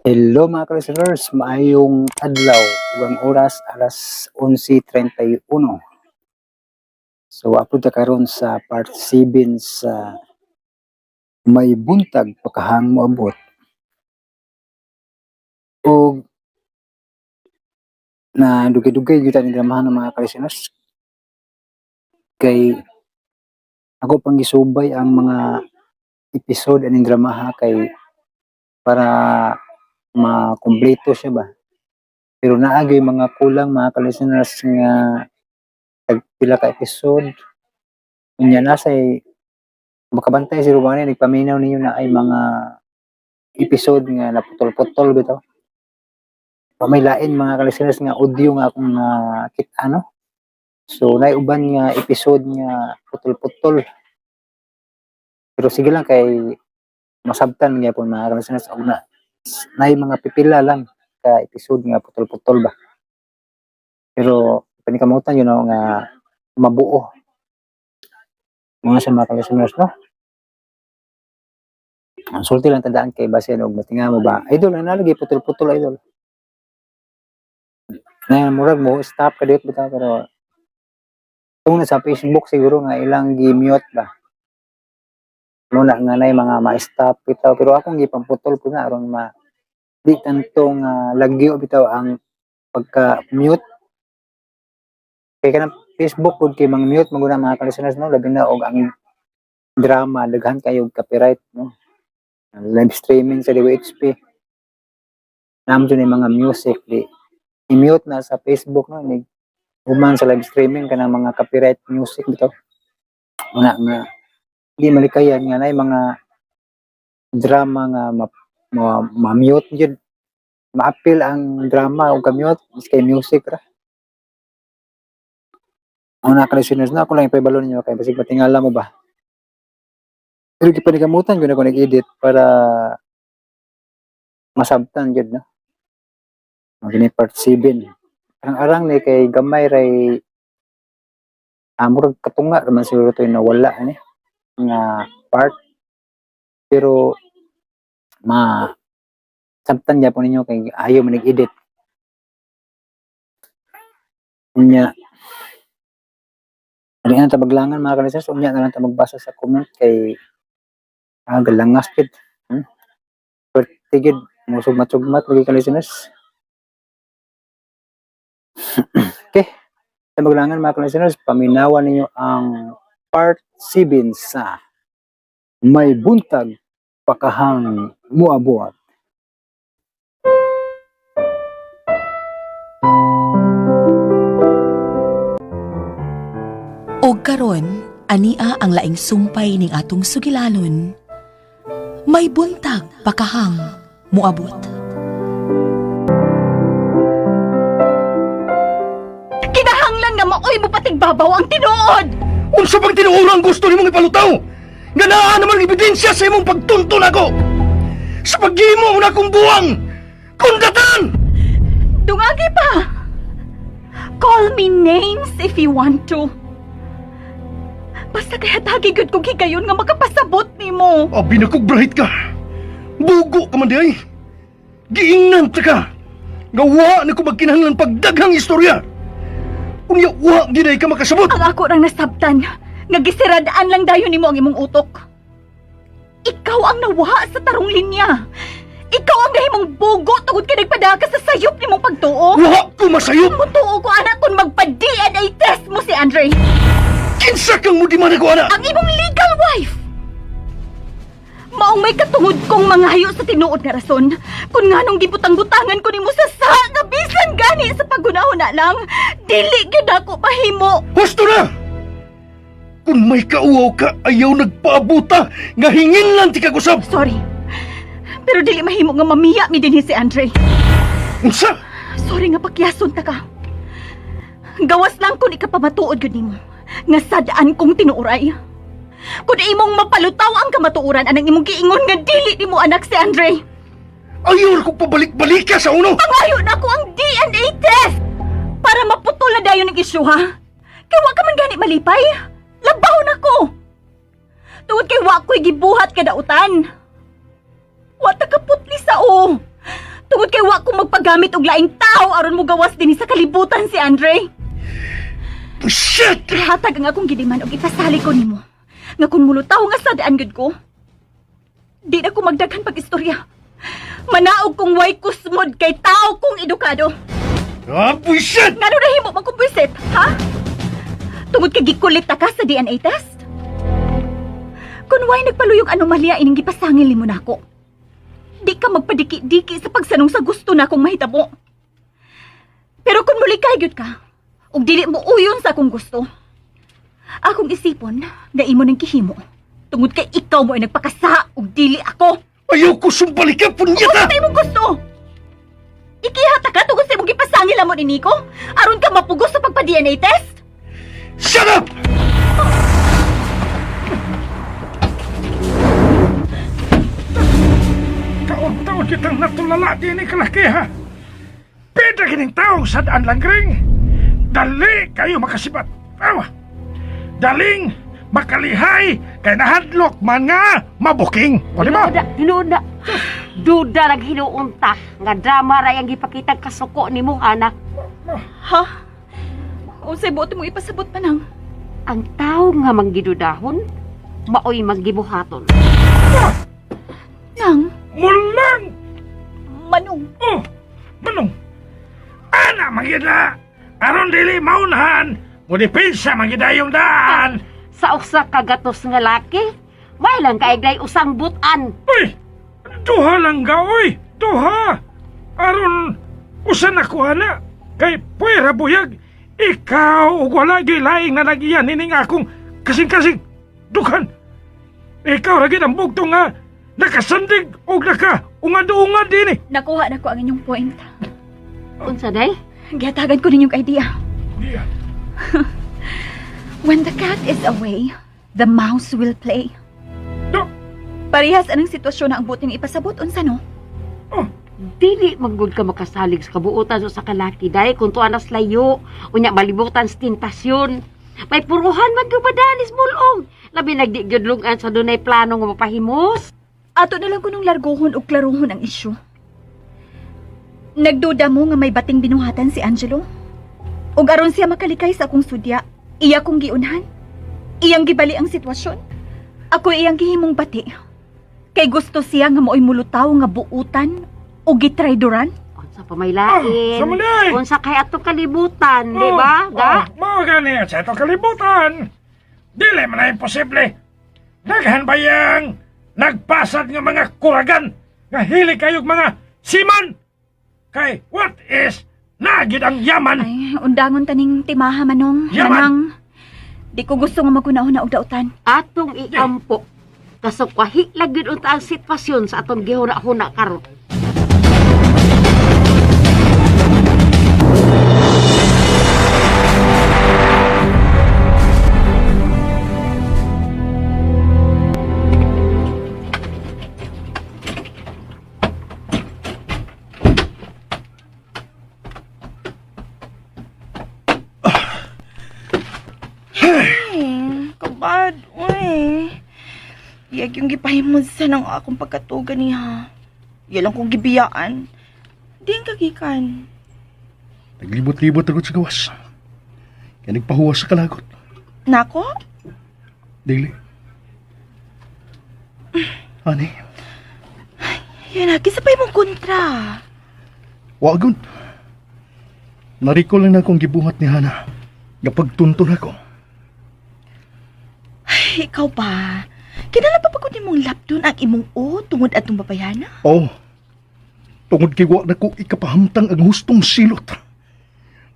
Hello mga ka-listeners, maayong adlaw, ugang oras alas 11:31. So upload ta karon sa part 7 sa may buntag pakahang moabot o na dugay-dugay gyud ni dramahan ng mga ka-listeners. Kay ako pang gisubay ang mga episode aning dramaha kay para makumpleto siya ba. Pero naagay mga kulang mga ka-listeners nga pila ka episode. Unya nasay makabantay si Romani nagpaminaw ninyo na ay mga episode nga naputol-putol bitaw. May lain mga ka-listeners nga audio nga akong nakita no. So naay uban nga episode nga putol-putol. Pero sige lang kay masabtan gyapon mga ka-listeners og naay mga pipila lang ka episode nga putol-putol ba. Pero panikamutan yun no, nga mabuo. Mga sa mga ka-listeners no. Ang sulti lang tandaan kay base og matinga mo ba. Idol na nalagi putol-putol idol. Na murag mo stop ka dito bitaw pero kung sa Facebook siguro nga ilang gi-mute ba. Muna nga nay mga ma-stop bitaw pero akong gipamputol ko na aron di tanto nga lagyo bitaw ang pagka-mute. Kay kanang Facebook pud kay mang-mute maguna mga ka-listeners no labi na og ang drama daghan kayo copyright no. Live streaming sa DWHP. Namo ni mga music di i-mute na sa Facebook no ni human sa live streaming kanang mga copyright music bitaw. Una nga di malikayan nga nay mga drama nga ma-mute jud ma-appeal ang drama o ka-mute kay music ra. Una ka-listeners na ako lang ipabalo ninyo kay basig matingala mo ba. Pero di panikamutan gyud ako nag-edit para masabtan jud no. Magini part 7. Ang arang ni kay gamay ray murag katunga raman siguro to nawala ani nga part. Pero sabtan gyapon ninyo kay ayaw man nag-edit. Unya ali na ta baglangan mga ka-listeners, unya na lang ta magbasa sa comment kay galangas gid. Perti gid musugmat-sugmat lagi ka-listeners. Okay. Sa maglangan mga ka-listeners, paminawan ninyo ang part 7 sa may buntag pakahang muabot. Og karon, ania ang laing sumpay ning atong sugilanon. May buntag pakahang muabot. Kinahanglan nga maoy mo patigbabaw ang tinuod! Unsa bang tinuurang gusto nimong ipalutaw? Nga naa naman ang ebidensya sa imong pagtuntun ako! Sa paghimo na akong buwang! Kundatan! Dungagi pa! Call me names if you want to. Basta kaya tagigod kong higayon nga makapasabot ni mo. Abi na kog bright ka! Bugo ka man di ay! Giingnan ta ka! Gawa na ko magkinahanglan pagdaghang istorya! Unya wa giday ka makasabot! Ang ako rang nasabtan, nga gisiradaan lang dayon nimo ang imong utok. Ikaw ang nawa sa tarong linya. Ikaw ang nahimong bugo tungod kay nagpadaka sa sayop nimong pagtuo. Wa ko masayop! Mutuo ko anak kung magpa-DNA test mo si Andre. Kinsa kang mo di man ako anak! Ang imong legal wife! Maong may katungod kong mangayo sa tinuod nga rason kung nganong gibutang-butangan ko nimo sa nga bisan gani sa pagunahon na lang, dili gyud ako mahimo. Husto na! Kung may kauaw ka, ayaw nagpaabuta nga hingin lang ti kag-usab! Sorry. Pero dili mahimo nga mamiya mi dinhi si Andre. Unsa? Sorry nga pakyason ta ka. Gawas lang kun ikapamatuod gyud nimo nga sadaan kong tinuuray. Kung imong mapalutaw ang kamatuoran anang imong giingon nga dili nimo anak si Andre. Ayaw ko pabalik-balik ka sa uno! Pangayo na ko ang DNA test para maputol na dayon ng isyu ha. Kay wa ka man gani malipay. Labaw na ko. Tungod kay wa ko'y gibuhat kadautan. Wa ta kaputli sa o. magamit og laing tao aron mo gawas dinhi sa kalibutan si Andre. Shit! Ihatag ang akong gidiman og ipasali ko nimo. Nga kung mulutaw nga sadaan gud ko, di na ko magdaghan pag-istorya. Manaog kong way kusmod kay tao kong edukado. Buisit! Ngano na himo magkumbwisit, ha? Tungod kay gikulit ta ka sa DNA test? Kung way nagpaluyong anomalya ining gipasangil nimo nako. Di ka magpadiki-diki sa pagsanong sa gusto na akong mahitabo. Pero kung muli gyud ka, ug dili mo uyon sa akong gusto, akong isipon nga imo ning gihimo. Tungod kay ikaw mo ay nagpakasa ug dili ako. Ayaw ko sumbalik ka, punyeta! Kung sa imong gusto! Ikihata ka tungod sa imong gipasangil mo ni Nico? Aron ka mapugos sa pagpa-DNA test? Shut up! Taon-taon kitang natulala din ni kalaki ha. Pwede kining taong sadaan langgring. Dali kayo makasibat. Awa. Daling makalihay kay nahadlok man nga mabuking. O di ba? Hinuda. Duda nag hinuunta nga drama ra yang gipakitag kasuko ni mo anak. Ha? Unsay buot mo ipasabot pa nang? Ang tao nga manggidudahon maoy maggibuhaton. Nang? Mulang. Manong? Oh, manong. Ana magida. Aron dili maunahan. Mudepensa magidayong daan. Sa usa ka gatos nga laki, may lang kaigday usang butan. Uy, duha lang ga, uy. Duha. Aron, usan ako ana. Kay puwera buyag. Ikaw ug wala gilaing na nagiyan hining akong kasing-kasing. Dukan. Ikaw ra gid ang bugtong nga nakasandig og naka-ungad-ungad din eh. Nakuha na ko ang inyong point. Unsa day? Gihatagan ko ninyong idea. Diyan. When the cat is away, the mouse will play. Do, Parehas anong sitwasyon na ang buting ipasabot, unsa no? oh, Dili magud ka makasalig sa kabuutan sa kalaki day kung tuwa nas layo unya malibutan sa tentasyon. May puruhan magubadanis mulong. Labi nagdigudlungan sa dunay plano nga mapahimos. Ato na lang ko nung largohon o klaruhon ang isyu. Nagduda mo nga may bating binuhatan si Angelo? Ug aron siya makalikay sa akong sudya, iya kong giunhan? Iyang gibali ang sitwasyon? Ako iyang gihimong bati. Kay gusto siya nga mooy mulutaw nga buutan o gitraydoran? Unsa pa may lain? sa mulay! Unsa kay ato kalibutan, di ba? Ga? Mao gani sa itong kalibutan. Dili man na imposible. Daghan ba yang nagpasad nga mga kuragan nga hili kayog mga siman? Kay what is nagid ang yaman? Ay, undangon taning timaha manong. Yaman! Manang, di ko gusto nga magunahon na og dautan. Atong iampo. Kasukwahi lagid unta ang sitwasyon sa atong gihuna-huna karon. Kabad, uy. Iyag yung gipahimod sa ng akong pagkatugan niya. Yan lang kong gibiyaan. Di ang kagikan. Naglibot-libot ako sa gawas. Kaya nagpahuwas sa kalagot. Nako? Dili. Ani, Yan na, kisapay mong kontra. wagon. Nariko lang na akong gibuhat ni Hana. Kapag ako. Ay, ikaw pa. Kinala pa pagod mong lapdon ang imong o tungod atong babayana? Oh, tungod kay wa na ko ikapahamtang ang hustong silot.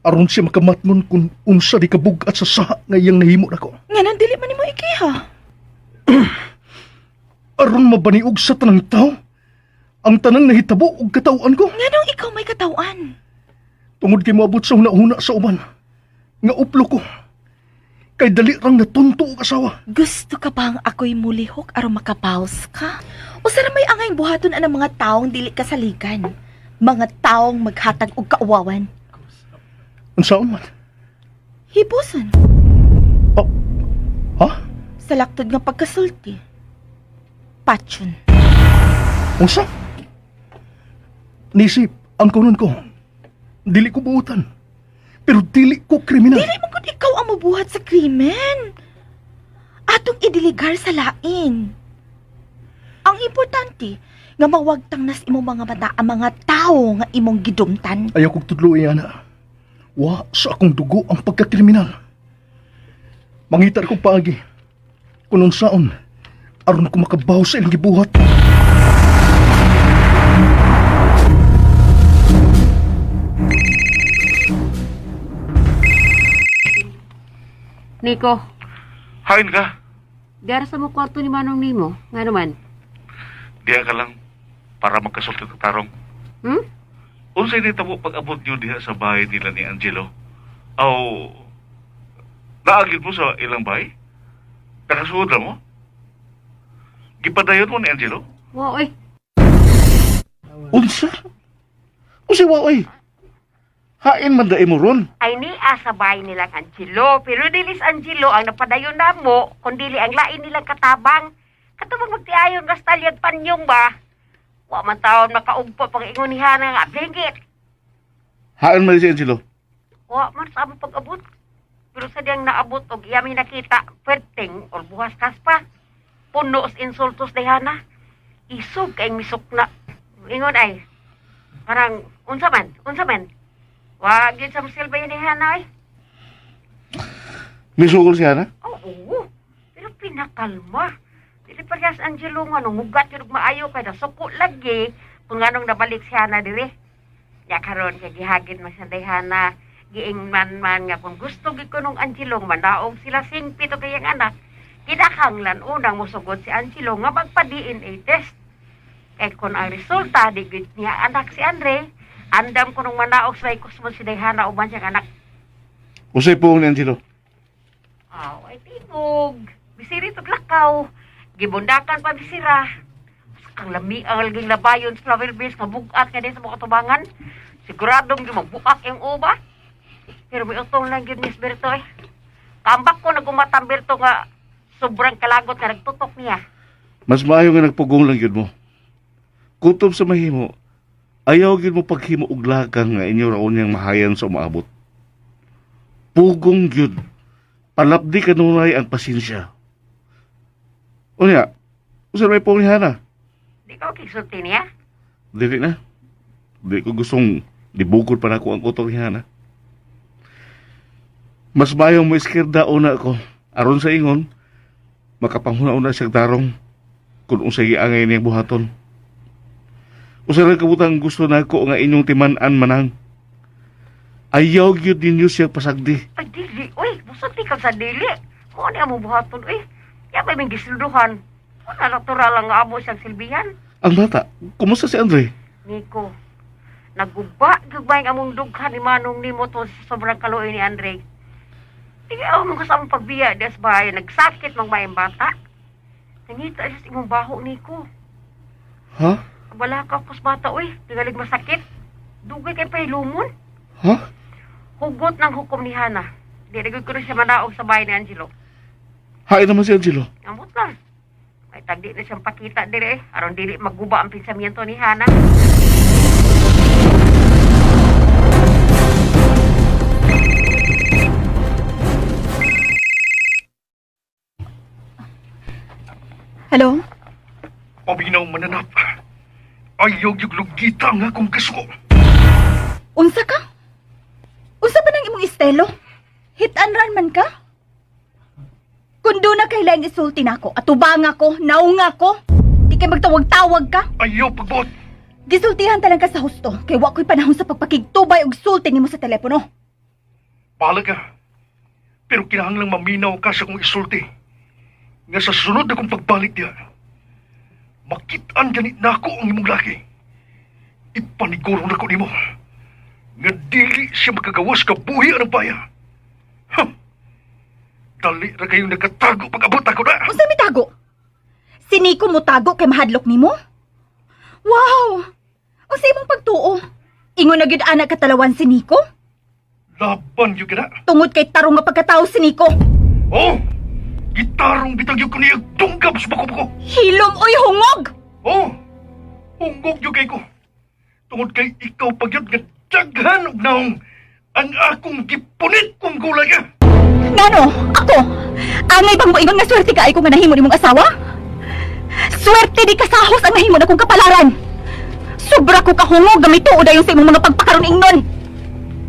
Aron siya makamatngon kung unsa di kabugat sa saha nga iyang nahimo nako. Nga nang dili man mo ikiha. Aron mabaniog sa tanang tao ang tanang nahitabo og katawhan ko. Nga nang ikaw may katawan. Tungod kay moabot sa una-una sa uban nga uplo ko. Kay dali rang natunto og asawa. Gusto ka bang ako'y mulihok aron makapaus ka? O sara may angay buhaton ang mga taong dili kasalikan? Mga taong maghatag og kauwawan. Unsaon man? Hibuson. Ha? Sa laktod nga pagkasulti. Patyon. Unsa? Nisip, Ang kaunon ko, dili ko buutan. Pero dili ko kriminal. Dili mo kung ikaw ang mabuhat sa krimen. Atong idiligar sa lain. Ang importante, nga mawagtang nas imong mga mata ang mga tao nga imong gidumtan. Ayaw kong tudloy, Ana. Wa sa akong dugo ang pagkakriminal. Mangitar ko paagi. Kunon saon, aron ko makabaw sa ilang gibuhat. Nico, Hain ka. dara sa mo kwarto ni Manong nimo. Nga naman. Diya ka lang para magkasulti ng tarong. Hmm? Unsay dito mo pag-abot nyo diha sa bahay nila ni Angelo? Aw, naagid mo sa ilang bahay? Nakasuod na mo? Gipadayon mo ni Angelo? Wow, eh. Unsa? Unsa wa oy? Hain man dae mo ron. Ay ni sa bahay nilang Angelo. Pero dilis Angelo ang napadayon na mo, kundili ang lain nilang katabang. Katubang magtiayon rastalyag panyong ba? Wa man taon makaugpo pang ingon ni Hana nga blinggit. Hain man si Angelo. Wa man sa among pag-abot. Pero sa diyang naabot og iyami nakita, pwedeng or buhas kaspa. Puno sa insultos ni Hana. Isog kay misok na. Ingon ay, parang, unsa man. Wag yun sa musilba yun ni Hana ay. Misugol si Hana? Oo, pero pinakalma. Dili pa siya sa Angelo nga nung mugat yun maayo kay nasuko lagi kung anong nabalik si Hana diri. Ya karon kay gihagin man siya day Hana. Giing man nga kung gusto gid ko nung Angelo manaog sila sing pito kayang anak. Kinahanglan unang musugod si Angelo nga magpa-DNA test. Kay kung ang resulta di gid niya anak si Andre, andam ko nung manaog sa ikusmon si Dayhana uban siyang anak. Usay po ni Angelo. Aw, ay tingog. Bisiri to lakaw. Gibundakan pa bisira. Kang lami ang laging labayon sa flower base nga bugat nga din sa mga tubangan. Siguradong yung magbukak yung uba. Pero may utong lang yun, Miss Berto eh. Tambak ko nagumatang Berto nga sobrang kalagot nga nagtutok niya. Mas maayo nga nagpugong lang yun mo. Kutob sa mahimo, ayaw yun mo paghimo og lakang nga inyo raon niyang mahayan sa umaabot. Pugong yun. Palapdi kanunay ang pasensya. Unya, usan may pong ni Hana? Di ka kisulti niya? Dili na. Di ko gustong dibukod pa na ako ang kutok ni Hana. Mas maayo mo iskirda una ko. Aron sa ingon, makapanghuna-una siyang tarong kung unsay giangay niyang buhaton. Usa ra kabutang gusto nako nga inyong timan-an manang. Ayaw gyud ninyo siya pasagdi. Ay, dili. Uy, musunti ka sa dili. Kung ano yung buhaton, uy. Kaya may may gisilduhan. Kung natural lang nga amo siyang silbihan. Ang bata, kumusta si Andre? Nico, nagubay ang among dughan ni Manong nimo to sa sobrang kaluoy ni Andre. Hindi ako mong kasamang pagbiya des bahay. Nagsakit mang mayang bata. Nangita siya sa imong baho, Nico. Ha? Wala ka pos bata, uy. Tigalig masakit. Dugay kay pahilumon. Ha? Hugot ng hukom ni Hana. Dirigod ko rin siya manaog sa bahay ni Angelo. Hain naman si Angelo. Amot lang. May tagdi na siyang pakita dire. Aron dili magguba ang pinsamiento ni Hana. Hello? Paminaw mananap. Ayaw yung lugita nga kung kasuko. Unsa ka? Unsa ba nang imong estelo? Hit and run man ka? Kung doon na kailangan isulti na ako, atubang ako, naung ako, di kay magtawag-tawag ka. Ayaw pagbot. Gisultihan talang ka sa husto, kay wa ko'y panahon sa pagpakigtubay og sulti nimo sa telepono. Pala ka. Pero kinahanglang maminaw ka sa kong isulti. Nga sa sunod na kong pagbalik niya, makitaan ganit na ako ang imong laki. Ipaniguro na ko nimo. Nga dili siya makagawas ka buhi ang baya. Huh. Dali na kayong nagkatago pag-abot ako na. Unsa mi tago? Si Nico mo tago kay mahadlok nimo? Wow! Unsa imong pagtuo? Ingon na gyud anak katalawan si Nico? Laban yung gina. Tungod kay tarong nga pagkatao si Nico. Oh! Gitarong bitag yung kuniyag tunggab sa bako-bako. Hilom oy hungog! Oh! Hunggog yung kay ko. tungod kay ikaw pagyod nga daghan og naong ang akong gipunit kong gulay ka. Ngano, ako? Angay bang mo ibang nga swerte ka ay kung nga nahimo ni mong asawa? Swerte di kasahos ang nahimo na kong kapalaran. Sobra ko kahungog gamit tuod ayon sa imong mga pagpakaron ingnon.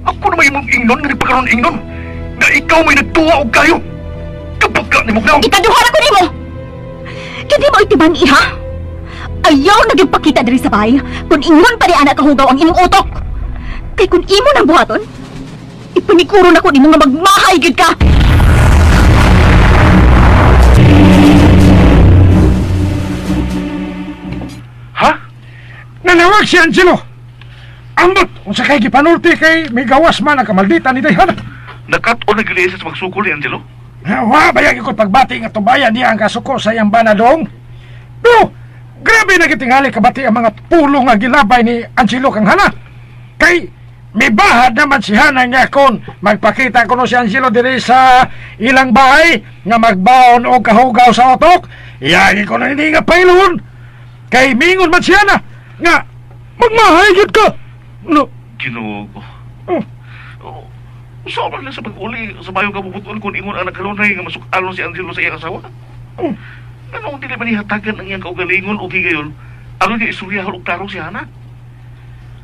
Ako na may imong ingnon nga nagpakaroon ingnon na ikaw may nagtuwa og kayo. Kapag ka ni mo naong Ikaduhan ako nimo. Kindi mo itiban iha. Ayaw nagipakita diri sa bahay kung ingon pa di anak kahugaw ang imong utok. Kay kung imo nang buhaton, ipanikuron ako nimo nga magmahay gid ka. ha? Nanawag si Angelo. Ambot, kung sa kay gipanulti kay may gawas man ang kamaldita ni Dayhan. Nakat-o na gili sa magsukol ni Angelo. Wa, bayag ikot pagbati nga tubayan niya ang kasuko sa iyang banadong. Pero, grabe na gitingali kabati ang mga pulong nga gilabay ni Angelo kang hana. Kay, may bahad naman si Hana niya kung magpakita ko no si Angelo diri sa ilang bahay nga magbaon o kahugaw sa otok. Iyagi ko na hindi nga pailon. Kay mingon man si Hana nga magmahayod ka. No, Ginoo ko. oh, Sobra lang sa pag-uli sa bayong kabubutuan kung ingon ang nagkalunay nga masukalon si Angelo sa iyang asawa. oh. Anong dili ba nihatagan ang iyang kaugalingon o higayon? Aron niya isuryahan og tarong si Hana?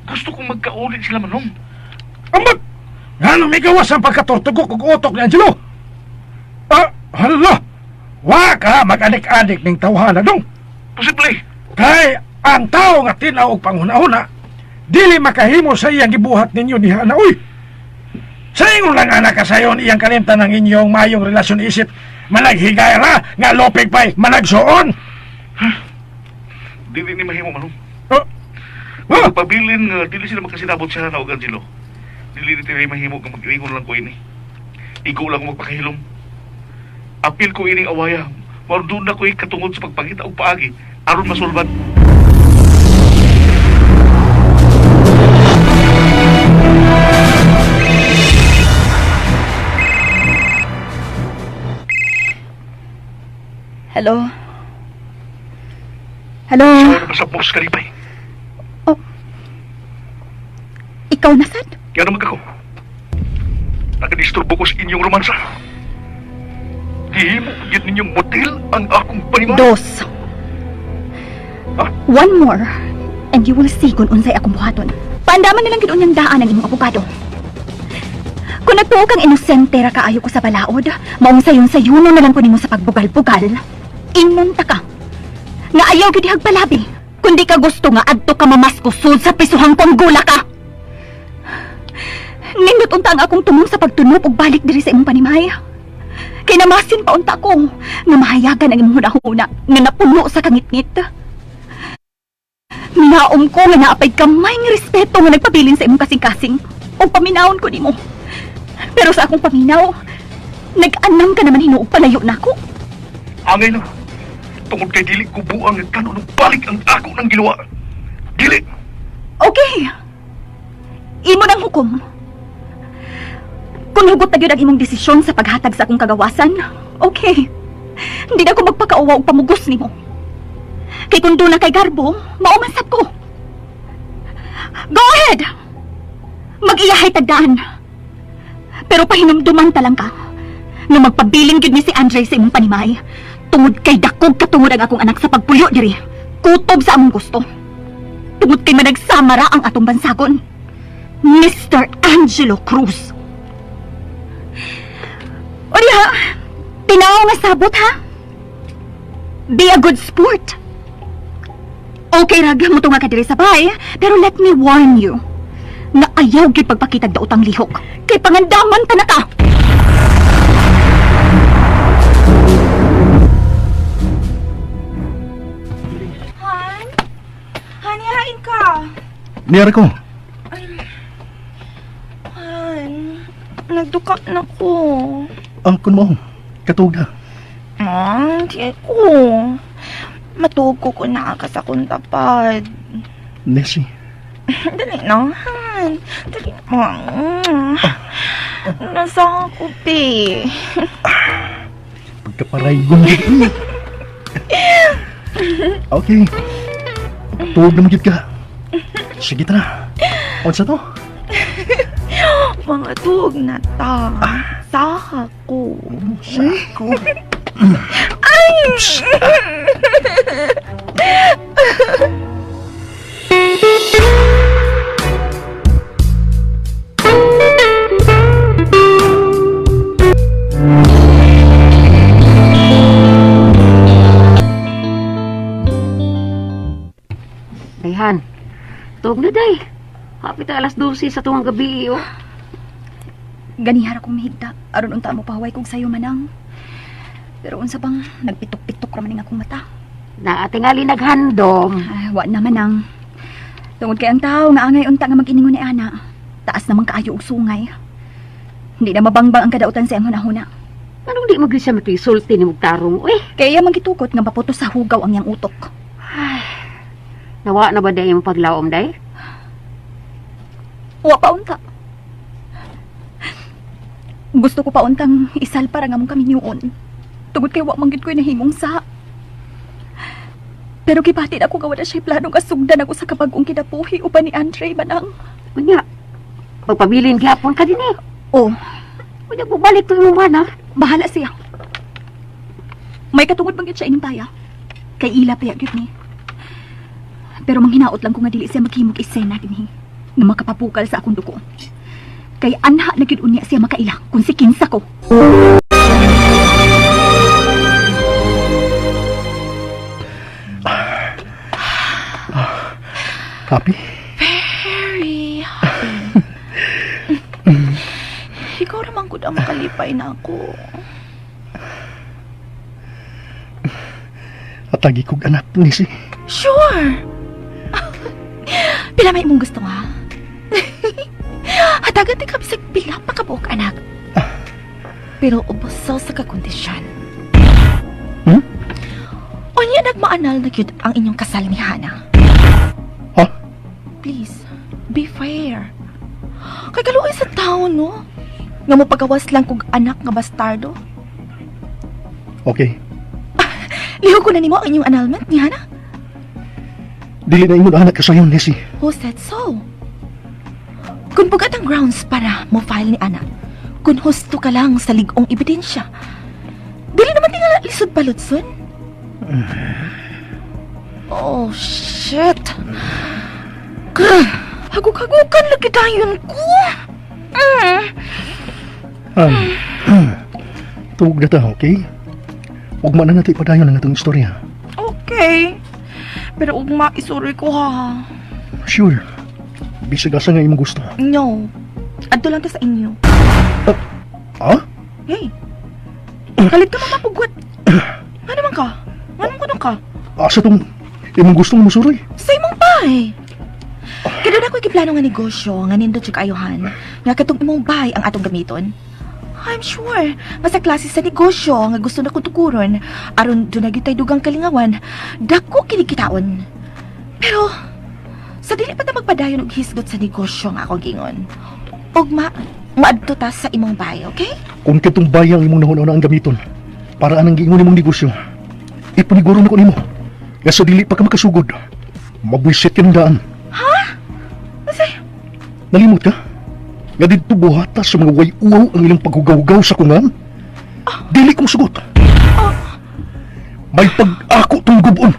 Gusto kong magkaulit sila manong. Ambot! Nga may gawas ang pagkatortugok og utok ni Angelo. Hala! Wa ka mag-adik-adik ning tawhana dong. Posible. Kay ang tao nga tinaw og panghuna-huna, dili makahimo sa iyang gibuhat ninyo ni Hana. Uy! Sa ingon lang anak kasayon iyang kalimtan ng inyong mayong relasyon isip, managhigayra nga lopig pa'y managsuon. Dili ni mahimo manong. Oh, Pabilin nga dili sila makasinabot si Hana o Angelo. Dili ni tiri mahimo nga mag-iingon lang ko ini. Ikaw lang ko magpakahilom. Apil ko ining awaya. Mardun na ko'y katungod sa pagpangita og paagi aron masulbad. Hello? Hello? Ano ba sa boss kalipay? Ikaw na sad? Kaya naman ako. Nakadisturbo ko sa inyong romansa. Di mo yun ninyong motel ang akong panima. Dos. Ah? One more, and you will see kung unsay akong buhaton. Paandaman nilang gid unyang daan ang imong abogado. Kung nagtuo kang inosente ra kaayo ko sa balaod, maong sayon-sayuno na lang ko nimo sa pagbugal-bugal. Ingon ta ka. Nga ayaw gid hagpalabi. Kundi ka gusto nga adto ka mamaskusod sa pisuhang kong gula ka. Nindot unta ang akong tumong sa pagtunog ug balik diri sa imong panimay. Kay namasin pa unta ko nga mahayagan ang imong hunahuna nga napuno sa kangit-ngit. Minaom ko nga naapay kamay nga respeto nga nagpabilin sa imong kasing-kasing ug paminawon ko nimo. Pero sa akong paminaw, nag-anam ka naman hinuog palayo nako. Angay na. Tungod kay dili ko buang nga kanon ng balik ang ako ng ginawa. Dili. Okay. Imo nang hukom. Kung hugot na gyud ang imong desisyon sa paghatag sa akong kagawasan, okay. Hindi na ako magpakauwa og pamugos nimo. Kay kung doon na kay Garbo, maumansap ko. Go ahead! Mag-iyahay tagdaan. Pero pahinumduman ta lang ka na magpabiling gyud ni si Andre sa imong panimay. Tungod kay dakog katungod ang akong anak sa pagpuyo diri. Kutob sa among gusto. Tungod kay managsama ra ang atong bansagon. Mr. Angelo Cruz. O diha, tinaw nga sabot ha? Be a good sport. Okay rag mo tunga ka diri sa bahay, pero let me warn you na ayaw gyud pagpakitag daotang lihok. Kay pangandaman ta na ka. Han? Han, yahain ka. Niyari ko. Han, nagduka na ko. Ang kun mo. Katug na. Di ko. Matug ko na ka sa kuntapad. Nessie. Dali na, Han. Dali na. Nasa ako, be. Pagkaparaygon. Okay. Tuwag naman yun ka. Sige ta. Unsa to? Mga tuog na ta. Saha ko. Sako. Dayhan, tuog na day. Hapit na alas 12 sa tuwang gabi, oh. Ganihara kong mahigda. Aron unta mo pahaway kong sayo manang. Pero unsa bang nagpitok-pitok raman ng akong mata. Naatingali naghandom. Wa naman ang. Tungod kay ang tao nga angay unta nga mag-iningon ni ana. Taas naman kaayo og sungay. Hindi na mabangbang ang kadautan sa iyang hunahuna. Anong di magli siya makisulti ni Mugtarong, eh? Kaya magitukot nga maputos sa hugaw ang iyang utok. Ay, nawa na ba day yung paglaom, day? Wa pa unta. Gusto ko pa untang isal para nga mong kami niyoon. Tungod kay wa manggid ko nahimong sa. Pero gipatit ako gawa na siya planong kasugdan ako sa kabagong kinabuhi uban ni Andre manang. Unya, pagpabilin gyapon ka din eh. Oh, Unya, bubalik to yung mana. bahala siya. May katungod manggid siya inimpaya. Kay ila pa yun ni. Pero manghinaot lang ko nga dili siya maghimog isena dinhi. Nga makapapukal sa akong duko. Kay anha na gyud unya siya makaila kung si kinsa ko. Happy? Very happy. Ikaw naman ko na makalipay na ako. At lagi kong anak ni si. Sure! Pila may mong gusto nga? Hatagan di kami sa pila pa kabuok anak. Pero ubusaw sa kakondisyon. Hmm? Unya nagmaanal na yun ang inyong kasal ni Hana. Ha? Please, be fair. Kay kaluoy sa tao, no? Nga mo pagawas lang kong anak nga bastardo. Okay. Liho ko na nimo ang inyong annulment ni Hana. Dili na ingon anak ka sayon, Nessie. Who said so? Kung bugat ang grounds para mo file ni Ana, kung husto ka lang sa ligong ebidensya, dili naman tingala lisod palutson. Oh, shit. Haguk-hagukan lagi dayon ko. Tuog na ta, okay? Huwag man na natin padayon ang itong istorya. Okay. Pero ugma, isuroy ko ha. Sure. Bisag asa nga imong gusto. No. Adto lang ta sa inyo. Ha? Hey. Kalit ka mamapugwat. Nga naman ka? Nga naman ka? Asa tong imong gustong musuroy? Sa imong bahay. Kaya na ko ikiplano nga negosyo nga nindot siya kaayuhan. Nga katong imong bahay ang atong gamiton. I'm sure, masa klase sa negosyo nga gusto na kong tukuron. Aron doon na gyud tay dugang kalingawan, dako kinikitaon. Pero, sa dili pa ta magpadayon og hisgot sa negosyo nga akong gingon. Ugma, maadto ta sa imong bahay, okay? Kung kitong bayang imong nahuna ang gamiton, para anang giingon imong negosyo, ipaniguro na ko nimo. Nga sa dili pa ka makasugod, mabwisit ka ng daan. Ha? Masay, Nalimot ka? Nga dito buhata sa mga way-uwaw ang ilang paghugaw-gaw sa kungan? Dili kong sugot. May pag-ako tong gubon.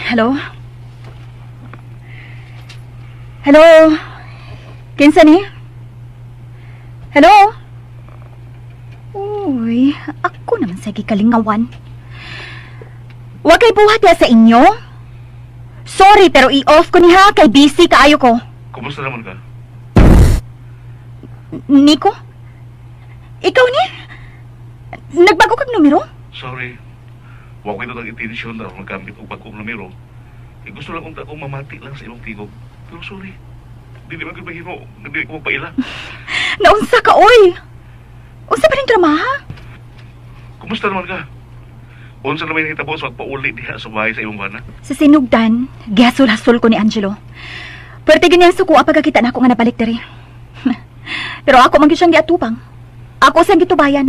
Hello? Hello? Kinsa ni? Hello? Uy, ako naman sa gikalingawan. Huwag kay buhat ya sa inyo? Sorry, pero i-off ko ni ha, kay busy kaayo ko. Kumusta naman ka? Nico? Ikaw ni? Nagbago kag numero? Sorry. Huwag ko ito ng intensyon na magamit o bagong numero. Gusto lang kung ako mamati lang sa imong tigog. Pero sorry. Di naman ko mahino. Hindi ko magpaila. Naunsa ka, oy! Unsa pa rin drama, ha? Kumusta naman ka? Unsa naman yung hitabo sa magpauli diha sa bahay sa imong bana? Sa sinugdan, gihasol-hasol ko ni Angelo. Pwerte ganyan suko pagkakita na ako nga nabalik diri. Pero ako man gyud siyang giatubang. Ako sang gitubayan.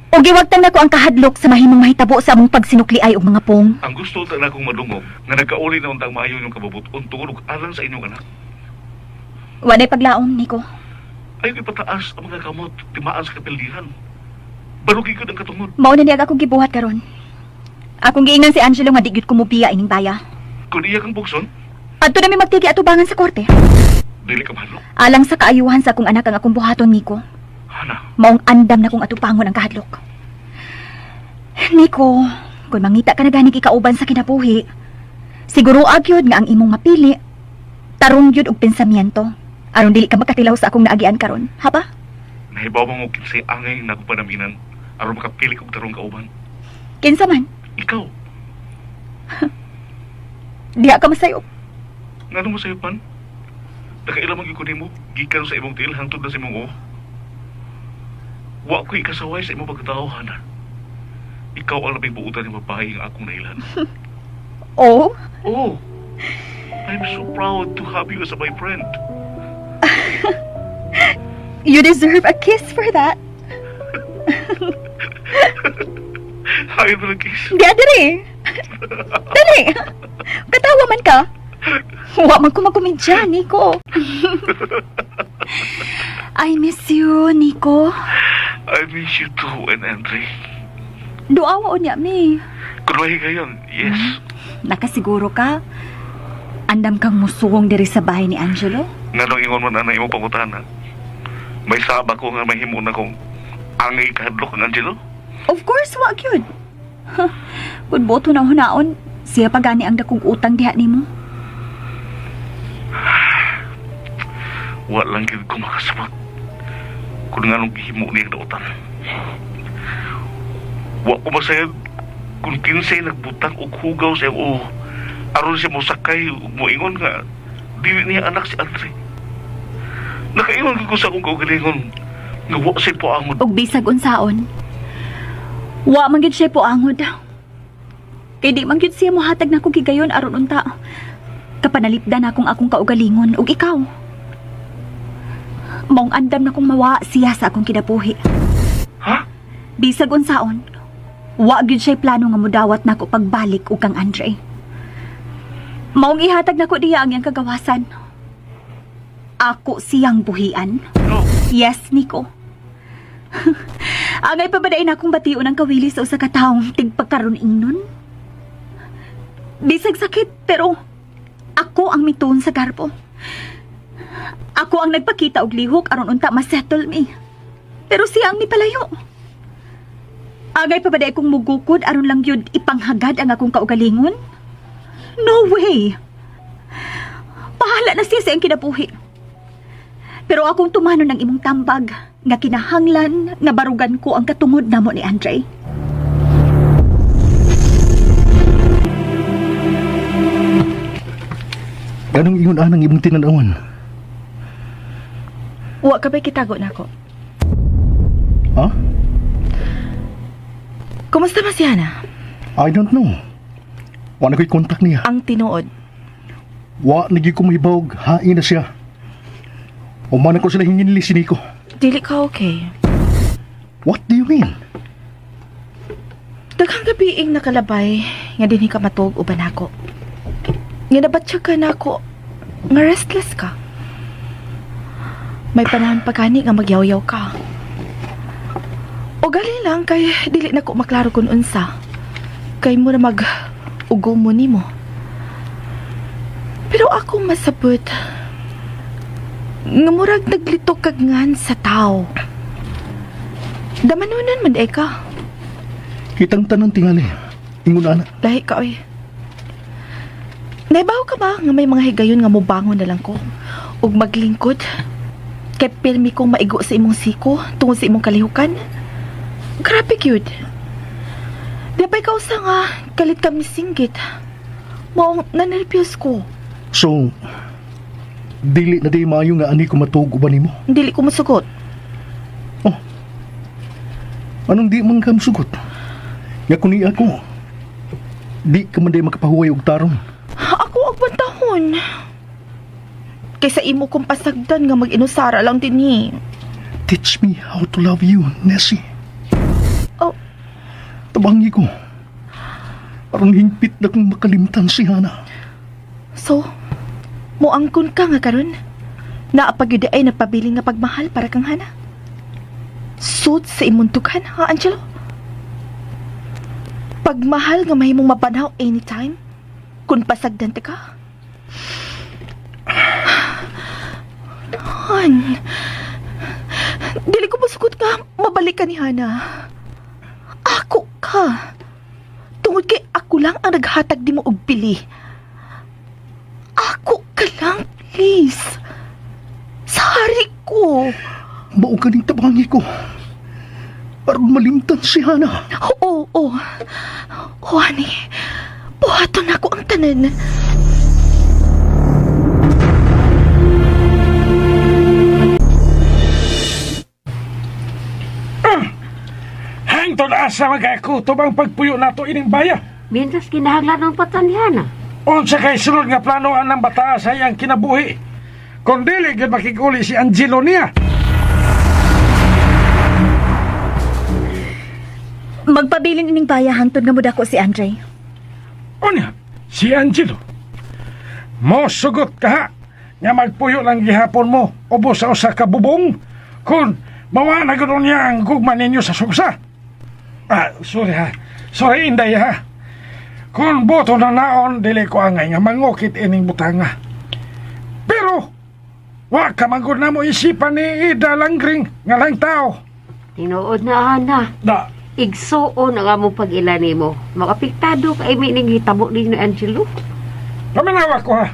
O giwagtang nako ang kahadlok sa mahimong mahitabo sa among pagsinukliay og mga pong. Ang gusto ta na kong madungog nga nagkauli na untang maayo yung kababuton tungod og alang sa inyong anak. Walay paglaom, Nico. Ayaw ipataas ang mga kamot, timaan sa kapildihan. Barugi ko ng katungod. Mao na niya akong gibuhat karon. Akong giingan si Angelo nga di gyud ko mobiya ining baya. Kung iya kang bukson, Adto na mi magtigi atubangan sa korte. dili ka mahalo. Alang sa kaayuhan sa akong anak ang akong buhaton, Nico. Hana, Maong andam na kong atupangon ang kahadlok. Nico, kung mangita ka na gani kikauban sa kinabuhi, siguro agyod nga ang imong mapili, tarong yun og pensamiento. Aron dili ka makatilaw sa akong naagian karon, ha ba? nahibaw mo kinsay angay na panaminan aron makapili kong tarong kauban. Kinsa man, Ikaw, diha ka masayop. ngano mo sa'yo pan? Nakailang magikunin mo, gikan sa imong tiil hangtod na sa imong o. Wa ko'y kasaway sa imong pagkatao, Hana. Ikaw ang labing buutan ng babae ang akong nailan. Oh, Oh, I'm so proud to have you as my friend. you deserve a kiss for that. Ayaw na lang kiss. Diha diri. Dali. Katawa man ka. Wa man ko magkumidya, Nico. I miss you, Nico. I miss you too, and Andre. Duawa unya mi. Kung mahi gayon, yes. Nakasiguro ka? Andam kang musugong diri sa bahay ni Angelo? Nganong ingon mo na na imong pangutana. May saba ko nga mahimo na kong angay kahadlok ang Angelo. Of course, wa gyud. Kung boto na hunaon, siya pa gani ang dakong utang diha nimo. Wa lang gyud ko makasabot. Kung nganong gihimo niya ang dautan. Wa ko masayad kung kinsay nagbutang og hugaw sa iyong aron siya mo sakay ug moingon nga dili niya anak si Andre. Nakaingon ko sa akong kaugalingon nga wa siya po angod. Og bisag unsaon, wa man gyud siya puangod. Kay di man gyud siya mohatag na ko gigayon aron unta. Kapanalipdan akong kaugalingon ug ikaw. Maong andam na kong mawa siya sa akong kinabuhi. Ha? Bisag unsaon, wa gyud siya plano nga mudawat nako pagbalik ug kang Andre. Maong ihatag nako diya ang iyang kagawasan. Ako siyang buhian. No. Yes, Nico. Angay pa ba dahin akong bation ang kawili sa usa ka taong tigpagkaron ingnon? Bisag sakit, pero ako ang mituon sa garbo. Ako ang nagpakita og lihok aron unta ma-settle me. Pero siya ang mipalayo. Agay pa ba dahi kong mugukod aron lang yun ipanghagad ang akong kaugalingon? No way! Pahala na siya sa iyang kinabuhi. Pero akong tumano ng imong tambag nga kinahanglan nga barugan ko ang katungod namo ni Andre. Ganong ingon anang imong tinanawan? Wa ka ba'y kitago na ako? Ha? Kumusta ba si Hana? I don't know. Wa na ko'y kontak niya. Ang tinuod. Wa nagi ko mahibawag, hain na siya. Umanan ko sila hinginili si Nico. Dili ka okay. What do you mean? Daghang gabiing nakalabay nga dinhi ka matug uban ako. Nga nabatsyag ka na ako nga restless ka. May panahon pa gani nga magyaw-yaw ka. O gali lang kay dili na ko maklaro kung unsa. Kay mo na mag-ugo mo nimo. Pero ako masabot nga murag naglitok kag ngan sa tao. Damanunan man day ka. Kitang tanang tingali. Ingon ana. Lahi ka oy. Naibaw ka ba nga may mga higayon nga mobangon na lang ko ug maglingkod? Kay pirmi kong maigo sa imong siko tungod sa imong kalihukan? Grabe cute. Dapay ka usa nga kalit kami singgit. Maong nanervyos ko. So, dili na di maayo nga ani ko matug uban nimo. Dili ko masugot. Oh. Anong di man ka musugot? Nga kuni ako. Di ka man di makapahuway og tarong. Ako ang bantahon. Kaysa imo kong pasagdan nga mag-inusara lang din ni. Teach me how to love you, Nessie. Oh. Tabangi ko. Parang hingpit na kong makalimtan si Hana. So, muangkon ka nga karon. Naapag ay nagpabili nga pagmahal para kang Hana. Suit sa imong tughan, ha, Angelo? Pagmahal nga mahimong mapanaw anytime kung pasagdan ka. Han, dili ko masugot ka, mabalik ka ni Hana. Ako ka. Tungod kay ako lang ang naghatag di mo og pili. Ako ka lang, please. Sari ko. Mao ganing tabangi ko. Parang malimtan si Hana. Oo. Honey, buhaton ako ang tanan. Hangtod asa magakutob ang pagpuyo nato ining baya. Mintas kinahanglan ng patanyana. Unsa kay sunod nga planoan ng bataas ay ang kinabuhi. Kung dili gyud makiguli si Angelo niya. Magpabilin ining baya hangtod nga mudako si Andre. Unya, si Angelo. Mo sugot ka ha, nga magpuyo lang gihapon mo ubos sa usa ka bubong kung mawa na gud niya ang gugma ninyo sa sugsa. Sorry ha. Sorry, Inday ha. Kung boto na naon, dili ko angay nga mangukit ining butanga. Pero, wa ka magod na mo isipan ni Ida Langgring nga lang tao. Tinuod na, Hana. Da, Igsuon ang among pag-ilani mo. Makapiktado ka imi ning hitabo ni Angelo. paminawa ko ha.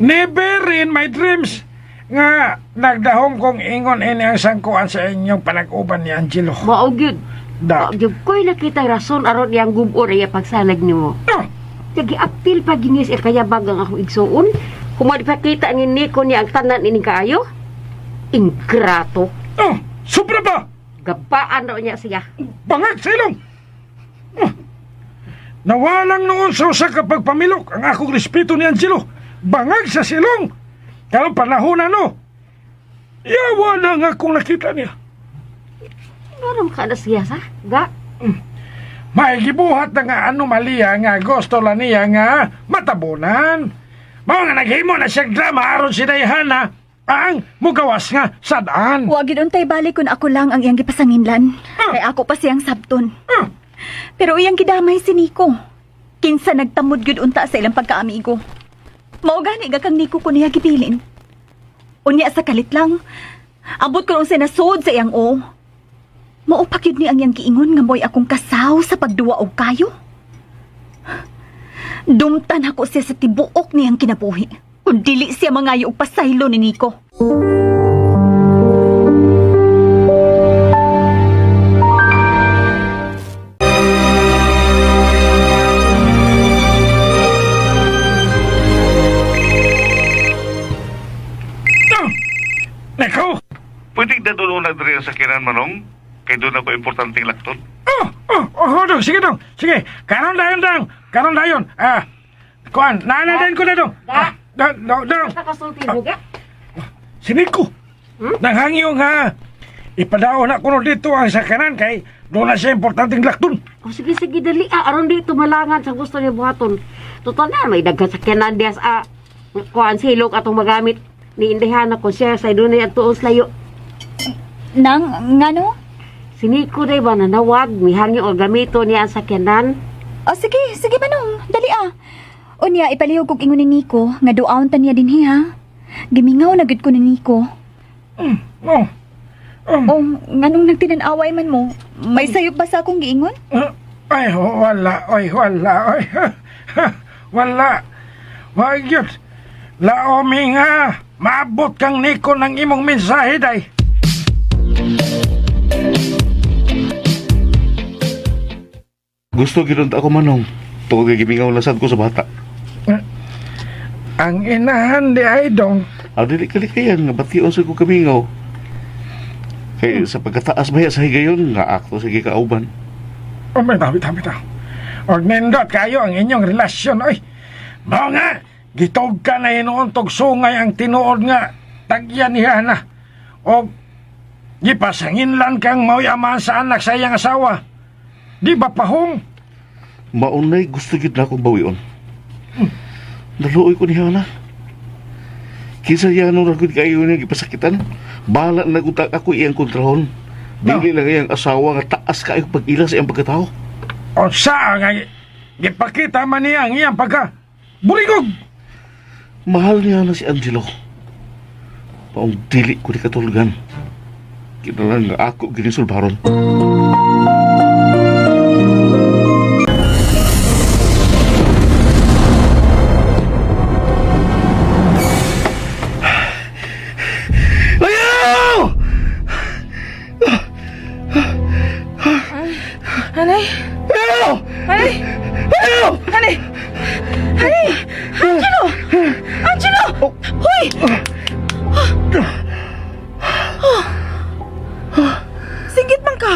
Never in my dreams nga nagdahom kong ingon ini ang sangkuan sa inyong panag-uban ni Angelo. Mao gyud. Da. Gyud ko'y nakita rason aron iyang gubon ay pagsalag nimo. Kagi apil pa ginis kaya bagang ako igsuon. Kung magpakita ang iniko niya ang tanan ining kaayo. Ingrato. Sobra ba? Gabaan raw niya siya. Bangag silong! Nawalang noon sa usa ka pagpamilok ang akong respeto ni Angelo. Bangag sa silong! Pero panahon na no, yawa na nga kung nakita niya. Ano ka na siya sa? Ga? May gibuhat na nga anomalya nga gusto la niya nga matabunan. Mao nga naghimo na siyang drama aron si Dayhana ang mugawas nga sadaan. Wa gid untay balik kun ako lang ang iyang gipasanginlan. Kay ako pa siyang sabton. Pero iyang gidamay si Nico. Kinsa nagtamod gyud unta sa ilang pagkaamigo. Mao gani ga kang Nico ko niya gibilin. Unya sa kalit lang. Abot ko nung sinasod sa iyang o. Mao pa gyud ni ang iyang giingon nga moy akong kasaw sa pagduwa og kayo. Dumtan ako siya sa tibuok niyang kinabuhi. Kung dili siya mangayo og pasaylo ni Nico. Neko! Pwede na doon na diri sa kinan manong? Kay doon ako importanteng lakton. Dong, sige dong. Sige, karon dayon. Karon dayon. Kuan, nananayin ko na dong. Dong. Sa kasulti mo ga? Si Nico. Nanghangiyo nga. Ipadaon na kuno dito ang sakanan kay doon na siya importanteng lakton. Sige, dali. Aron di tumalangan sa gusto niya buhaton. Total na, may daghan sa Canadias. Kuan silog atong magamit ni Indihana kung siya sa doon na tuon layo. Ngano? Si Nico day ba nanawag, mihangi o gamito niya ang sakyanan? Sige manong, dali Unya, ipalihog kong ingon ni Nico, nga duaon ta niya dinhi ha. Gimingaw na gid ko ni Nico. Nganong nagtinan-away man mo? May sayop ba sa akong giingon? Wala. Wala. Wag yun. Laomi nga, maabot kang Nico ng imong mensahe day. Gusto ginunta ako manong. Tungkol kay gibingaw lasad ko sa bata. Ang inahan di ay dong. Dili kalikayan nga bation sa ko kamingaw. Kay sa pagkataas baya sa higayon nga akto sige kauban. May tabi. Og nindot kayo ang inyong relasyon, oy. Mao nga, gitog ka na hinuon tog sungay ang tinuod nga tagyan niya na. Og gipasangin lang kang mauyaman sa anak sa iyang asawa. Di ba, Pahong? Maunay gusto yun na akong bawion. Naluoy ko ni Hana. Kisa yan nung ragod kayo niya gipasakitan. Bahala na gutak ako iyang kontrahon. Dili lang iyang asawa nga taas kayo pag-ila sa iyang pagkatao. O saan nga gipakita man niya ang iyang pagka buligog. Mahal niya na si Angelo. Paong dili ko ni katulugan. Kinalang nga ako ginisulbaron. Hanay! Hanay! Hanay! Hanay! Angelo! Angelo! Hoy! Singgit man ka!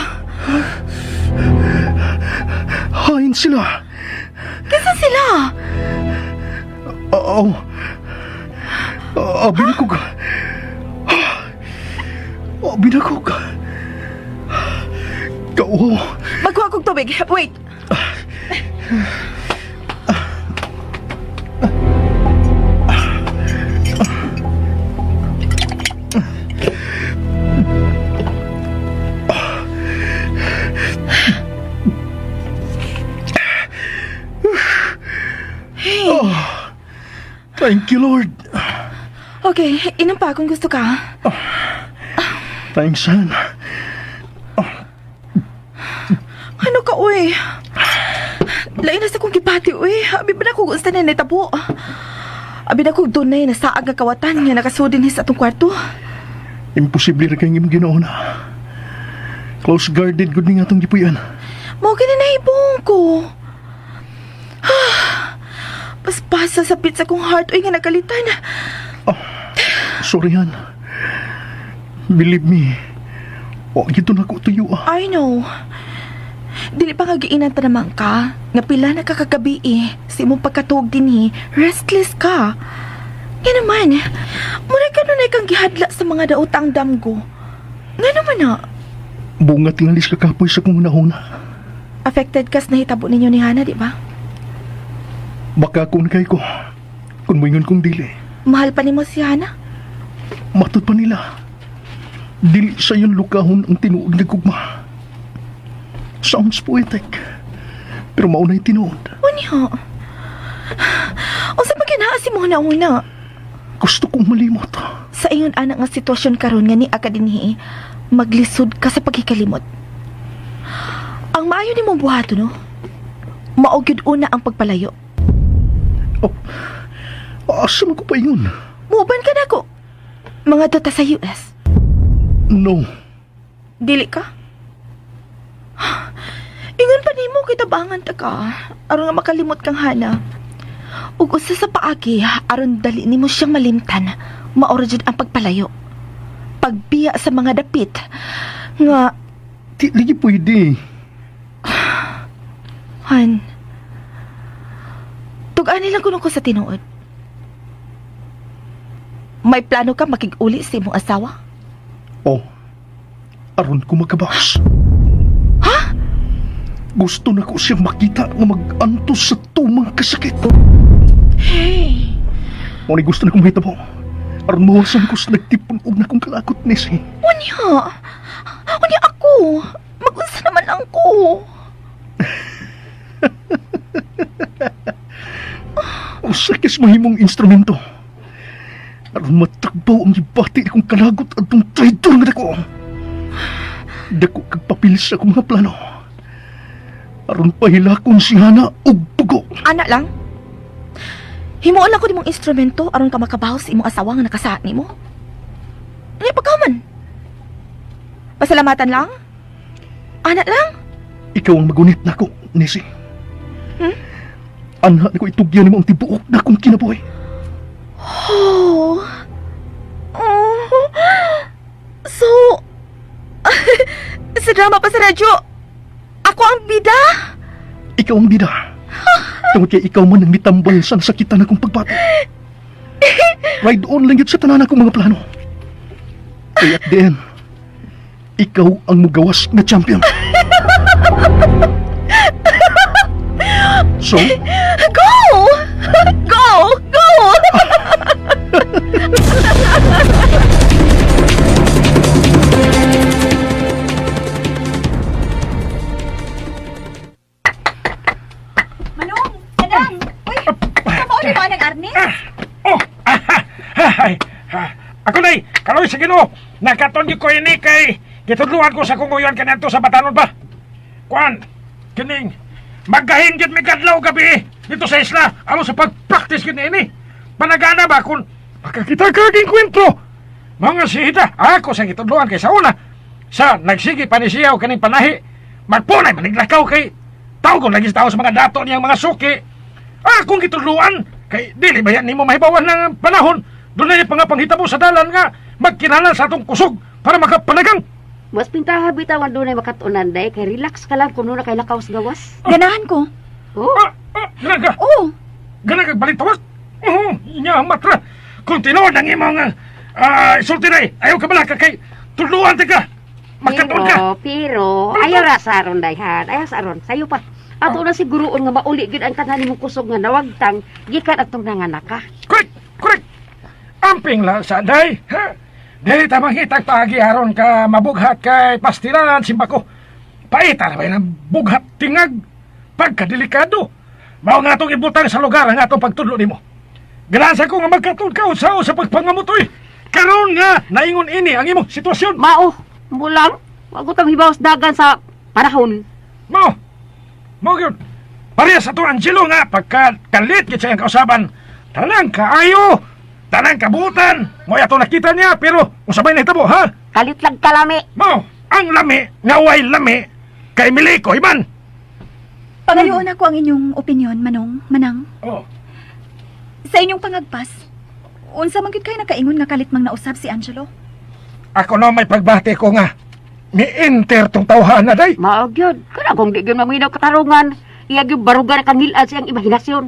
Hain sila. Kisa sila? Binakog. Binakog. Kao. Magkuha kong tubig. Wait! Thank you, Lord. Okay, inom pa kung gusto ka. Thanks, Han. Ano ka, uy? Lain na sa kong gipati, uy. Abi ba na kong gusto na netabo? Abi na kong dunay na saag nga kawatan nga nakasudin sa atong kwarto. Imposible na kayong ginoon. Close guarded good ni nga itong gipuyan. Mo ka na naibong ko. Paspasa sa pizza kong heart, uy nga nakalitan. Sorry, Han. Believe me. Gito na ko tuyo. I know. Dili pa nga giinan ta naman ka. Nga pila na kakagabi sa imong pagkatuog din restless ka. Nga naman, muna ka nun ay kang gihadla sa mga daotang damgo. Nga naman na. Bunga tingalis ka kapoy sa kong unahuna. Affected kas na hitabo ninyo ni Hana, di ba? Baka kung kay ko. Kung moingon kong dili. Mahal pa ni mo si Hana? Matod pa nila. Dili sa yung lukahon ang tinuod na gugma. Sounds poetic. Pero maunay tinuod. Unya. O sa pagkinaasi mo na una? Gusto kong malimot. Sa iyon anak nga sitwasyon karon nga ni akadinhi, maglisod ka sa pagkikalimot. Ang maayo ni mong buhato, no? Maogyod una ang pagpalayo. Asa mo ko pa yun? Muban ka na ko. Mga dota sa US. No. Dili ka? Ingon pa nimo kitabangan ta ka. Aron nga makalimot kang Hana. Ug usa sa paagi, aron dali nimo siyang malimtan. Maoro jud ang pagpalayo. Pagbiya sa mga dapit nga Di lagi pwede. Han. Tug-an nilang kuno ko sa tinuod. May plano ka makig-uli sa imong asawa? Aron ko magkabawas. Gusto na ko siyang makita nga mag-antos sa tumang kasakit. Hey! Muna gusto na kong mahita mo. Aron mawasan ko sa nagtipon og na kong kalakot, Nessie. Unya! Unya ako! Mag-unsa naman lang ko! Ang sakis mahimong instrumento. Aron matagbaw ang ibati akong kalagot at itong traitor nga dako. Dako kagpapil sa akong mga plano. Aron pahilakon si Hana og pugo. Anak lang? Himuon lang ko nimong instrumento aron ka makabaw sa imong asawa nga nakasaad nimo. Ano pagkaman? Pasalamatan lang? Anak lang? Ikaw ang magunit na ko, Nessie. Anha na ko itugyan mo ang tibuok na akong kinabuhi. Oh. So, sa drama pa sa radyo, ako ang bida? Ikaw ang bida. Tungkol kay ikaw man ang mitambal sa nasakitan akong pagbato. Ride on lang yun sa tanan akong mga plano. Kaya at the end, ikaw ang mugawas na champion. So, Go! Go! Go! Manong, Madang! Uy, kapao ni Manang Arnes? Oh, ako na kaloy sa Ginoo. Nakaton ko ini kay gitudluan ko sa kunguyon kanadto sa Batanon ba. Kuan, kining maggahin gyud mi kadlaw gabi dito sa isla aron sa pag-practice kini ini. Panagana ba kun makakita kaging kwentro. Mga sihita, ako sa gitudluan kay sa una. Sa nagsigi pa ni siyaw kaning panahi. Magpunay maniglakaw kay tao ko lagi sa tao sa mga dato niyang mga suki. Akong gitudluan kay dili ba yan nimo mahibawan ng panahon. Doon na yung panghitabo sa dalan nga magkinala sa atong kusog para makapanagang. Mas pintaha bitawan doon ay makatunan day, kay relax ka lang kung na kay lakaw sa gawas. Ganahan ko. Oh, Ganang ka? Oo. Ganang ka balitawag? Inya matra. Kung tinuod ang imong isulti na ayaw ka malaka kay tuluan ka. Makatuon ka. pero, ayaw ra sa aron dayhan. Ayaw sa aron, sayo pa. Ato na siguroon nga mauli gid ang tanan nimong kusog nga nawagtang gikan atong nanganak ka. Correct. Amping lang sa day. Ha? Dili tamang hitag paagi aron ka mabughat kay pastiran simbako. Paita na ba ng bughat tingag? Pagkadelikado. Mao nga itong ibutang sa lugar ang atong pagtudlo nimo. Ganasa ko nga magkatod ka usaw sa pagpangamutoy. Karon nga naingon ini ang imong sitwasyon. Mao, mulang, wag ko tang hibawas dagan sa panahon. Mo gyud. Pareha sa to Angelo nga pagkakalit gid sa iyang kausaban. Tanang kaayo. Tanang kabutan. Mo ato nakita niya pero usabay na hitabo ha. Kalit lang kalami. Mo, ang lami nga way lami kay Miliko iban. Pangayoon ako ang inyong opinyon, Manang. Oh. Sa inyong pangagpas, unsa man gyud kay nakaingon nga kalit mang nausab si Angelo? Ako na may pagbati ko nga. Ni-enter tong tawhan na day. Mao gyud. Kana kung di gyud maminaw katarungan, iya gyud barugan kangilad sa iyang imahinasyon.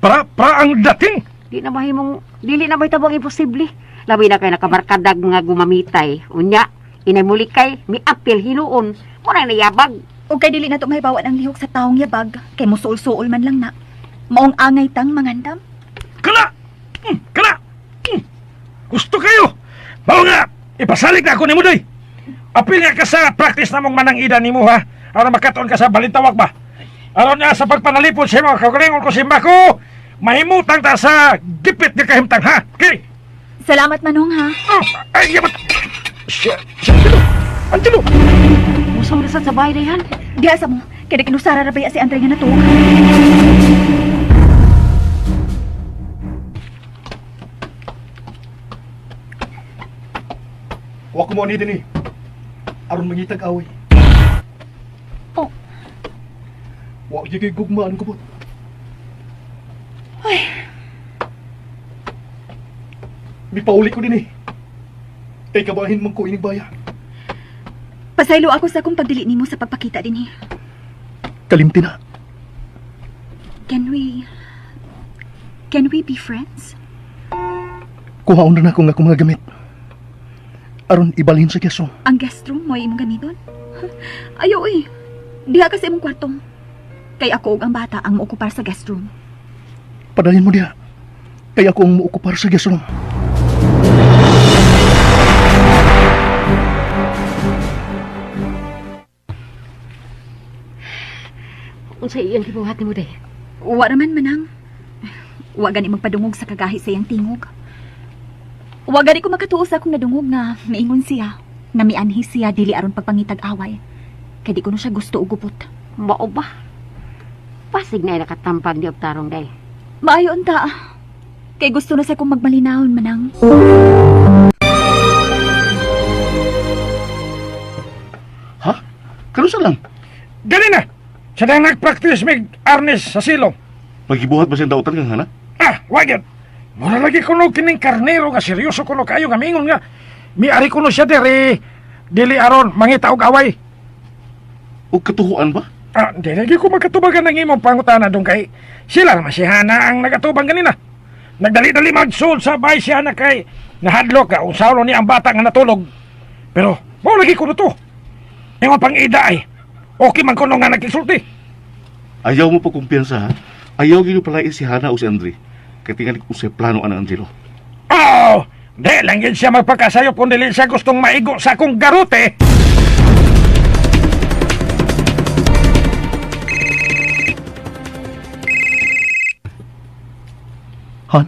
Para ang dating. Dili na mahitabo ang imposible. Labi na kay nakabarkadag nga gumamitay. Unya, inay kay miapil hinuon. Muna nayabag. O kay dili na to mahibawan ang lihok sa taong yabag, kay musuol-suol man lang na. Maong angay tang mangandam. Kala! Gusto kayo! Bao nga, ipasalig na ako ni mo day. Apil nga ka sa practice na mong manang ida ni mo ha. Aron makatoon ka sa balintawak ba? Aron nga sa pagpanalipod sa mga kagalingon ko simba ko. Mahimutang ta sa gipit nga kahimtang ha. Okay? Salamat, Manong, ha? Oh, ay, yabat! Angelo! Musong rasad sa bahay na yan. Diha sa mo, kaya kinusara rabaya si Andre nga na to. wa ko mo ni din aron mangitag away. Oh. Wa gyud kay gugmaan ko po. Mipauli ko din Kay kabahin man ko ining baya. Pasaylo ako sa akong pagdili nimo sa pagpakita din, Kalimti na. Can we be friends? Kuhaon na ako nga akong mga gamit. Aron ibalhin sa keso. Ang guest room mo imong gamiton? Ayaw diha kasi imong kwarto. Kay ako ug ang bata ang mookupar sa guest room. Padalhin mo diha. Kay ako ang muukupar sa guest room. Unsa iyang gibuhat nimo day? Wa raman, Manang. Wa gani magpadungog sa kagahi sa iyang tingog. Wa gani ko makatuo sa akong nadungog nga miingon siya na mianhi siya dili aron pagpangitag away. Kay di ko na siya gusto ugupot. Mao ba? Pasig na nakatampag di obtarong day. Maayo unta. Kay gusto na sa kong magmalinahon, Manang. Ha? Kanusa lang? Gani na! Siya na nag-practice mig arnes sa silong. Magibuhat ba siyang dautan kang hana? Wag yan. Muna lagi kuno kining karnero nga seryoso kuno kayo nga mingon nga. Miari kuno siya dili aron mangita og away. O katuhuan ba? Di lagi ko magkatubagan ng imong pangutana dong kay sila naman si Hana ang nagatubang ganina. Nagdali-dali magsul sa bahay si Hana kay nahadlok ka usaw ni ang bata nga natulog. Pero Mao lagi ko na to. Yung pang ida ay. Okay man ko nung nga nagkisulti. Ayaw mo pa kumpiyansa, ha? Ayaw gino palain si Hana o si Andre. Kaya tingali ko sa plano ang Angelo. Oh! Di lang yun siya magpagkasayop kung dili siya gustong maigo sa akong garote. Han,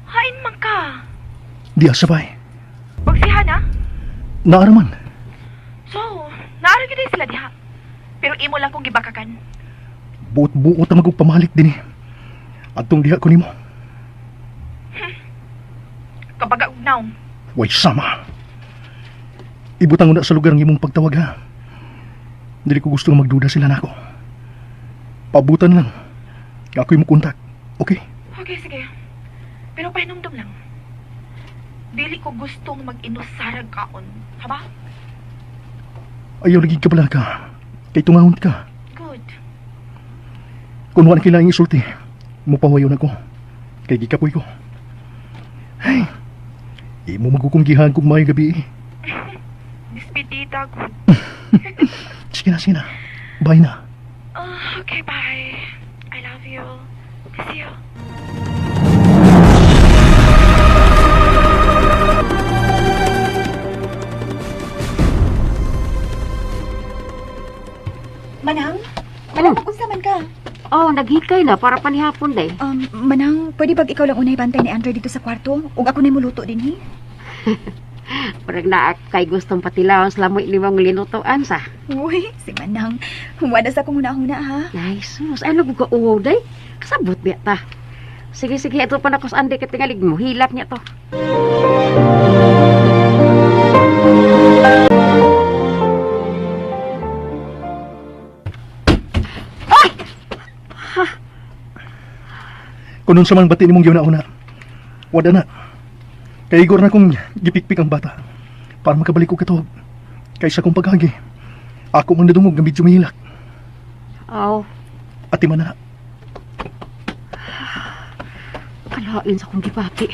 Hain man ka. di asabay. Huwag si Hana. Naaraman. So, naaro gid sila diha. Pero imo lang kong gibakakan. Buot-buot na magpamalik din eh. Atong diha ko nimo. Kapag ugnaw. Way sama. Ibutang una sa lugar ng imong pagtawag ha. Dili ko gusto magduda sila nako. Pabutan lang. Ako'y mo kontak. Okay? Okay, sige. Pero pahinumdum lang. Dili ko gustong mag-inusarag kaon. Haba? Ayaw lagi ka pala ka. Kay tungahon ka. Good. Kung wala kailangang isulti, mupawayon ako. Kay gikapoy ko. Ay, imo magkukunggihan kung may gabi eh. Dispitita ko. Sige na. Bye na. Okay, bye. I love you. Miss you. Manang? Ano? Unsa man ka? Oh, naghikay na para panihapon day. Manang, pwede bag ikaw lang unay bantay ni Andre dito sa kwarto? Ug ako na muluto din, hi? Parang na kay gustong patilawan sa lamoy limang linutoan sa. Uy, si Manang. Wala sa kong huna-huna, ha? Ay, sus. Ano ko ka day? Kasabot biya ta. Sige, ito pa na ko sa ande katingalig mo. Hilap niya to. Kung sa man bati ni mong giuna-una, wala na. Kay igor na kong gipikpik ang bata para makabalik ko katog. Kaysa kong paghagi, ako mang nadungog na medyo mahilak. Aw, At man na, kalain sa kong gipati.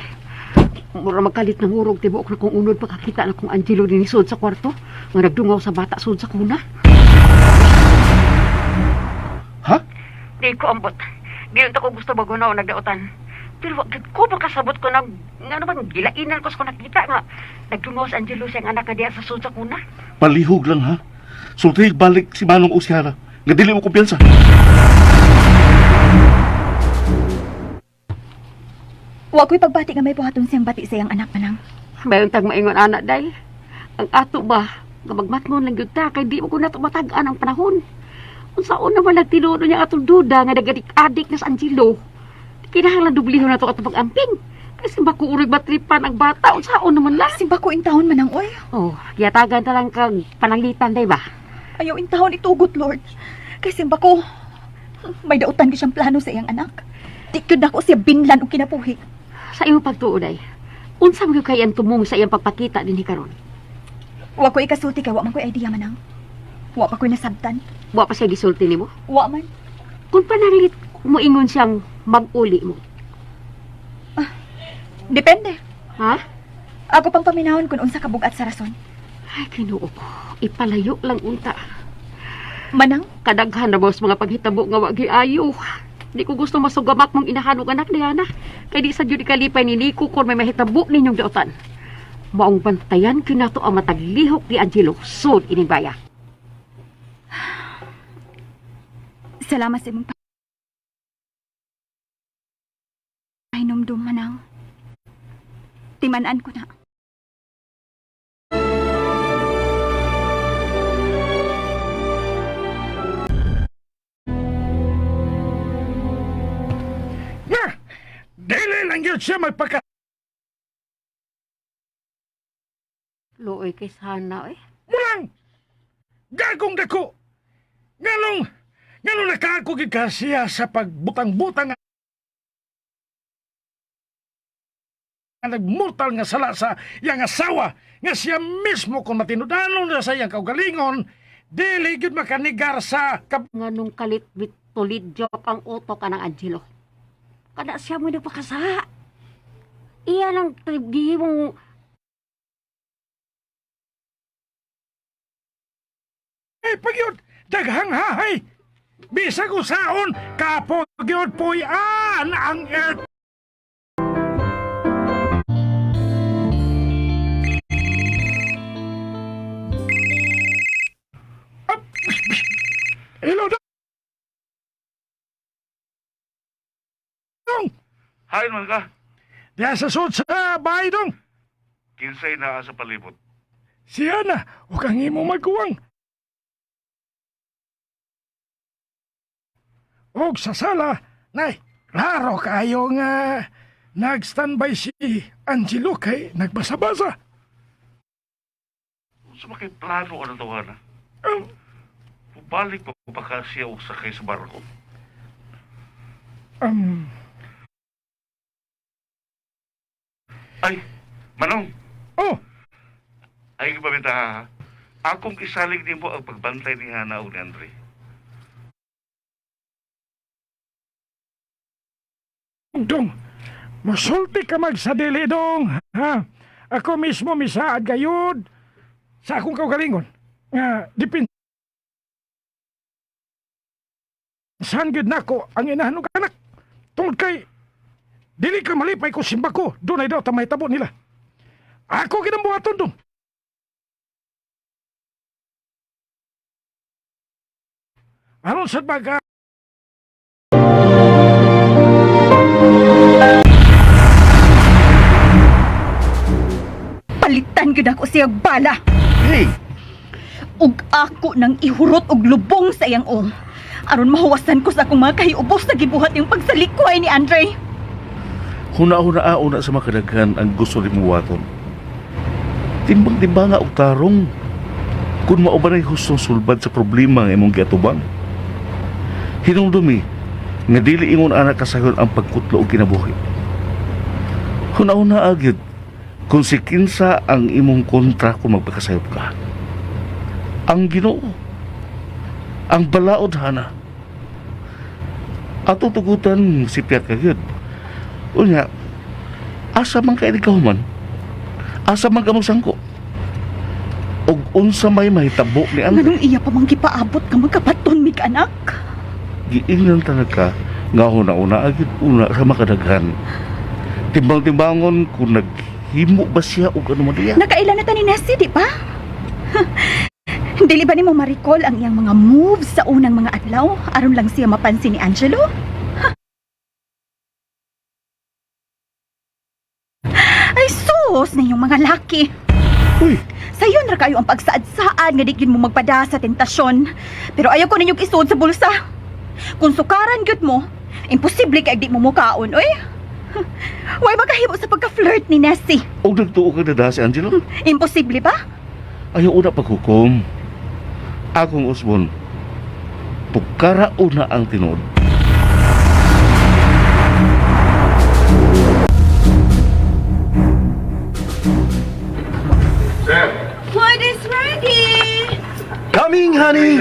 Mura magkalit ng urog, tibuok na kong unod pagkakita na kong Angelo din isod sa kwarto. Nga nagdungaw sa bata sud sa kuna. ha? Di ko ambot. Ngayon ko gusto bagunaw nagdaotan. Pero wag ko makasabot ko ng nga naman gilainan ko sa nakita nga nagdungaw sa Angelo siyang anak na diya sa sud sa kuna. Palihog lang, ha? Sulti balik si Manong o si Hana. Nga dili mo kumpiyansa. Wa ko'y pagbati nga may buhaton siyang bati sa iyang anak, Manang. Bayon tag maingon anak day. Ang ato ba nga magmatngon lang gyud ta kay di mo ko nato matag-an ang panahon. Unsaon naman nagtinuod niya atong duda nga nagadik-adik na sa Angelo. Kinahanglan dublihon na to atong pag-amping. Kasi bako urig batripan ang bata. Unsaon naman lang. Simba ko intahon, Manang, oy. Oh, yatagan ta lang kag pananglitan day ba? Ayaw intahon itugot, Lord. Kay simba ko, may dautan ko siyang plano sa iyang anak. Tikod na ko siya binlan o kinapuhi. Sa iyong pagtuo day, unsa mo kay ang tumong sa iyang pagpakita dinhi karon? Wa ko ikasulti kay wa man ko'y idea, Manang. Wa pa ko'y nasabtan. Wa pa siya gisulti nimo? Wa man. Kung pananglit moingon siyang mag-uli mo. Depende. Ha? Ako pang paminahon kung unsa kabugat sa rason. Ay, kinuo ko. Ipalayo lang unta. Manang, Kadaghan na boss mga paghitabo nga wagi ayo. Di ko gusto masugamak mong inahanog anak ni Ana. Kay di sa jud kalipay ni Nico kon may mahitabo ninyong dautan. Maong bantayan kinato ang mataglihok ni Angelo sud ining baya. salamat sa imong pahinumdum, Manang. Timanan ko na. Nga! Dili lang yun siya magpaka... Looy kay sana eh. Mulang! Gagong dako! Nganong nakakugid ka siya sa pagbutang-butang nga nagmortal nga sala sa iyang asawa nga siya mismo kung matinudanon na sa iyang kaugalingon dili gyud makanigar sa Nganong kalit bitulidyo ang utok ka ng Angelo. Kada siya mo nagpakasa. Iya lang gihimong pagyod, daghang hahay. Bisag usaon, kapo gyud puy-an ang earth. Hello, dong. Hain man ka. Diya sa sud sa bahay dong. Kinsay na sa palibot. Siya na, o kang imo magkuwang. Og sa sala, nay, klaro kayo nga nag-standby si Angelo kay nagbasa-basa. Sa makay plano ka na to, Hana. Balik pa pa ka siya o sakay sa barko. Ay, Manong, Oh, ay ipamita ha. Akong isalig din po ang pagbantay ni Hana o ni Andre. dong, masulti ka magsadili dong, ha? Ako mismo misaad gayud sa akong kaugalingon. Nga, saan gid nako ang inahan ng anak? Tungod kay, dili ka malipay ko simba ko, doon ay daw tamay tabo nila. Ako ginambuhaton dong. Aron sa baga, Palitan gyud ako siyang bala. Hey! Ug ako nang ihurot og lubong sa iyang ong. Aron mahuwasan ko sa akong mga kahiubos na gibuhat yung pagsalikway ni Andre. Huna-huna sa makadaghan ang gusto ni Muwaton. Timbang-timbang nga og tarong. Kung maubanay hustong sulbad sa problema nga imong giatubang. Hinumdumi, nga dili ingon anak kasayon ang pagkutlo og kinabuhi. Huna-huna agad, kung si kinsa ang imong kontra kung magpakasayop ka. Ang Ginoo, ang balaod Hana. Ato tugutan si Piat kagad. Unya, asa man kay ikaw man? Asa man ka magsangko? Og unsa may mahitabo ni Andre? Nganong iya pa mang gipaabot ka magkapaton mig anak? Giingnan tanag ka nga una agad una sa makadaghan. Timbang-timbangon kung naghimo ba siya og ano man diya. Nakailan na ta ni Nessie, di ba? Dili ba nimo ma-recall ang iyang mga moves sa unang mga adlaw aron lang siya mapansin ni Angelo? Ay sus na yung mga laki. Uy, Sayon ra kayo ang pagsaad-saad nga di gyud mo magpada sa tentasyon. Pero ayaw ko ninyong isuod sa bulsa. Kung sukaran gyud mo, imposible kay di mo mukaon, oy. Way makahimo sa pagka-flirt ni Nessie. og nagtuo ka na si Angelo? Imposible ba? Ayaw una paghukom. Akong usbon, pukara una ang tinuod. Food is ready! Coming, honey!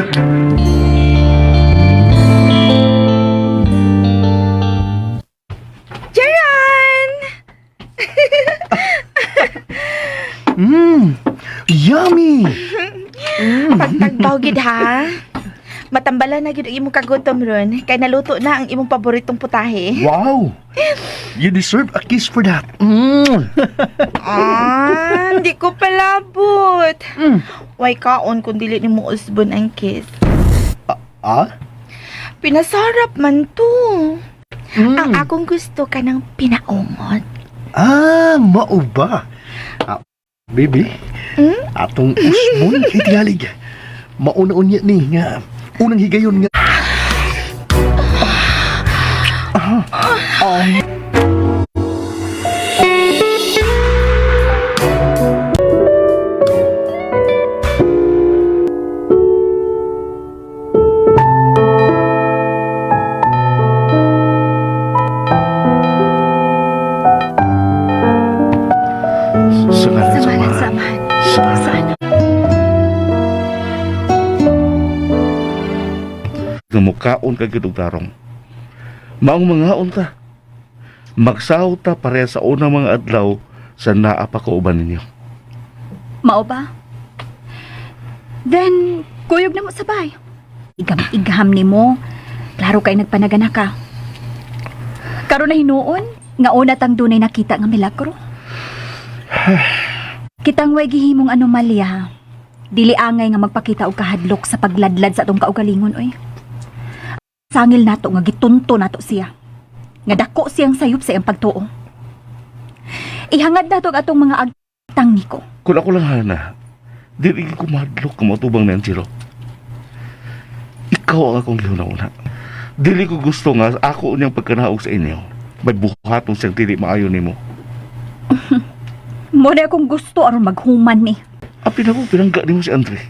Jaran! Yummy! Pagtagbaw gid ha. Matambala na gid ang imong kagutom ron kay naluto na ang imong paboritong putahe. Wow! You deserve a kiss for that. Hindi ko palabot. Way kaon kung dili nimo usbon ang kiss. Ah? Pinasarap man to. Ang akong gusto ka ng pinaungot. Ah, mao ba? Baby, atong usbon kay tiyalig. Mauna-unya ni nga. Unang higayon nga. Samahan. Namukaon ka gid og tarong. Maong mangaon ta. Magsaw ta pareha sa unang mga adlaw sa naa pa kauban ninyo. Mao ba? Then, Kuyog na mo sabay. Igam-igam ni mo. Klaro kay nagpanagana ka. Karon na hinuon, nga una tang dunay nakita nga milagro. Kitang way gihimong anomalya. Dili angay nga magpakita og kahadlok sa pagladlad sa atong kaugalingon oy. Sangil nato nga gitunto nato siya. Nga dako siyang sayop sa iyang pagtuo. Ihangad nato ang atong mga agtang niko. Kung ako lang, Hana, dili ko madlok ka matubang ni Angelo. Ikaw ang akong gihuna-una. Dili ko gusto nga ako niyang pagkanaog sa inyo. May buhatong siyang dili maayon nimo. Muna akong gusto aron maghuman ni. Apin ako, pinangga ni mo si Andre.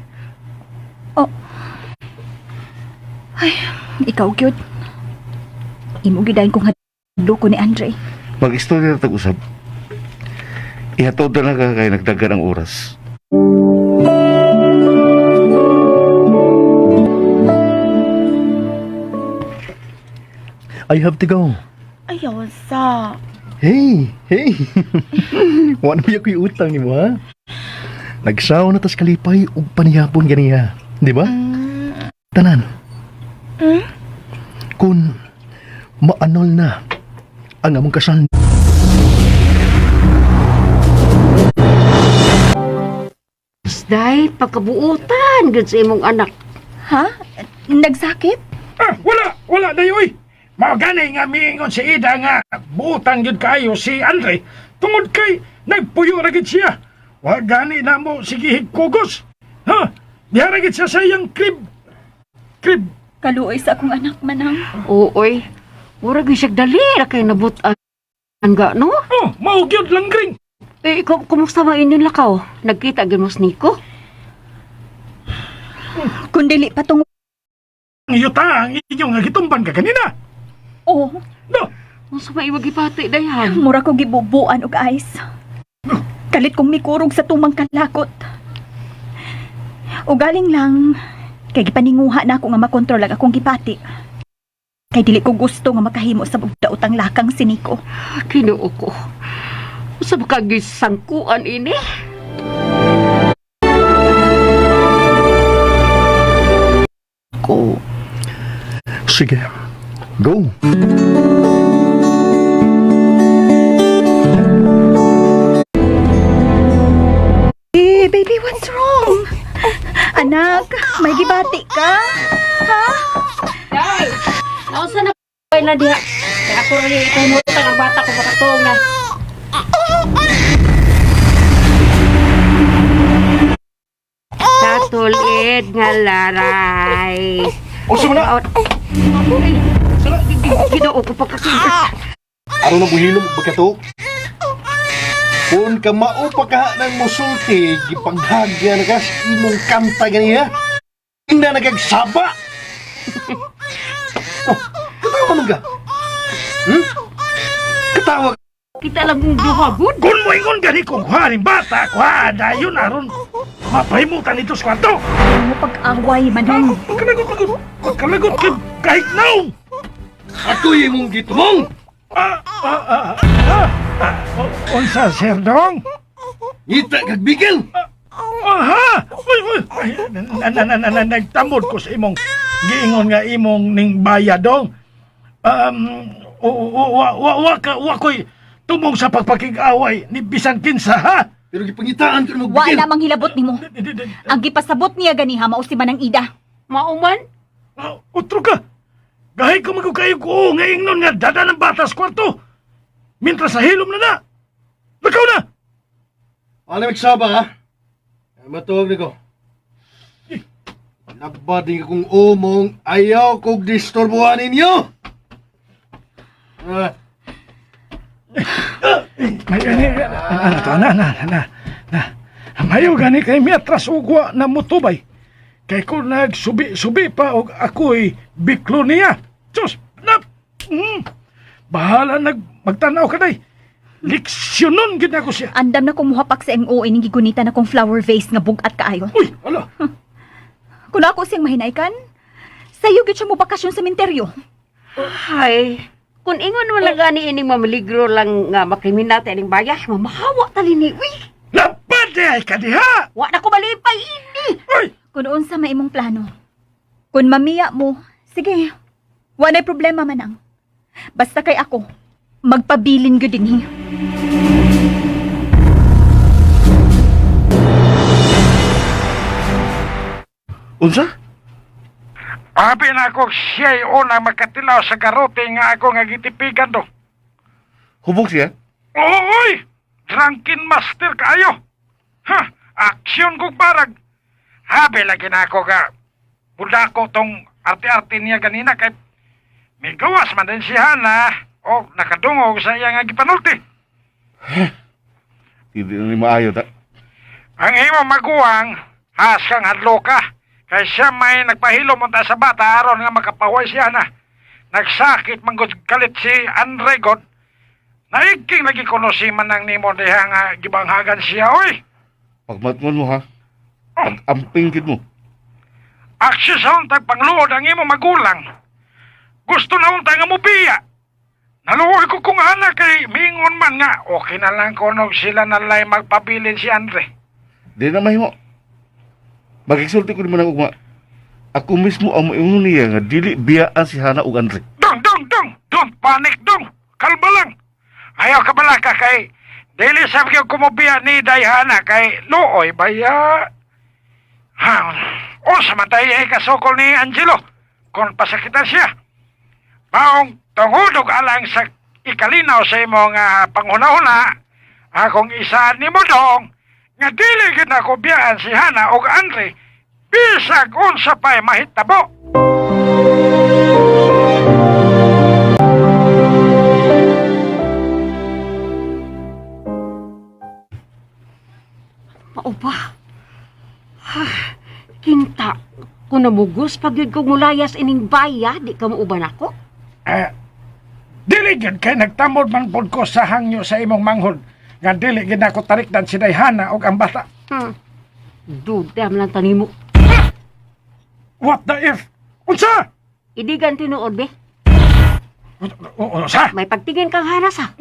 Ikaw, cute. Imo gidayon kong hadlo ko ni Andre. Mag-istorya na tag-usab. Ihatod na lang ka kay nagdagan ang oras. I have to go. Ayaw sa. Hey! Wala mo yung utang ni mo, ha? Nagsaw na tas kalipay ug panihapon ganiya. Di ba? Tanan. Kung maanol na ang among kasal. Day, pagkabuutan, gud sa imong anak. Ha? Nagsakit? Wala dayoy. Mao gani nga miingon si Ida nga butang gyud kayo si Andre tungod kay nagpuyo ra gid siya. Wa gani na mo sige higkugos. Ha? Diha ra gid siya sa iyang crib. Kaluoy sa akong anak manang. Ooy, wala gyud siya dali ra kay nabutan. Angga, no? Oh, mao gyud lang gring. Eh, kumusta ba inyong lakaw? Nagkita gyud mo sa Nico? Kung dili pa tong... Yuta ang inyong nga gitumban ka kanina. Oh, No. Unsa ba iwag ipati dayan? mura ko gibubuan og ice. Kalit kong mikurog sa tumang kalakot. O galing lang, kay gipaninguha na ako nga makontrol ang akong gipati. Kay dili ko gusto nga makahimo sa bugdaot ang lakang si Nico. Kinuo ko. Unsa ba kag sangkuan ini? Ko. Sige. Go. Eh, baby, what's wrong? Anak, may gibati ka? Ha? Day, nausa na na diha. Kaya ako rin ikumutang ang bata ko makatong na. Katulid nga laray. Usa mo na. Ginoo ko pagkakita. Aron na buhilom bagkato. Kung ka maupa ka ng musulti, gipanghagya na ka sa imong kanta ganiya. Hindi na nagagsaba. Oh, katawa mo ka. Katawa. Kita lang mong duhagod. Kung mo ingon gani kung haring bata ko ha, dayon aron mapahimutan ito sa kwarto. Ano mo pag-away, manang? Pagkalagot kahit now. Ako yung mong gitumong. Unsa, Sir Dong? Ngita kagbigil. Aha! Uy! Nagtamod ko sa imong giingon nga imong ning bayadong. Wa ko'y tumong sa pagpakig-away ni bisan kinsa, ha? Pero gipangitaan ko na Wa magbigil. na manghilabot nimo. Ang gipasabot niya ganiha mao si Manang Ida. Mauman? Utro ka! Gahay ka magkayo ko nga ingnon nga dada ng batas kwarto. Mintras sa hilom na. Lakaw na! Ano magsaba ha? Matuwag na ko. Nabading akong umong ayaw kong disturbuhan ninyo. Mayo gani kay mi atras ugwa na mutubay. Kay ko nagsubi-subi pa og ako'y biklo niya. Diyos! Bahala magtanaw ka day. Leksyonon gid ako siya. Andam na kumuhapak sa MO ining gigunita na kong flower vase nga bugat kaayo. Uy! Ala! Kung ako siyang mahinaykan, sayo gid siya mo bakasyon sa sementeryo. Ay, kung ingon mo lang gani ining mamaligro lang nga makriminate ining bayah, mamahawa tali ni. Uy! Lapad ay ka diha! Wa na ko malipay ini! Uy! Kung unsa may imong plano. Kung mamiya mo, sige, walay problema manang. Basta kay ako, magpabilin ko din. Unsa? Abi na ako siya'y unang makatilaw sa garote nga ako nga gitipigan do. Hubog siya? Oy! Drunken master kaayo! Ha! Aksyon kong parag! Habi lagi na ako ka. Buda ko tong arte-arte niya ganina kay may gawas man din siya na o nakadungog sa iya nga gipanulti. Hindi na ni maayo ta. Ang imo maguwang hasang hadlo ka. Kay siya may nagpahilom unta sa bata aron nga makapahuay siya na. Nagsakit manggod kalit si Andre God. Naigking lagi kuno si manang nimo diha nga gibanghagan siya oy. Pagmatngon mo ha. Pag-amping gid mo. Aksyon sa untag pangluod ang imo magulang. Gusto na untag nga mubiya. Naluoy ko kung anak kay mingon man nga okay na lang kuno sila nalay magpabilin si Andre. Di na mahimo. Magigsulti ko naman ang ugma. Ako mismo ang maingon niya nga dili biyaan si Hana ug Andre. Dong! Don't panic, dong! Kalma lang! Ayaw ka bala ka kay dili sabi ko kumubiya ni Dayhana kay Looy baya. Ha, o samatay ay kasokol ni Angelo kung pasakitan siya. Maong tungudog alang sa ikalinaw sa imong panghuna-huna, akong isa ni mo dong, nga dili gid ako biyaan si Hana ug Andre, bisag unsa pa'y mahitabo. Pauba. Kinta, kung namugos pag yun kong mulayas ining baya, di ka mauban ako? Dili gid kay nagtamod man pod ko sa hangyo sa imong manghod, nga dili gid ako tarikdan si Dayhana ug ang bata. Duda man lang tanimo. What the if? Unsa? Idigan tinuod, be. Unsa? May pagtingin kang hanas, ha?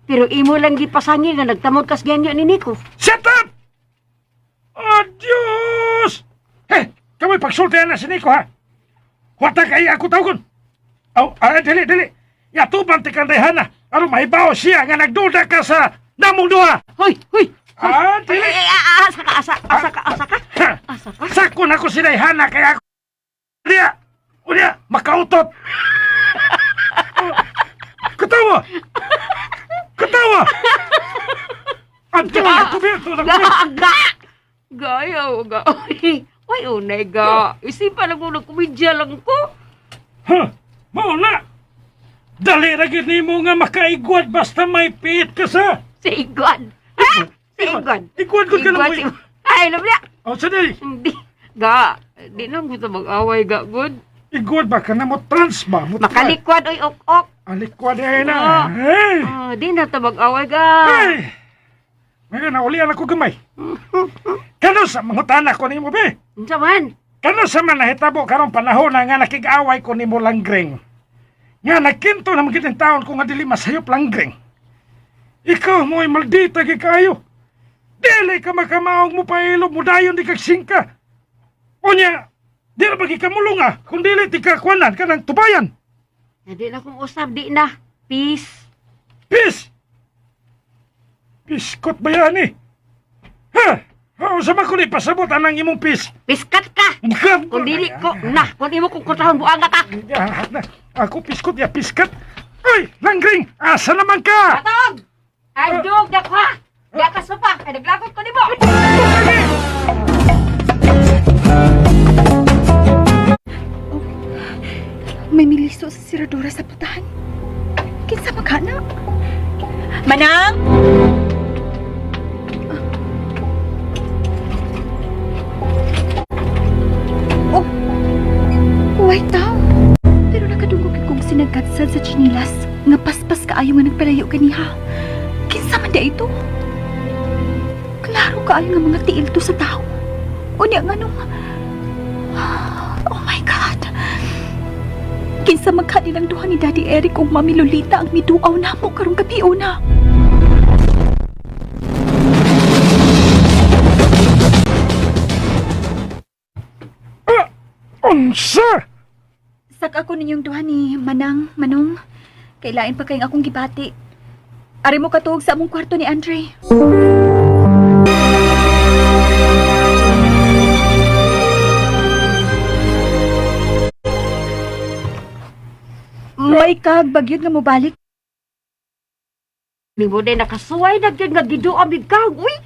Pero imo lang gipasangil nga nagtamod kas ganyo ni Nico. Shut up! Adios! Hey, kamoy pagsultihan na si Nico, ha? Wata kay ako tawgon. Dili. Yatuban ti Dayhana. Aron mahibaw siya nga nagduda ka sa namong duha. Hoy! Dili. Asa ka? Sako na ko si Dayhana kaya ako. Unya, makautot. Katawa! Ga! Gayaw, ga. Ay, unay, ga. Isipan lang ko nagkumidya lang ko. Mauna! Dali ra gid nimo nga makaigwad basta may piit ka sa. Si Igwan. Ha? Si Igwan. Igwad ko ka lang. Ay, alam niya. Sadali. Hindi. Ga. Di na gusto mag-away, ga, good. Igwad ba ka na mo trans ba? Makalikwad, oy, ok. Alikwad ay na. Hey! Di na ito mag-away, ga. Hey! Ngayon, naulian ako gamay. Kano sa mangutana ko nimo, be? Unsa man? Kano sa man nahitabo karong panahon na nga nakig-away ko nimo langgring. Nga nagkinto na magiging taon ko nga dili masayop langgring. Ikaw mo'y maldita kayo. Dili ka makamaong mo pailog mo dayon di kagsingka. Unya, di na bagi kamulong kung dili ti kakwanan ka ng tubayan. Di na kong usab, di na. Peace. Peace! Piskot ba yan eh? Ha? Sama ko ni pasabot anang imong peace. Piskat ka! Kung dili ko, kung di mo kong kutahon buang ka. Ako piskot ya piskat. Uy, langgring, asa naman ka? Katog! Ay, dog, dak ha! Di ka sopa, ay naglakot ko ni mo. May miliso sa siradura sa putahan. Kinsa magana? Manang! Huwag tao. Pero nakadungog kong sinagadsad sa chinilas nga paspas kaayo nga nagpalayo kaniha. Kinsa man da ito? Klaro kaayo nga mga tiil to sa tao. Unya nga nung... Oh my God. Kinsa magkadi ng duha ni Daddy Eric ug Mami Lolita ang miduaw namo karong gabi una. Unsa? Sak ako ninyong duha ni Manong. Kailain pa kayong akong gibati. Ari mo katuog sa among kwarto ni Andre. May kag bagyod nga mobalik. Ni mo din nakasuway na gyud nga gidu amig kag. Uy,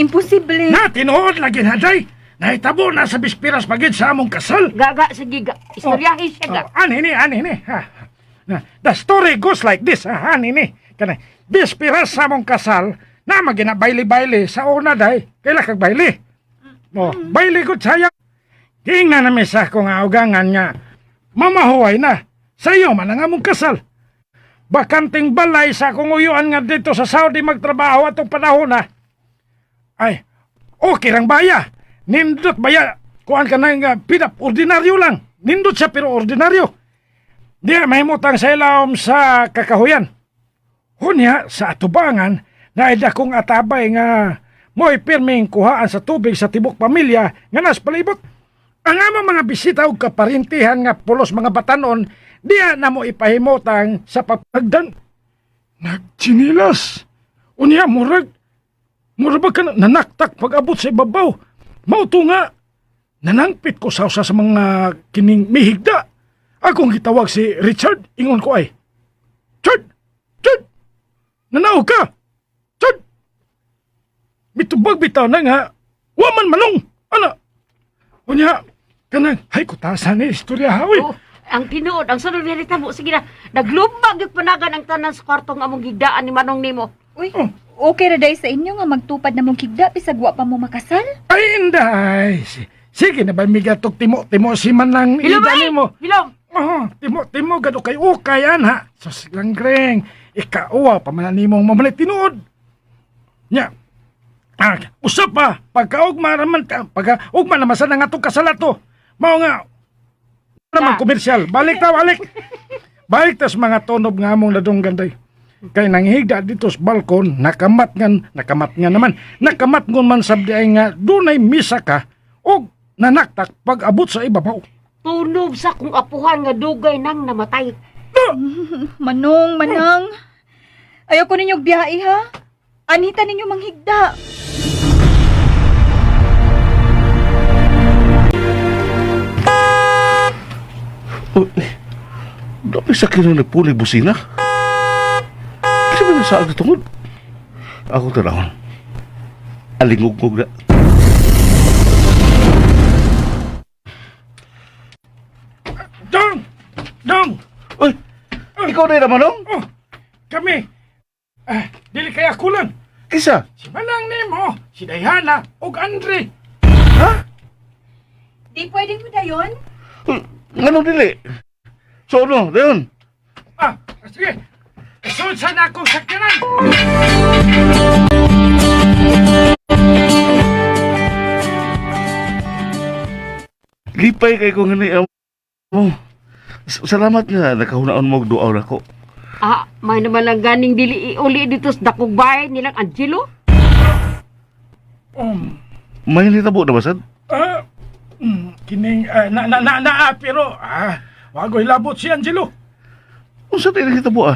Imposible. Na tinuod lagi na day. Nahitabo na sa bispiras pagid sa among kasal. gaga sige ga. Istoryahin siya ga. Ani ni. Ha. Na, the story goes like this, ani ni. Kana bispiras sa among kasal na magina baile-baile sa una day. Kaila kag baile. No, baile gud sayang. Tingnan na mesa ko nga ugangan nga. Mamahuway na. Sayo man ang among kasal. Bakanting balay sa akong uyuan nga dito sa Saudi magtrabaho atong panahon na. Ay, okay rang baya. Nindot baya. Kuhan ka na nga pinap. Ordinaryo lang. Nindot siya pero ordinaryo. Di mahimutang sa ilawom sa kakahuyan. Hunya sa atubangan na kong atabay nga mo'y pirming kuhaan sa tubig sa tibok pamilya nga nas palibot. Ang amang mga bisita o kaparintihan nga pulos mga batanon diya na mo ipahimutang sa papagdan. Nagchinilas. Unya murag ba ka nanaktak pag-abot sa ibabaw? Mauto nga, nanangpit ko sa mga kining mihigda. Akong gitawag si Richard, ingon ko ay, Chad! Nanaw ka! Chad! Mitubag bitaw na nga, waman manong! Ana! Unya, kanang, hay kutasan ni istorya hawi. Oh, ang tinuod, ang sunod nilita mo, sige na, naglubag yung panagan ang tanan sa kwartong among gigdaan ni Manong nimo. Uy, okay ra day sa inyo nga magtupad na mong kigda bisag wa pa mo makasal? Ay, inday! Sige na ba migatog timo si Manang Hilom mo? Hilom! Oh, timo gado kay ukay ha. Sus langreng, ikauwa pa man nimong mamalit tinuod. Nya. Usap pa pagkaugma naman pagkaugma naman sa nangatong kasalato. Mao nga naman komersyal. Balik. Balik tas mga tonob nga among ladunggan day. Kay nanghigda dito sa balkon, nakamat ngon man sabdi ay nga dunay misa ka og nanaktak pag abot sa ibabaw. Tunob sa kung apuhan nga dugay nang namatay. Manong. Ayaw ko ninyong biyahe ha. Anita ninyo manghigda. Dapat sa kinang nagpuli busina. Kasi ba nasa agad tungod? Ako tanawon. Alingog-ngog na. Dong! Uy! Ikaw na naman, Manong? Oh, kami. Dili kaya kulang. Kisa? Si Manang Nemo, si Diana, ug Andre. Ha? Di pwedeng mo dayon? Anong dili? So ano, dayon? Sige. Kasunod sana akong sakyanan. Lipay kay ko nga ni mo. Salamat nga, nakahunaon mo og duaw nako. May naman lang ganing dili uli dito sa dakog bahay nilang Angelo. May nitabo na ba sad? Kining, pero, wagoy labot si Angelo. Unsa tayo nitabo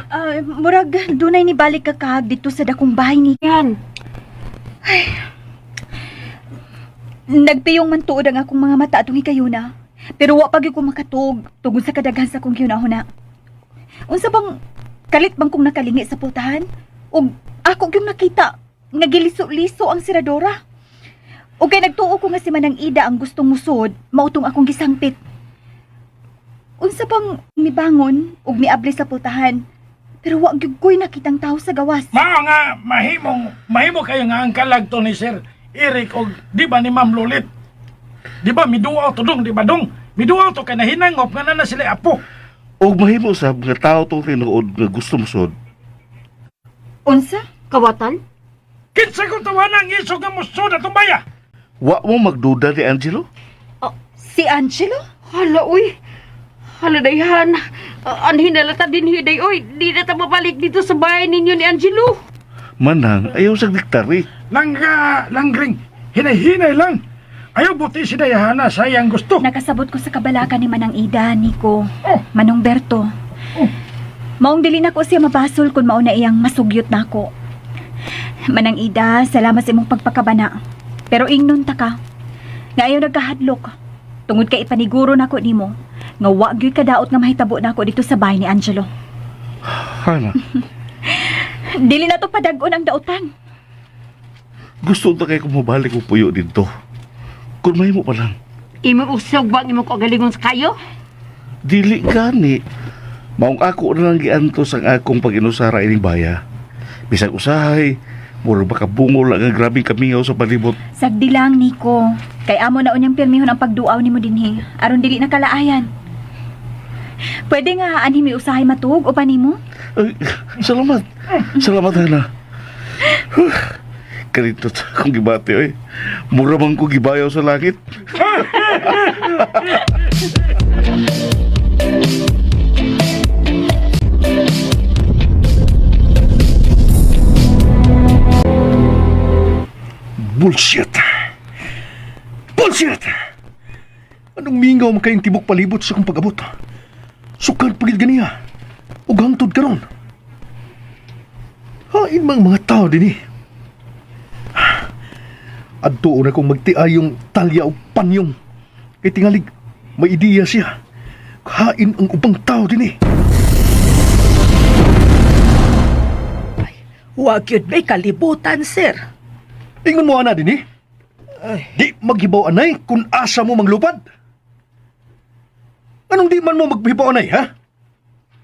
Murag, dunay ni balik ka kahag dito sa dakong bahay ni. Yan. Nagpiyong man tuod ang akong mga mata atong ikayuna. Pero wa pag ko makatug tugod sa kadaghan sa akong yunahuna. Unsa bang kalit bang kong nakalingi sa pultahan? Ug ako gyud nakita nga giliso-liso ang siradora. Ug kay nagtuo ko nga si Manang Ida ang gustong musod, mautong akong gisangpit. Unsa bang mibangon ug miabli sa pultahan? Pero wa gyud ko'y nakitang tao sa gawas. Mao nga, mahimo kayo nga ang kalagto ni Sir Eric og di ba ni Ma'am Lulit? Di ba miduaw to dong, di ba dong? Miduaw to kay nahinangop nga na sila apo. Og mahimo sa mga tao tong tinuod nga gusto musod. Unsa? Kawatan? Kinsa kung tawanan ang isog nga musod atong baya? Wa mo magduda ni Angelo? Si Angelo? Hala, uy. Hala, dayhan. Anhin na lata din hiday, uy. Di na ta mabalik dito sa bahay ninyo ni Angelo. Manang, ayaw sa diktari. Langgring, hinay-hinay lang. Ayaw buti si Dayana sa iyang gusto. Nakasabot ko sa kabalaka ni Manang Ida, Nico. Oh. Manong Berto. Maong dili na ko siya mabasol kung mauna iyang masugyot na ako. Manang Ida, salamat sa imong pagpakabana. Pero ingnon ta ka. Nga ayaw nagkahadlok. Tungod kay ipaniguro na ko nimo. Nga wa gyud kadaot nga mahitabo na ako dito sa bahay ni Angelo. Hana, Dili na to padagon ang daotan. gusto ta kay kumabalik mo puyo dito. Kung may mo pa lang, Imo usog ba imo ko galingon sa kayo? dili gani. Maong ako na lang giantos ang akong pag-inusara ining baya. Bisag usahay, mura makabungol lang ang grabing kamingaw sa palibot. Sagdi lang, Nico. Kay amo na unyang pirmihon ang pagduaw nimo dinhi. Aron dili na kalaayan. Pwede nga ani mi usahay matug o panimo? Ay, salamat. Salamat, Hana. Kalitot akong gibati, oy. Mura man ko gibayaw sa langit. Bullshit! Bullshit! Anong mingaw man kayong tibok palibot sa kong pag-abot? Sukad pagil ganiya. O hangtod karon. Hain mang mga tao din eh. Adto na kong magtiayong talya o panyong. Kay tingalig, may ideya siya. Hain ang ubang tao din eh. Huwag yun may kalibutan, sir. Ingon mo ana din eh. Di maghibaw anay kung asa mo manglupad. Anong di man mo maghibaw anay, ha?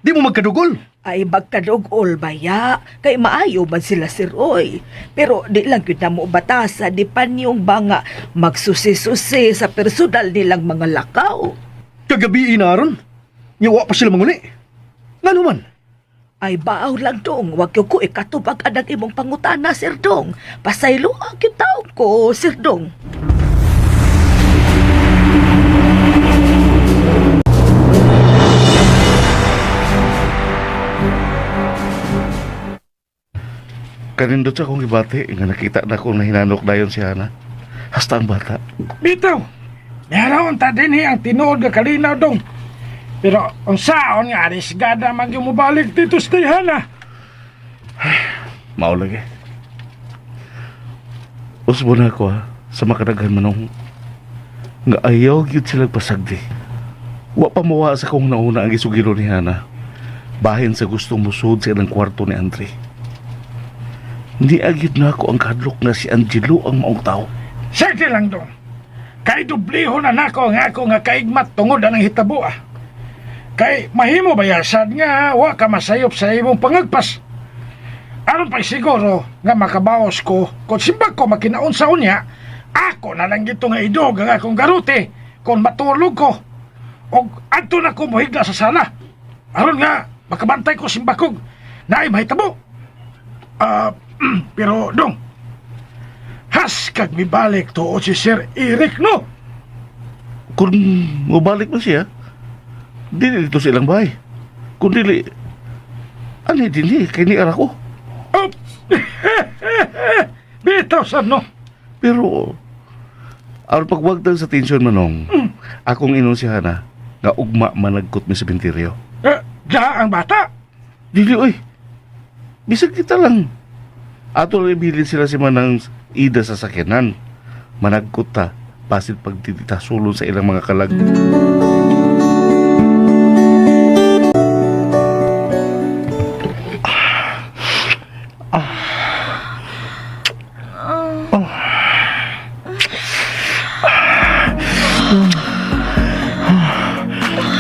Di mo magkadugol. Ay magkadugol baya, kay maayo man sila si Roy. Pero di lang yun na mo batasa, di pa niyong banga magsusi-susi sa personal nilang mga lakaw. Kagabi inaron. Nyawa pa sila manguli. Nga naman. Ay baaw lang dong, wag yung ko ikatubag ang imong pangutana, Sir Dong. Pasaylo ang yung taong ko, Sir Dong. Kanindot sa akong gibati, nga nakita na akong nahinanok dayon si Hana. Hasta ang bata. Bitaw, meron ta din ang tinuod nga kalinaw dong. Pero ang saon nga arisgada magyumubalik dito sa Dayana. Mao lagi. Usbo na ako ha, sa makadaghan manong. Nga ayaw gyud silang pasagdi. Wa pa mawa sa kong nauna ang isugilo ni Hana. Bahin sa gustong musud sa ilang kwarto ni Andre. Hindi agid na ako ang kadlok na si Angelo ang maong tao. Sige lang dong. Kay dubliho na nako nga ako nga kaigmat tungod ang hitabo ah. Kay mahimo bayasad nga wa ka masayop sa imong pangagpas. Aron pa siguro nga makabawas ko kung simbag ko makinaon sa unya, ako na lang gito nga idog ang akong garuti kung matulog ko. O adto na ko mohigla sa sala. Aron nga makabantay ko simbakog na ay mahitabo. Pero dong, has kag mibalik tuod si Sir Eric no? Kung mabalik mo siya, dili dito silang bahay. Kung dili, ano dili, kay ni ara ko. Oh. Bitaw sa no? Pero, aron pagwagdag sa tensyon manong, akong inon si Hana, nga ugma managkot mi sa binteryo. Diya ang bata? Dili, oy. Bisag kita lang. Ato lang ibilin sila si Manang Ida sa sakyanan. Managkot ta, pasit pagtitita sulon sa ilang mga kalag.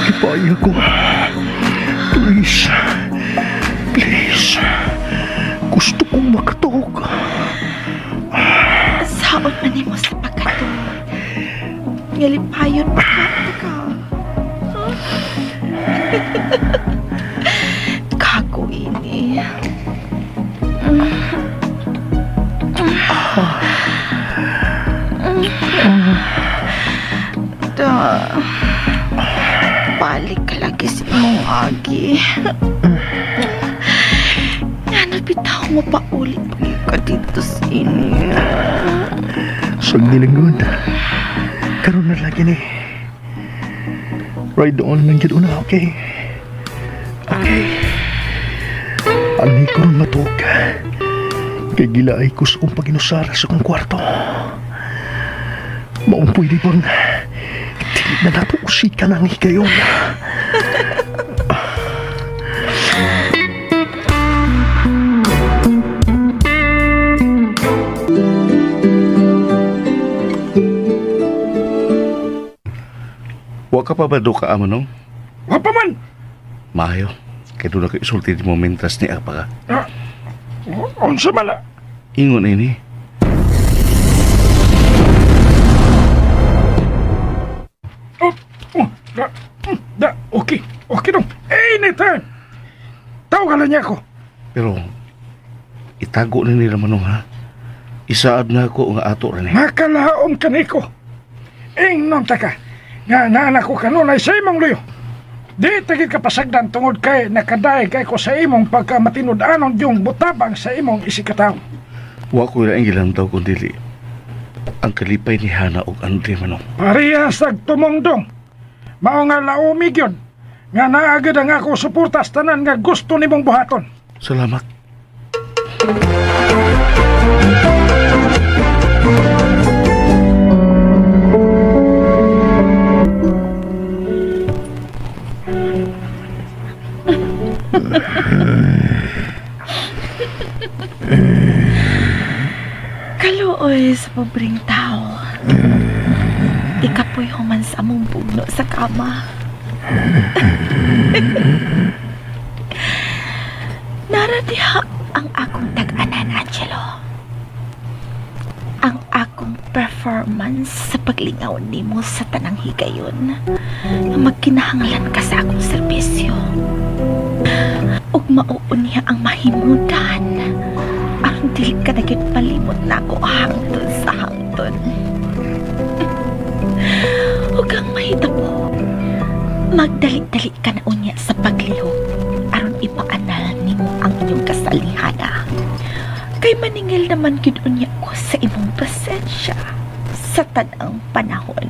Kipaya ko. Please. Please. Gusto kong makatog. Saon man mo sa pagkatong. Ngalipayon pa ka. Kako ini. Balik ka lagi si mong agi. Ano bitaw mo pa ulit ka dito sa inyo? Sa nilingon. Karon na lagi ni. Ride on lang gid una, okay? Okay. Ani ko ron matug. Kay gila ay kusong paginusara sa kong kwarto. Maong pwede bang di na nato usika ng higayon. Wa ka pa ba do ka amanong? Wa pa man! Maayo. Kaya doon ako isulti mo mentras ni Apa ka. Unsa mala? Ingon ini. Okay. Okay dong. Anytime. Tawagan niya ako. Pero, itago na nila manong ha. Isaad na ako nga ato rin eh. Makalaom ka niko. Ingnon ta ka. Nga naanak ko kanunay sa imong luyo. Di tagid ka pasagdan tungod kay nakaday kay ko sa imong pagkamatinud-anon yung butabang sa imong isikataw. Wa ko na ang gilantaw kundili. Ang kalipay ni Hana o Andre manong. Parehas nagtumongdong. Mao nga laumig yun. Nga naagad ang ako suportas tanan nga gusto nimong buhaton. Salamat. Kaluoy sa pobreng tao. Ikapoy human sa among puno sa kama. Naradiha ang akong tag-anan, Angelo. Ang akong performance sa paglingaw nimo sa tanang higayon na magkinahanglan ka sa akong serbisyo. Ug mauunya ang mahimudan aron dili ka na gyud palimot na ako hangtod sa hangtod. Ug ang mahitabo, magdali-dali ka na unya sa paglihok aron ipaanal nimo ang inyong kasalihana. Kay maningil naman gyud unya ko sa imong presensya sa tanang panahon.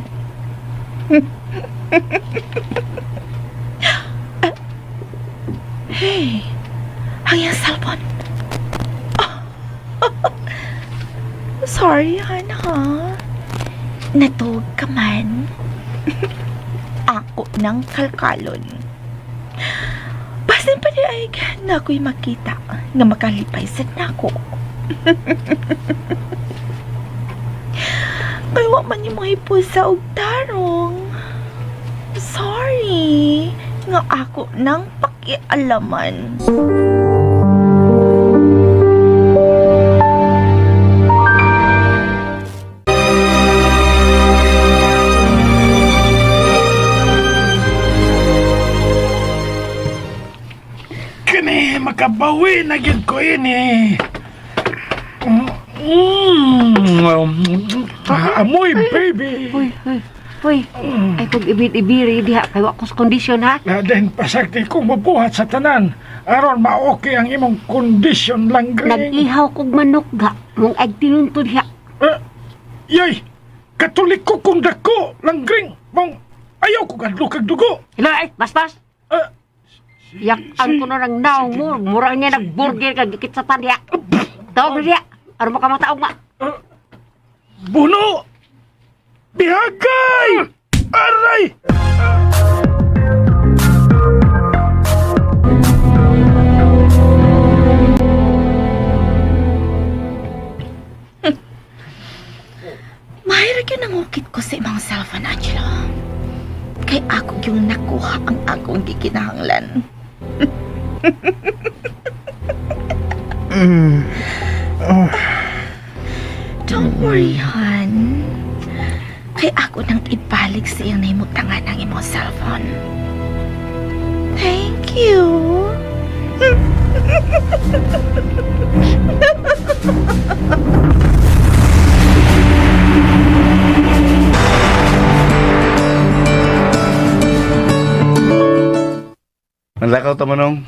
Hey, ang iyang cellphone. Sorry, Hana, ha? Natug ka man. Ako ng kalkalon. Basin pa di ay na ako'y makita nga makalipay sa nako. Kaya man yung mga ipusa og tarong. Sorry nga ako nang pakialaman. Kini makabawi na gyud ko ini. Amoy, baby. Uy. Ay kung ibit-ibiri diha kay wa ko sa kondisyon ha. Then pasagdi kong mabuhat sa tanan. Aron ma-okay ang imong kondisyon lang gring. Nag-ihaw kog manok ga. Mong ag tinunto diha. Yay! Katolik ko kung dako lang gring. Mong ayaw ko kadlo kag dugo. Hello, ay, bas. Yakan ko na ng naong mo. Murang niya nag-burger kag dikit sa tan diha. Tawag na diha. Aron makamataog nga. Buno! Bihagay! Aray! Mahirag yun ang ukit ko sa ibang cellphone, Angelo. Kay ako yung nakuha ang akong gikinahanglan. Don't worry, hon. Kay ako nang ibalik sa iyong naimutangan ng imong cellphone. Thank you. Manlakaw ta manong.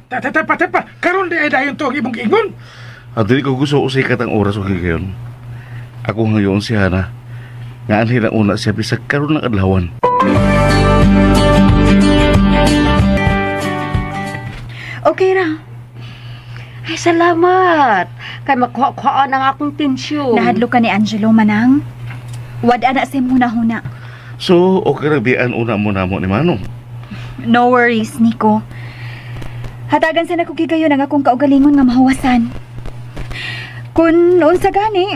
Tepa. Karon di ay dayon to ang imong ingon. At dili ko gusto usay katang oras o higayon. Ako ngayon si Hana. Nga anhin ang una siya bisag karon ng adlawan. Okay ra. Ay, salamat. Kay makuha-kuhaan ang akong tensyon. Nahadlo ka ni Angelo manang. Wad ana sa huna-huna. So, okay ra biyan una mo na mo ni Manong. No worries, Nico. Hatagan sa nako gigayon ang akong kaugalingon nga mahawasan. Kung unsa gani,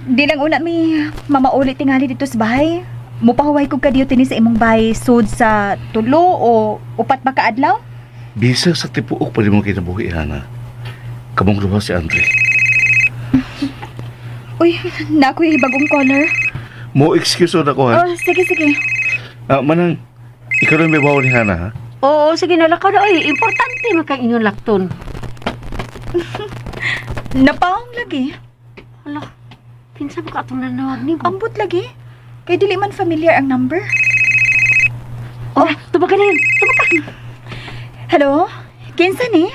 di lang una mi mamaulit tingali dito sa bahay. Mupahuway kog kadiyo tini sa imong bahay sud sa 3 o 4 ba ka adlaw? Bisa sa tipuok pa rin mo kinabuhi, Hana. Kamong duha si Andre. Uy, nakoy bagong color. Mo excuse na ko, ha? Oh, sige. Manang, ikaw rin may bawa ni Hana, ha? Oo, sige na lakaw na. Oy, importante makang inyong lakton. Napaong lagi. Hala, kinsa mo ka itong nanawag ni mo? Ambot lagi. Kay dili man familiar ang number. Oh, tumagan na yun. Tumagan. Hello? Kinsa ni?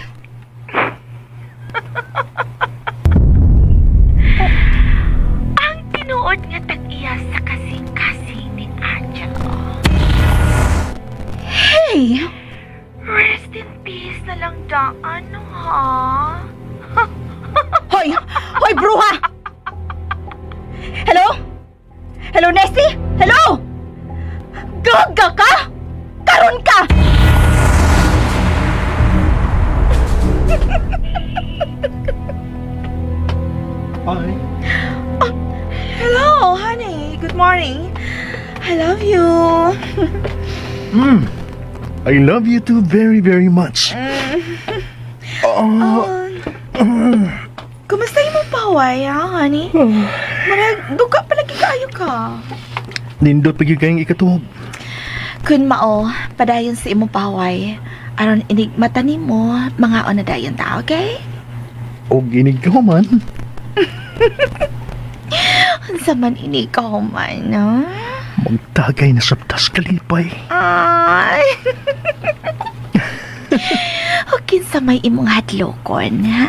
Ang tinuod nga tag-iya sa kasing-kasing ni Angelo. Hey! Rest in peace na lang daan, ha? Hoy! Hoy, bruha! Hello? Hello, Nessie? Hello? Gaga ka? Karon ka! Hi. Hello, honey. Good morning. I love you. I love you too very, very much. Kumusta yung paway, ha, honey? Marag, duga palagi kayo ka. Nindot pag yung kayong ikatuhog. Kun mao, padayon sa imong paway. Aron inig mata nimo, mga na dayon ta, okay? O ginig ka man. Unsa man inig ka man, no? Magtagay na sa tas kalipay. Ay. O kinsa may imong hadlokon, ha?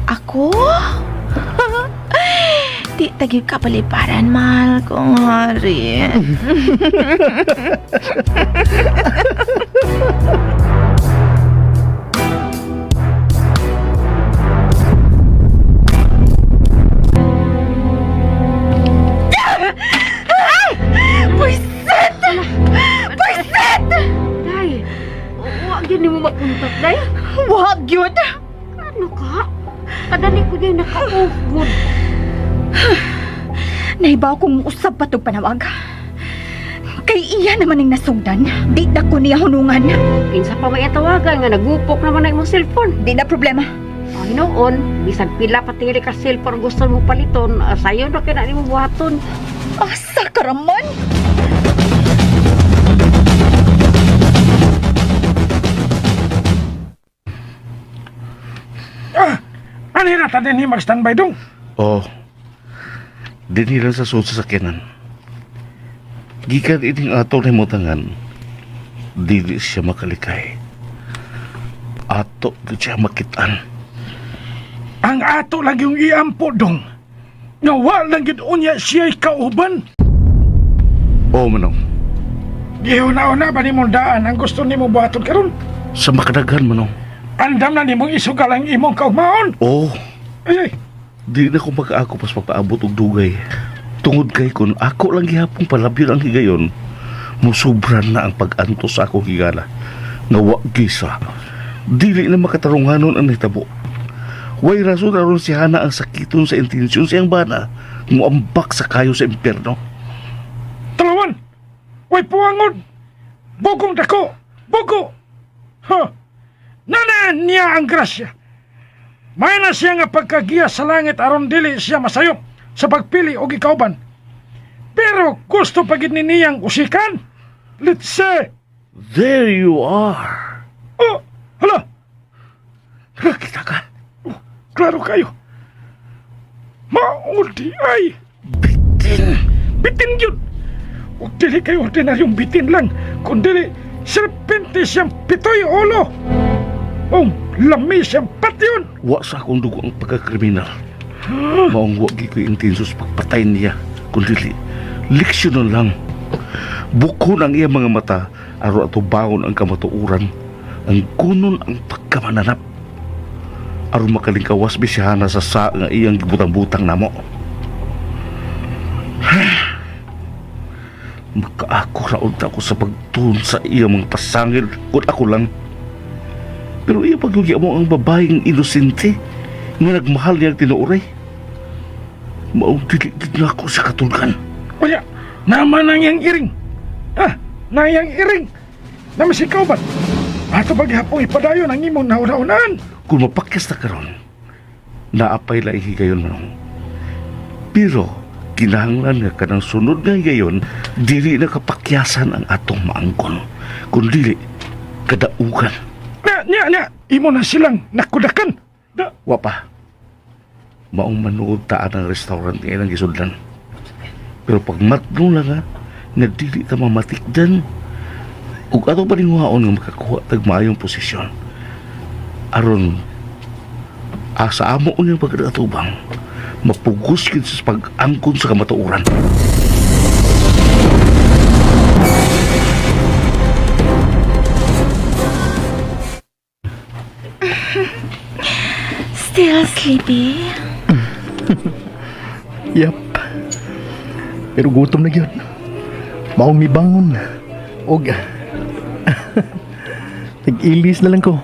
Ako? Di tagyod ka paliparan, mahal kong hari. Pwisit! Pwisit! Day, huwag yun mo mapuntot, Day. Wag yun! Ano ka? Kadali ko din naka-off-good. Nahibaw kong usab pa itong panawag. Kay iya naman ang nasugdan. Di na ko niya hunungan. Kinsa pa may tawagan nga nagupok naman na imong cellphone. Di na problema. Ay noon, bisag pila patili ka cellphone gusto mo paliton, sayo na kina nimo buhaton. Asa ka raman? Ano na tayo ni mag-standby dong? Oh, dinilang sa suot sa sakyanan. Gikan ining ato na mutangan, dili siya makalikay. Ato gud siya makitaan. Ang ato lagi yung iampo dong. Nga walang gid unya siya'y kauban. Oh, Manong, Gihuna-una ba ni mong daan ang gusto ni mo buhaton karon? sa makadaghan, Manong. Andam na ni mong isugal ang imong kaugmaon. Oh, Ay, di na ko makaako pas pagpaabot og dugay. Tungod kay kun ako lang gihapon palabyon ang higayon, musubran na ang pag-antos sa akong higala. Nga wa gisa, dili na makatarunganon ang nahitabo. Way rason aron si Hana ang sakiton sa intensyon siyang bana, muambak sa kayo sa impyerno. Talawan! Way puwangon! Bugong dako! Bugo! Ha! Nana niya ang grasya. May na siya nga pagkagiya sa langit aron dili siya masayop sa pagpili og ikauban. Pero gusto pagid ni niyang usikan. Let's say, There you are. oh, hala, Nakita ka? klaro kayo. Maudi ay, Bitin. bitin yun. Huwag dili kayo ordinaryong bitin lang, kundi serpente siyang pitoy ulo. O lami siyang patyon. Wa sa akong dugo ang pagkakriminal. Maong wa gi ko intenso sa pagpatay niya, kundi Leksyon na lang. Bukon ang iyang mga mata, aro ato baon ang kamatuuran, ang kunon ang pagkamananap. Aron makalingkawas bisihana sa nga iyang gibutang-butang namo. Makaako raon ako sa pagtun sa iyang mga pasangil kung ako lang. Pero iya paglugi mo ang babaeng inosente nga nagmahal niyang tinuoray. Maong diligid na ako sa katulkan. Kuya, naman ang iyang iring. Na iyang iring. Na masikaw ba? Ato baghapong ipadayon ang imong nauna-unaan. Kung mapakyas na karon, naapay lang higayon mo. Pero, kinahanglan nga kanang sunod nga higayon, dili na kapakyasan ang atong maangkon. Kung dili, kadaugan. Imo na silang nakudakan. Wapa, maong manood taan ang restaurant ngayon ang gisudlan. Pero pag matno lang nga dili ta mamatikdan, ug ato pa rin nga makakuha tag maayong posisyon. Aron, asa amo unyang pagkatubang, mapugos kin sa pag-angkon sa kamatuuran. Still sleepy? Yap. Pero gutom na gyud. Maong mibangon. Og nag-ilis na lang ko.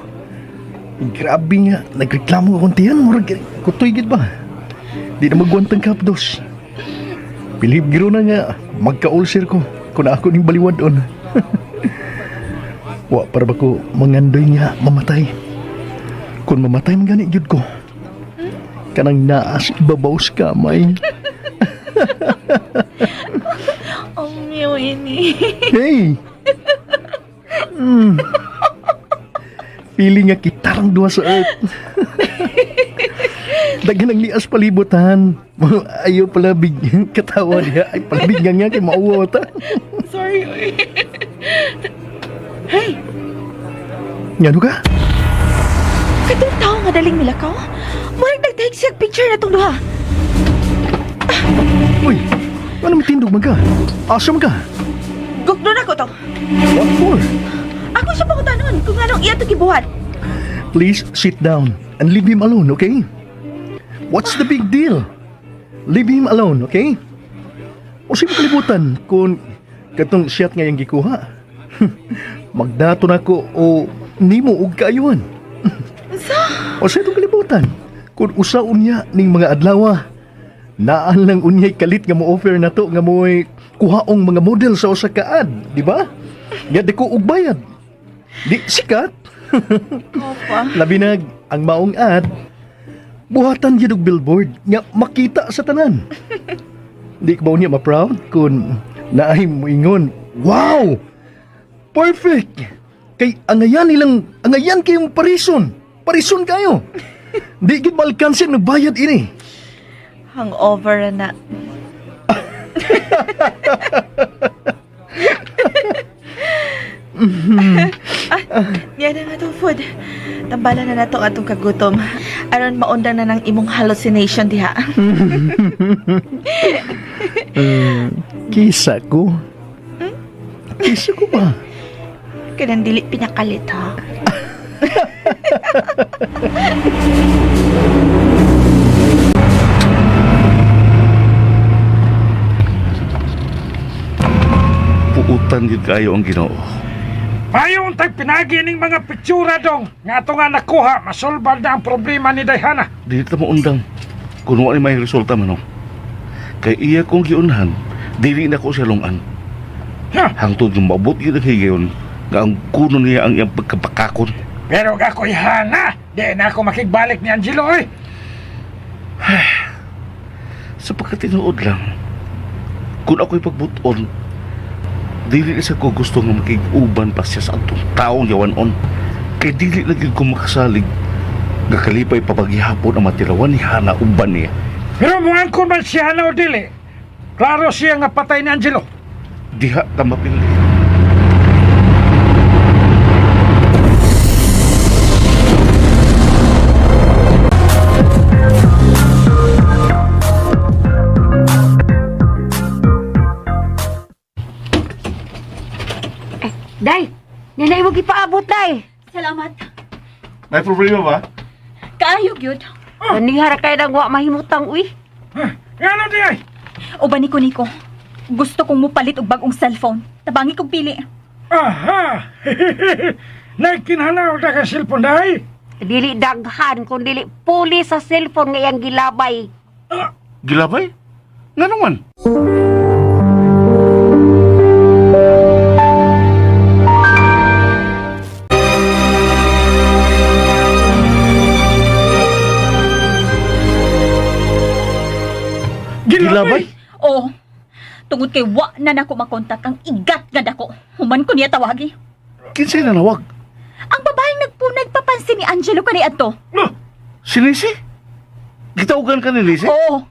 Grabe nga, nagreklamo akong tiyan. Murag kutoy gid ba? Di na magwantang kapdos. Pilip giro na nga, magka-ulcer ko kung ako ning baliwad on. Wa para ba ko mangandoy nga mamatay. Kung mamatay man gani gyud ko. Kanang naas ibabaw sa kamay. Ang mew ini. Hey! Feeling nga kitarang duwa sa earth. Dagan ang nias palibutan. Ayaw palabig katawa niya. Ay palabig nga kay mauwa ta. Sorry. Hey! Ngano ka? Katong tao nga daling milakaw? Murag nagtahig siya picture na itong duha. Uy! Ano may tindog man ka? Asam ka? Gugnon ako to. What for? Ako siya pangutanon kung anong iya ito gibuhat. Please sit down and leave him alone, okay? What's the big deal? Leave him alone, okay? O sige kalibutan kung katong shot nga yung gikuha. Magdato na ko o nimo og kaayuhan. O sa itong kalibutan, kung usaon niya ning mga adlaw, naan lang unyay kalit nga mo-offer na to nga mo'y kuhaong mga model sa usa ka ad, di ba? Nga di ko og bayad. Di sikat. Opa. Labinag, ang maong ad, buhatan yun og billboard nga makita sa tanan. Di ka ba niya ma-proud kung naay mo ingon, wow! Perfect! Kay angayan kayong parison. Parison kayo. Di gid malkansin nagbayad ini. Hangover na. Yan na nga to food. Tambalan na nato atong kagutom. Aron maunda na ng imong hallucination diha. Kisa ko. Kisa ko ba? Kanang dili pinakalit ha. Puutan yun kayo ang Ginoo. Payon tag pinagi ning mga pitsura dong. Nga ato nga nakuha, masolbal na ang problema ni Dayhana. Dili ta mo undang. Kung wala may resulta man kay iya kong giunhan, dili na ko siya lungan. Hangtod yung mabot yun ang higayon nga ang kuno niya ang iyang pagkapakakon. Pero gakoy hana, di na ako makigbalik ni Angelo eh. Sa pagkatinuod lang, kung ako'y pagbuton, dili na sa ko gusto nga makiguban pa siya sa atong taong yawanon. Kay dili lagi ko makasalig nga kalipay papaghihapon ang matirawan ni Hana uban niya. Pero muang kung man si Hana o dili, klaro siya nga patay ni Angelo. Diha ka mapili. Day, nilay mo gipaabot, day. Salamat. May problema ba? Kaayog yun. Nanihara kayo nang wa mahimutang, uy. Ano di ay? O ba Niko, gusto kong mupalit og bagong cellphone. Tabangi kong pili. Aha! Nagkinhanaw na ka cellphone dahi? Dili daghan, kung dili puli sa cellphone ngayang gilabay. Gilabay? Nga naman. Gilabay? Oo. Tungod kay wa na nako makontak ang igat nga dako. Human ko niya tawagi. Kinsay na nawag? Ang babaeng nagpapansin ni Angelo kaniadto. Si Lizzie? Gitaugan ka ni Lizzie? Oo.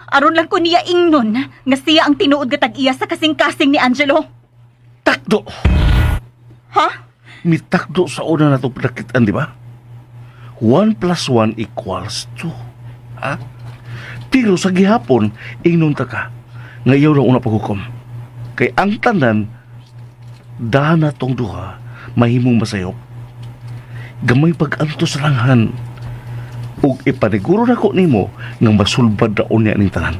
Aron lang ko niya ingnon nga siya ang tinuod nga tag-iya sa kasing-kasing ni Angelo. Takdo! Ha? Mitakdo sa una na itong pinakitaan, di ba? 1 plus 1 equals 2. Ha? Pero sa gihapon, ingnon ta ka. Ngayon ang una paghukom. Kay ang tanan, dahan na tong duha, mahimong masayop. Gamay pag-anto sa langhan. Ug ipaniguro na ko nimo nga masulbad na unya ning tanan.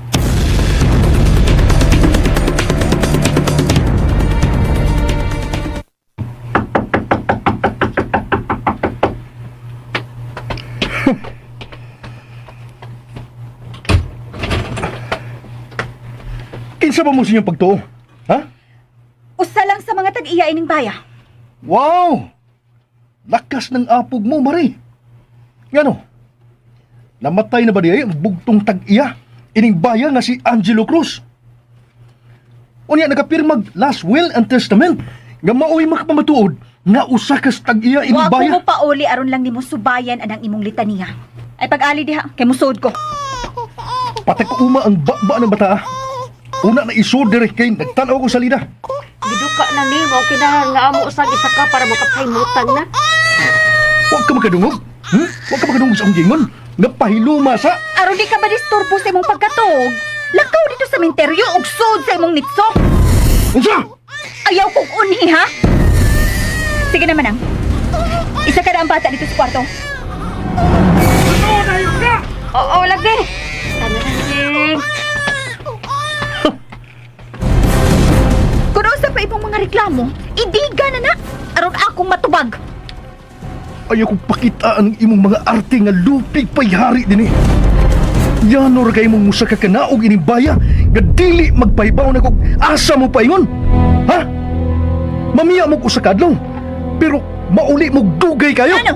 Kinsa ba mo sinyang pagtuo? Ha? Usa lang sa mga tag-iya ining baya. Wow! Lakas ng apog mo, Mari. Ngano? Namatay na ba diya ang bugtong tag-iya? Ining baya nga si Angelo Cruz. Unya nakapirmag last will and testament nga maoy makapamatuod nga usa ka tag-iya ining Wa ko baya. mo pauli aron lang nimo subayan anang imong litaniya. Ay pag-ali diha kay musod ko. Patay ko uma ang baba ng bata. Una na isod dire kay nagtanaw ko sa lida. Giduka na ni mo, kinahanglan nga amo usag isa ka para makapahimutang na. Huwag ka makadungog. Huwag ka makadungog sa akong gingon. Nga pahiluma sa... Aron di ka ba disturbo sa imong pagkatog? Lakaw dito sa minteryo ug sud sa imong nitso. Unsa? Ayaw kong unhi ha. Sige na manang. Isa ka na ang bata dito sa kwarto. Ano na yun ka? Oo, lagi. Tanasing. Kung usa pa imong mga reklamo, idiga na na. Aron akong matubag. Ayaw kong pakitaan ang imong mga arte nga lupig pa'y hari din eh. Yanor kay mong musa ka kanaog ining baya nga dili magpahibaw na kog asa mo paingon. Ha? Mamiya mo ko sa kadlong. Pero mauli mo dugay kayo. Ano?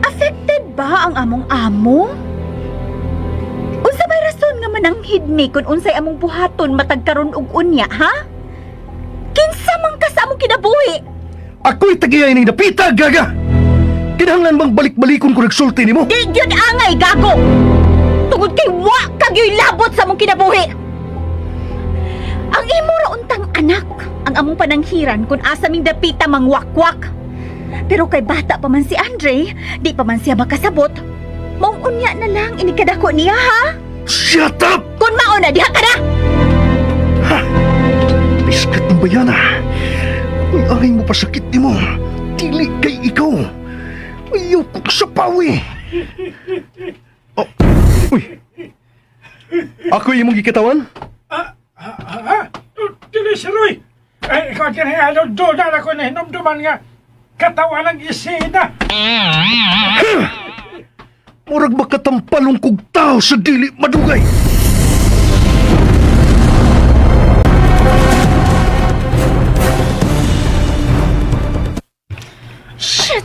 Affected ba ang among amo? Unsa may rason nga mananghid mi kung unsay among buhaton matag karon og unya, ha? Kinsa man ka sa among kinabuhi? Ako'y tagiya ining dapita, gaga! Kinahanglan bang balik-balikon ko nagsulti ni mo? Di gyud angay, gago! Tungod kay wa kagyoy labot sa among kinabuhi! Ang imo ra untang anak, ang among pananghiran kung asa ming dapita mangwakwak. Pero kay bata pa man si Andre, di pa man siya makasabot. Maong unya na lang inikadako niya, ha? Shut up! Kung mauna, diha ka na! Biskat ng bayana. Uy, angay mo pasakit ni mo. Dili kay ikaw. Ayaw kong sapawi. Oh, uy. Ako yung mong gikatawan? Dili si Roy. Ay, ikaw kinahalo, doon ako na hinumduman nga. Katawan ng isina. Murag makatampalong kong tao sa dili madugay. Shit!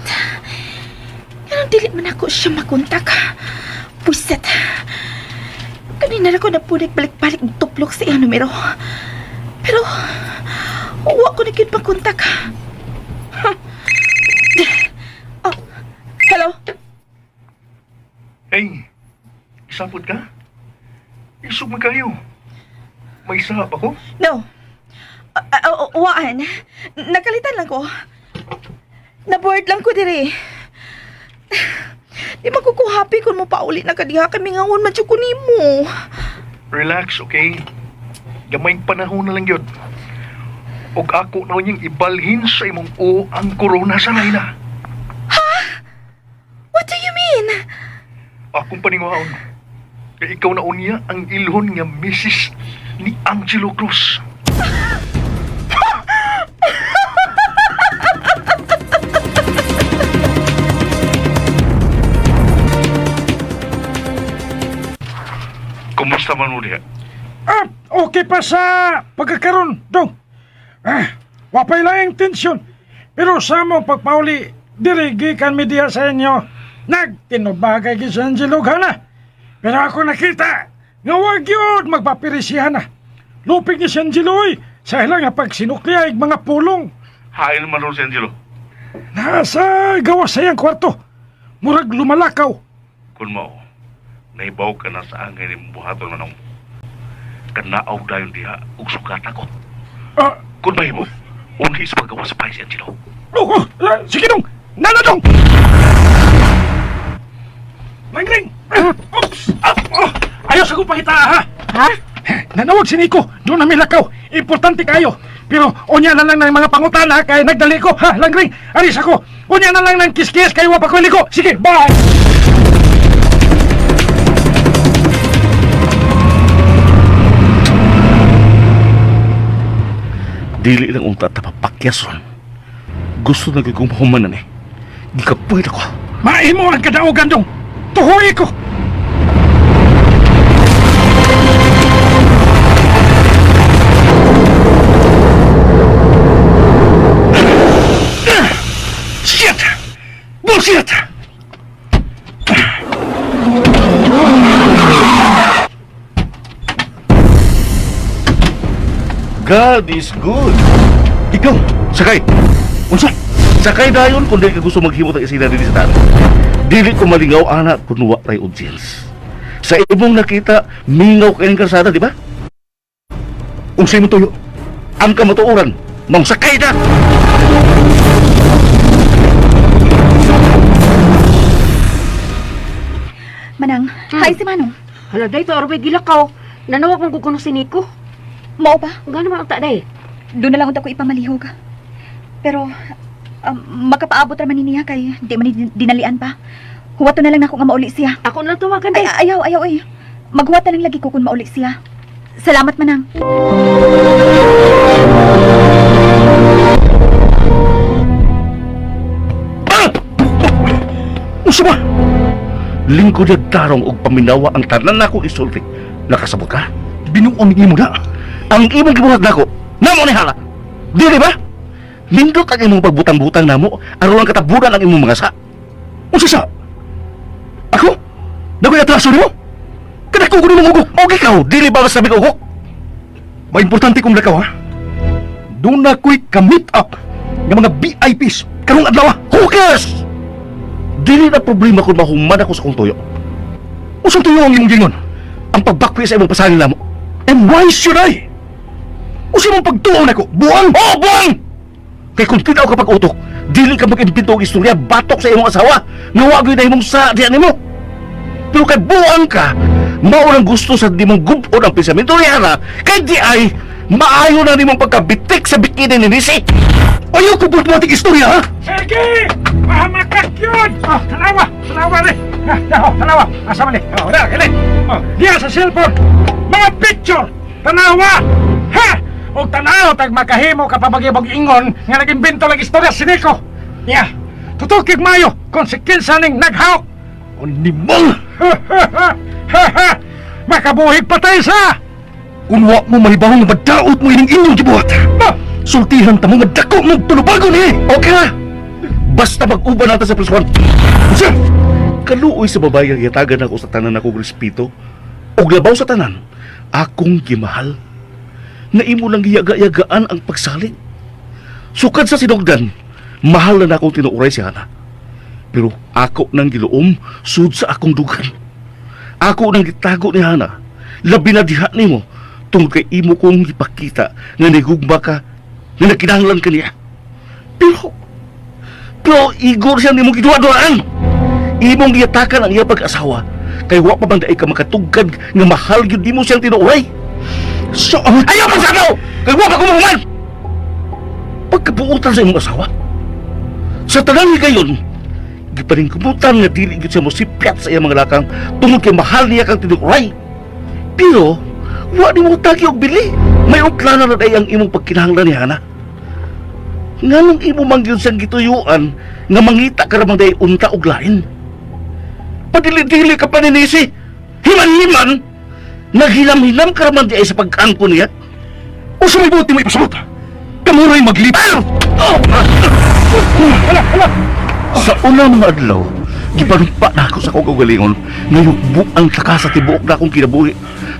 Anong dili man ako siya makontak? Puset! Kanina na ko napunik balik-balik ng tuplok sa iyang numero. Pero, huwag ko na yun makontak. Oh, hello? Hey, isapod ka? Isog man kayo. May sahap ako? No. Waan. Nakalitan lang ko. Naboard lang ko dire. Di magkukuhapi kung mo pauli na kadiha kami ngangon man ko nimo. Relax, okay? Gamayng panahon na lang yun. Og ako na niyang ibalhin sa imong o ang korona sa Layla. What do you mean? Akong paningaon. Kaya ikaw na unya ang ilhon nga Mrs. ni Angelo Cruz. Kumusta man mo diha? Okay pa sa pagkakaroon, dong. Wapay lang yung tensyon. Pero sa mo pagpauli, dirigi kan media sa inyo. Nagtinubagay ki sa Angelo na. Pero ako nakita, nga wag yun magpapirisihan na. Lupig ni si Angelo sa ilang nga pagsinukliya mga pulong. Hain man ron si Angelo. Nasa gawas sa iyang kwarto. Murag lumalakaw. Kung mo, naibaw ka na sa angay ni buhaton manong. Kanaaw dayon diha, ug sugat ako. Kung mahimo, unhi sa paggawa sa pahay si Angelo. Sige dong, nanadong! Langring! Oops! Ayos ako pakita, ha? Ha? Nanawag si Nico, doon na may lakaw. Importante kayo. Pero unya na lang ng mga pangutana kaya nagdali ko, ha? Langring, aris ako. Unya na lang ng kiskis kayo wapa ko liko. Sige, bye! Dili lang unta tapapakyason. Gusto na kong mahumanan eh. Gikapuit ako. Mahimo ang kadaugan dong. Tuhoy ko! Shit! Bullshit! God is good. Ikaw, Sakay! unsa? Sakay dayon kung di ka gusto maghimot ang isina dili sa tanan. Dili ko malingaw anak kung wa tay audience. Sa imong nakita, mingaw ka ng karsada, di ba? Unsay mo tuyo? Ang kamatuoran, mong sakay na! Manang, hi si Manong. Hala, day, to arway gilakaw. Nanawag mong kukuno si Nico. Mao ba? Nga naman ang day. Doon na lang ako ipamalihog. Pero, makapaabot raman niya kay di man ni dinalian pa. Huwato na lang ako nga mauli siya. Ako na tawagan, Ay, day. ayaw, eh. Maghuwata lang lagi ko kung mauli siya. Salamat, Manang. Unsa ba? Lingkod na darong og paminawa ang tanan nako isulti. Nakasabot ka? Binuon ni imo na. Ang imong gibuhat nako, namo ni hala. Dili ba? Lindot ang imong pagbutang-butang namo, aron lang katabunan ang imong mga sa. Unsa sa? Ako? Nagoy atraso nimo? Kadako ko nimo ugok. Og ikaw, dili ba sabi ko ugok? Maimportante kong lakaw, ha? Doon na ko'y ka-meet up ng mga VIPs karong adlaw, ha? Hukas! Dili na problema kung mahuman ako sa kong tuyo. Usang tuyo ang imong gingon? Ang pagbakwi sa imong pasanin namo. And why should I? Usay mong pagtuon ako, buwang! Oh, buwang! Kay kung tinaw ka pag-utok, dili ka mag-impinto og istorya batok sa imong asawa. Nawagoy na imong sa diyan nimo. Pero kay buwang ka, maurang gusto sa di mong gubon ang pensamento ni Hana, kay di ay maayo na nimong pagkabitik sa bikini ni Nisi. Ayaw ko buhat-buhating istorya, ha? Sige! Mahamakak yun! Talawa rin! Talawa! Asa man eh? Dali! Diya sa cellphone! Mga picture! Tanawa! Ha! O tanaw, tag makahimo ka pa mag-ibog ingon nga nag-imbento lang istorya si Nico! Diya! Tutukig mayo! Konsekensa ning naghawk! Animal! Makabuhig patay sa! Kung wa mo mahibawang madaot mo ining inyong gibuhat, sultihan ta mo madako mong tulubagon, eh! Okay na! Basta mag-uban natin sa +1. Unsa? Kaluoy sa babae ang yatagan ako sa tanan akong respeto. O labaw sa tanan, akong gimahal. Na imo lang giyaga-yagaan ang pagsalig. Sukad sa sinugdan, mahal na akong tinuuray si Hana. Pero ako nang giluom, sud sa akong dugan. Ako nang gitago ni Hana, labi na diha nimo, tungkol kay imo kong ipakita nga nagugma ka, na nakinahanglan ka niya. Pero igor siya nimong giduwa-duwaan. Imong giyatakan ang iya pag-asawa, kay wa pa bang daay ka makatugkad nga mahal gyud nimo siyang tinuuray. So, Ayaw man sa ako! Kay wa pa ko mahuman! pagkabuutan sa imong asawa. Sa tanang gayon, gipaningkumutan nga dili gyud siya mo sipyat sa iyang mga lakang tungod kay mahal niya kang tinuray. Pero wa ni mo tagi og bili. May uklana na day ang imong pagkinahanglan ni Hana. Nganong imo man gyud siyang gituyuan nga mangita ka ramang day unta og lain. Padili-dili ka pa ni Nisi. Himan-himan naghinam-hinam ka ramang day sa pag-angko niya. O sa may buti mo ipasabot. Kamuray maglipaw! Sa unang mga adlaw, gipanumpa na ako sa kong kagalingon, ngayugbo ang taka sa tibuok na akong kinabuhi.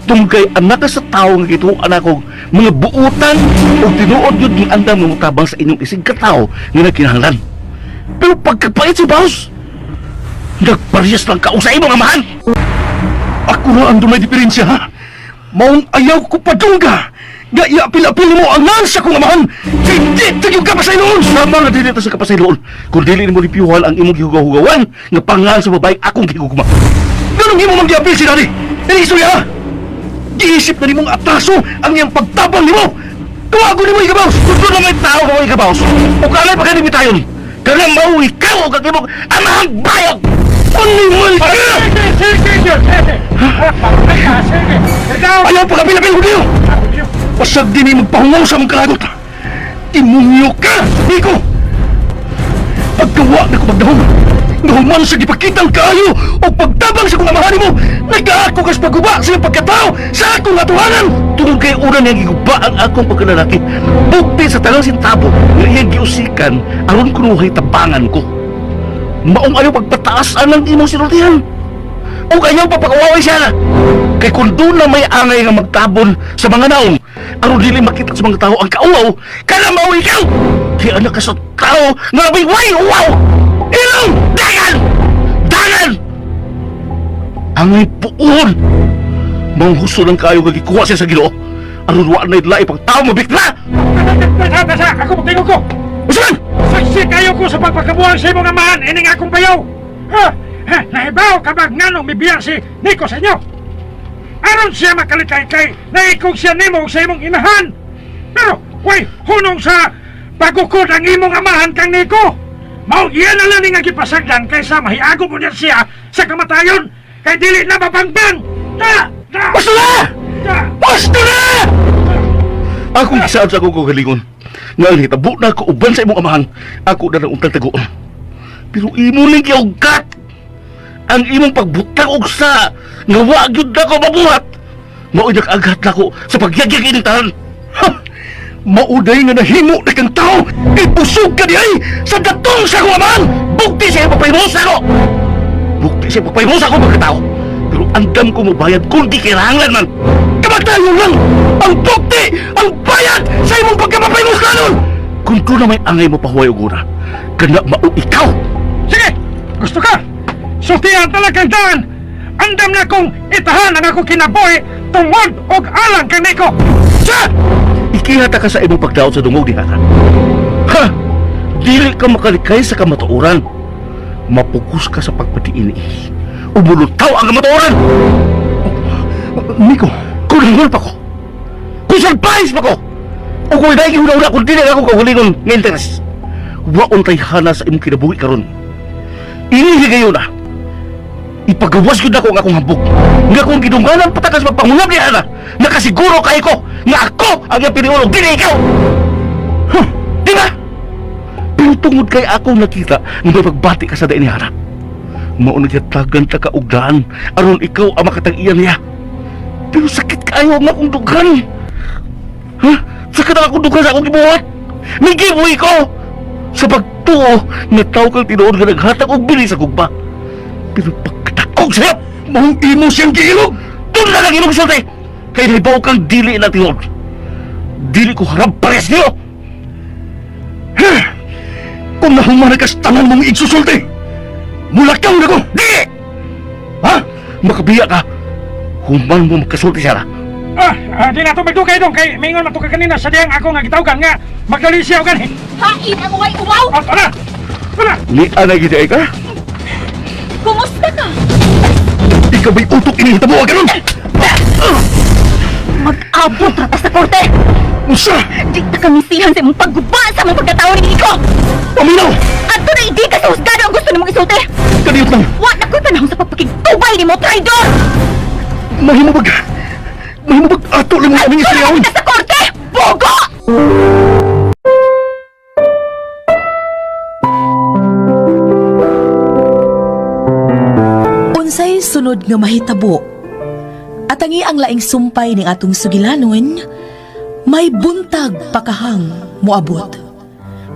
Tungkay anak sa tao nga gituan akong mga buutan o tinuod yun ng andam ng mutabang sa inyong isig katao nga nagkinahanglan. Pero pagkapait si Baus, nagparehas lang kaong sa imong amahan. Ako na ang dunay diferensya, ha? Maong ayaw ko padungga. Nga iapil-apil mo ang lansa kong amahan. Hindi tagyong kapasayloon. Sama nga dili ito sa kapasayloon. Kung dili mo lipiuhal ang imong gihugaw-hugawan, nga pangal sa babae akong gigugma. Ganong imo mang giapil si Daddy. Inistorya, ha? Giisip na nimong atraso ang iyang pagtabang nimo. Kawago nimo ikabaws. Kung na may tao ka mga ikabaws, o kalay pa kanimi tayon, kaya mauwi ka o kagimog amahang bayog! Animal ka! Sige! Ayaw pagkapil-apil ko niyo! Pasag din ay magpahungaw sa mong kalagot. Imunyo ka, Nico! Pagkawa na ko magdahon, nahuman sa gipakitang kaayo o pagtabang sa kong amahan mo, nag-aako kas pagguba sa iyong pagkatao sa akong atuhanan! Tungkol kay una niyang giguba ang akong pagkalalaki, bukti sa tangang sintabo nga iyang giusikan aron kunuhay tabangan ko. Maong ayaw pagpataasan ng imong sinultihan. O kanyang papakawaway siya na. Kay kung doon na may angay nga magtabon sa mga naong, aron dili makita sa mga tao ang kauaw, kaya mao ikaw! Kaya anak ka sa tao nga may way uwaw! Ilong! Dagan! Dagan! Angay puon! Maong husto lang kayo gagikuha siya sa Ginoo. Aron wa na idlay pang tao mabikla! Basa! Ako magtingog ko! Usaman! Saksi kayo ko sa pagpakabuhang sa imong amahan, ining akong bayaw! Nahibaw ka ba nga nung bibiyang si Nico sa inyo? Aron siya makalitay-tay na ikong siya nimo sa imong inahan! Pero, way, hunong sa pagukod ang imong amahan kang Nico! Mao iyan na lang nga gipasagdan kaysa mahiago mo niya siya sa kamatayon kay dili na mabangbang! Basta na! Basta na! Akong gisaad sa akong kagalingon. Nga hitabo na ako uban sa imong amahan. Ako na lang untang tagoon. Pero imo ning giugat. Ang imong pagbutang og sa nga wa gyud nako mabuhat. Mao'y nag-agat nako sa pagyagyag ining tanan. Mauday nga nahimo na kang tao, ipusog ka diay sa datong sa kong amahan! Bukti siya ipapaymosa ko! Bukti siya ipapaymosa ko pagkatao. Pero andam ko mabayad kung di kailangan man. Kamatayon lang! Ang bukti! Ang bayad sa imong pagkamapaynos kanon! Kung doon na may angay mo pahuway o guna, kana mao ikaw! Sige! Gusto ka? Sultihan talagang daan! Andam na kong itahan ang akong kinabuhi tungod og alang kay Nico! Siya! Ikihata ka sa imong pagdaot sa dungog di hata. Ha! Dili ka makalikay sa kamatuoran. Mapukus ka sa pagpatiini. Umulutaw ang kamatuoran! Nico, Kulingol pa ko! Kung surprise pa ko! O kung hindi huna-huna kung dili ako kahulingon ng interes. Waon tay hana sa imong kinabuhi karon. Inihigayon na. Ipagawas ko na ko ang akong hambog. Nga kung gidungganan patakas magpangungab niya na, nakasiguro kay ko nga ako ang iyang piniulog, dili ikaw! Huh, di ba? Pero tungod kay ako nakita nga may pagbati ka sa dain ni Hana. Maunag-yatagan ta kaugdaan aron ikaw ang makatag-iyan niya. Pero sakit kayo nga akong dugan. Ha? Sakit ang akong dugan sa akong gibuhat. May gibuhi ko! Sa pagtuo, nataw kang tinuod nga naghatag og bili sa kugba. Pero pagkatakog sa'yo, mahong imo siyang giilog! doon na lang imong sulti! Kaya naibaw kang dili na tinuod. Dili ko harap pares niyo! Kung nahuman ka sa tanong mong igsusulti, mulakaw na ko! Di! Ha? Makabiya ka. Human mo magkasulti siya na. Di na ito magdukay dong kay mingon na ito ka kanina sa diyang ako nga gitawgan nga magdali siya o gani. Hain ang way uwaw! Tara! Tara! Ni anay gidi ka? Kumusta ka? Ikaw ba'y utok inihita mo, ganun? Mag-abot rata sa korte! Usa! Di ta kamisihan sa imong pagguba sa mga pagkatao ni Nico! Paminaw! Ato na hindi ka sa husgado ang gusto nimong isulti! Kaniyot lang! Wa na ko'y panahon sa pagpakigtubay ni mo, traidor! Mahimubag! Mahimubag ato lang ang aming isliyawin! Ka sa korte! Bogo! Unsay sunod nga mahitabo. At tangi ang laing sumpay ning atong sugilanon, may buntag pakahang moabot.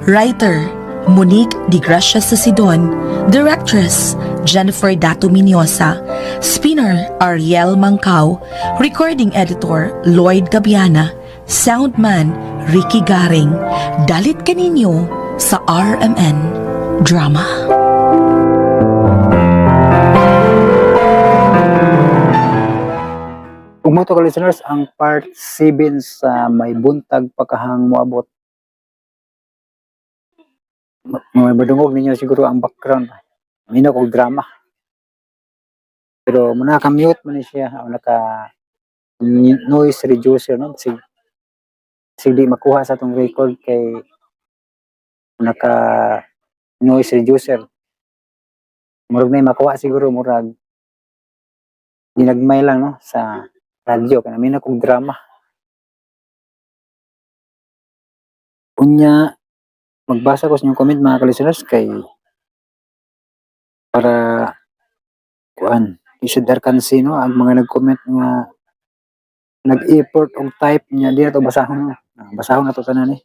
Writer Monique Di Gracia Sasidon, Directress Jennifer Dato Minyosa, Spinner Ariel Mangkao, Recording Editor Lloyd Gabiana, Soundman Ricky Garing. Dalit kaninyo sa RMN Drama. Kung mo to ka listeners, ang part 7 sa may buntag pakahang moabot. May madungog ninyo siguro ang background. May kong drama. Pero muna ka-mute man ni siya, o naka noise reducer, no? Sig di makuha sa atong record kay naka noise reducer. Murag na makuha siguro, murag ginagmay lang, no, sa radyo. Kaya may kong drama. Unya, magbasa ko sa inyong comment mga ka-listeners kay para kuan isudar kansino ang mga nag-comment nga nag-effort og type niya di na to basahon. Basahon na to tanan ni.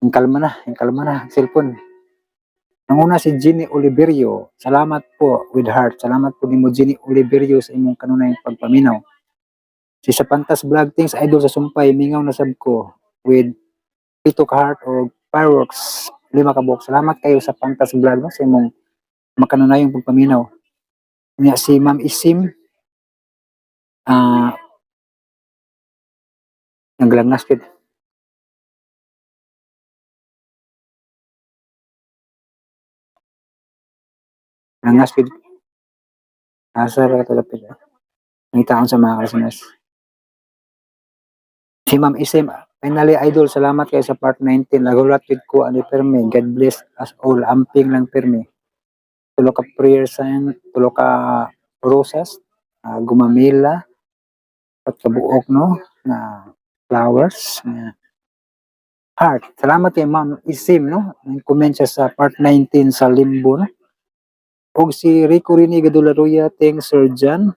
Yung kalma na cellphone. Ang una si Jenny Oliverio. Salamat po with heart. Salamat po nimo Jenny Oliverio sa imong kanunayang pagpaminaw. Si sa Pantas Vlog Things Idol sa Sumpay mingaw na sab ko with Pito ka heart o fireworks 5 ka buok. Salamat kayo sa Pantas Vlog, no, sa imong makanunayong pagpaminaw. Nya si Ma'am Isim naglangas gid. Langas gid. Asa ra ka talapid. Ang taon sa mga listeners. Si Ma'am Isim, finally idol, salamat kayo sa part 19. Nagulat gid ko ani permi. God bless us all. Amping lang permi. Tulo ka prayers and tulo ka roses, gumamila, at kabuok, no, na flowers, na heart. Salamat kay Ma'am Isim, no, nag-comment siya sa part 19 sa Limbo, no. Og si Rico Rini Gadularuya, thanks Sir John.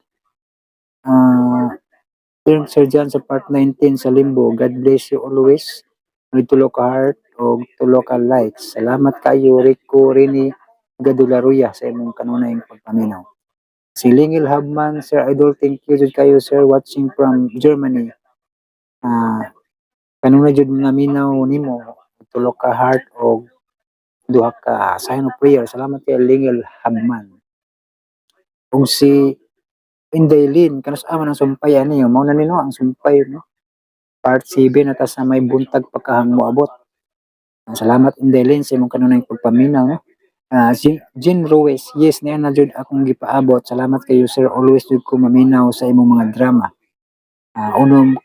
Thanks Sir John sa part 19 sa Limbo. God bless you always. May tulo ka heart o tulo ka likes. Salamat kayo Rico Rini Gadularuya sa imong kanunayang pagpaminaw. Si Lingil Habman, Sir Idol, thank you jud kayo sir, watching from Germany. Kanunay jud naminaw nimo tulo ka heart o duha ka sign of prayer. Salamat kay Lingil Habman. Ug si Indaylin, kanus aman ang sumpay ani, mao na nino ang sumpay, no. Part 7 na ta sa may buntag pagkahang moabot. Salamat Indaylin sa imong kanunayang pagpaminaw, no. Si Jean Ruiz, yes, niya na jud akong gipaabot. Salamat kayo sir, always jud ko maminaw sa imong mga drama. Unom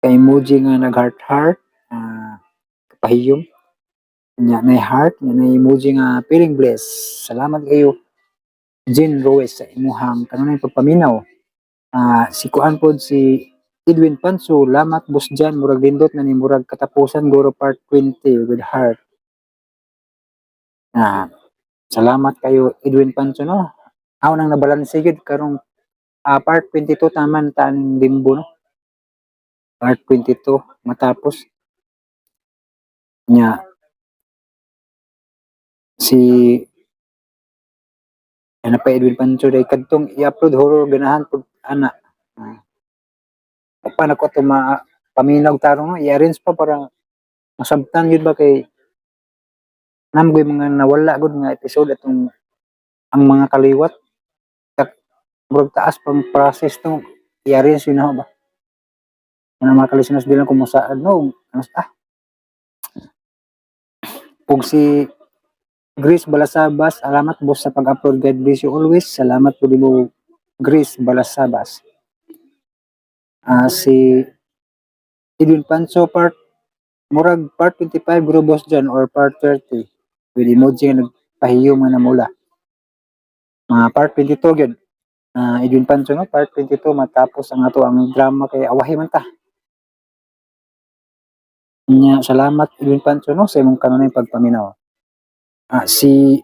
kay emoji nga nag heart, kapahiyom nya na heart, nya na emoji nga feeling blessed. Salamat kayo Jean Ruiz sa imuhang kanunayang pagpaminaw. Si kuan pod si Edwin Panso, lamat boss Jan, murag lindot na ni murag katapusan guro part 20 with heart. Salamat kayo Edwin Panso, no. Aw nang nabalanse gid karong part 22 taman taning Limbo, no. Part 22 matapos nya si ano pa Edwin Pancho day kadtong i-upload horror ganahan pud ana. Pa nako to paminaw tarong, no, i-arrange pa para masabtan yun ba kay namgoy mga nawala gud nga episode atong ang mga kaliwat murag taas pang process to i-arrange yun na ba. Ano mga kalisteners bilang kumusaad, no. Ug si Grace Balasabas, salamat boss sa pag-upload. God bless you always. Salamat po mo Grace Balasabas. Si Edwin Panso murag part 25 guro boss dyan or part 30 with emoji nga nagpahiyo man na mula. Mga part 22 gyud. Edwin Panso no, part 22 matapos ang ato ang drama kay awahi man ta. Nya salamat Edwin Panso no sa imong kanunay pagpaminaw. Si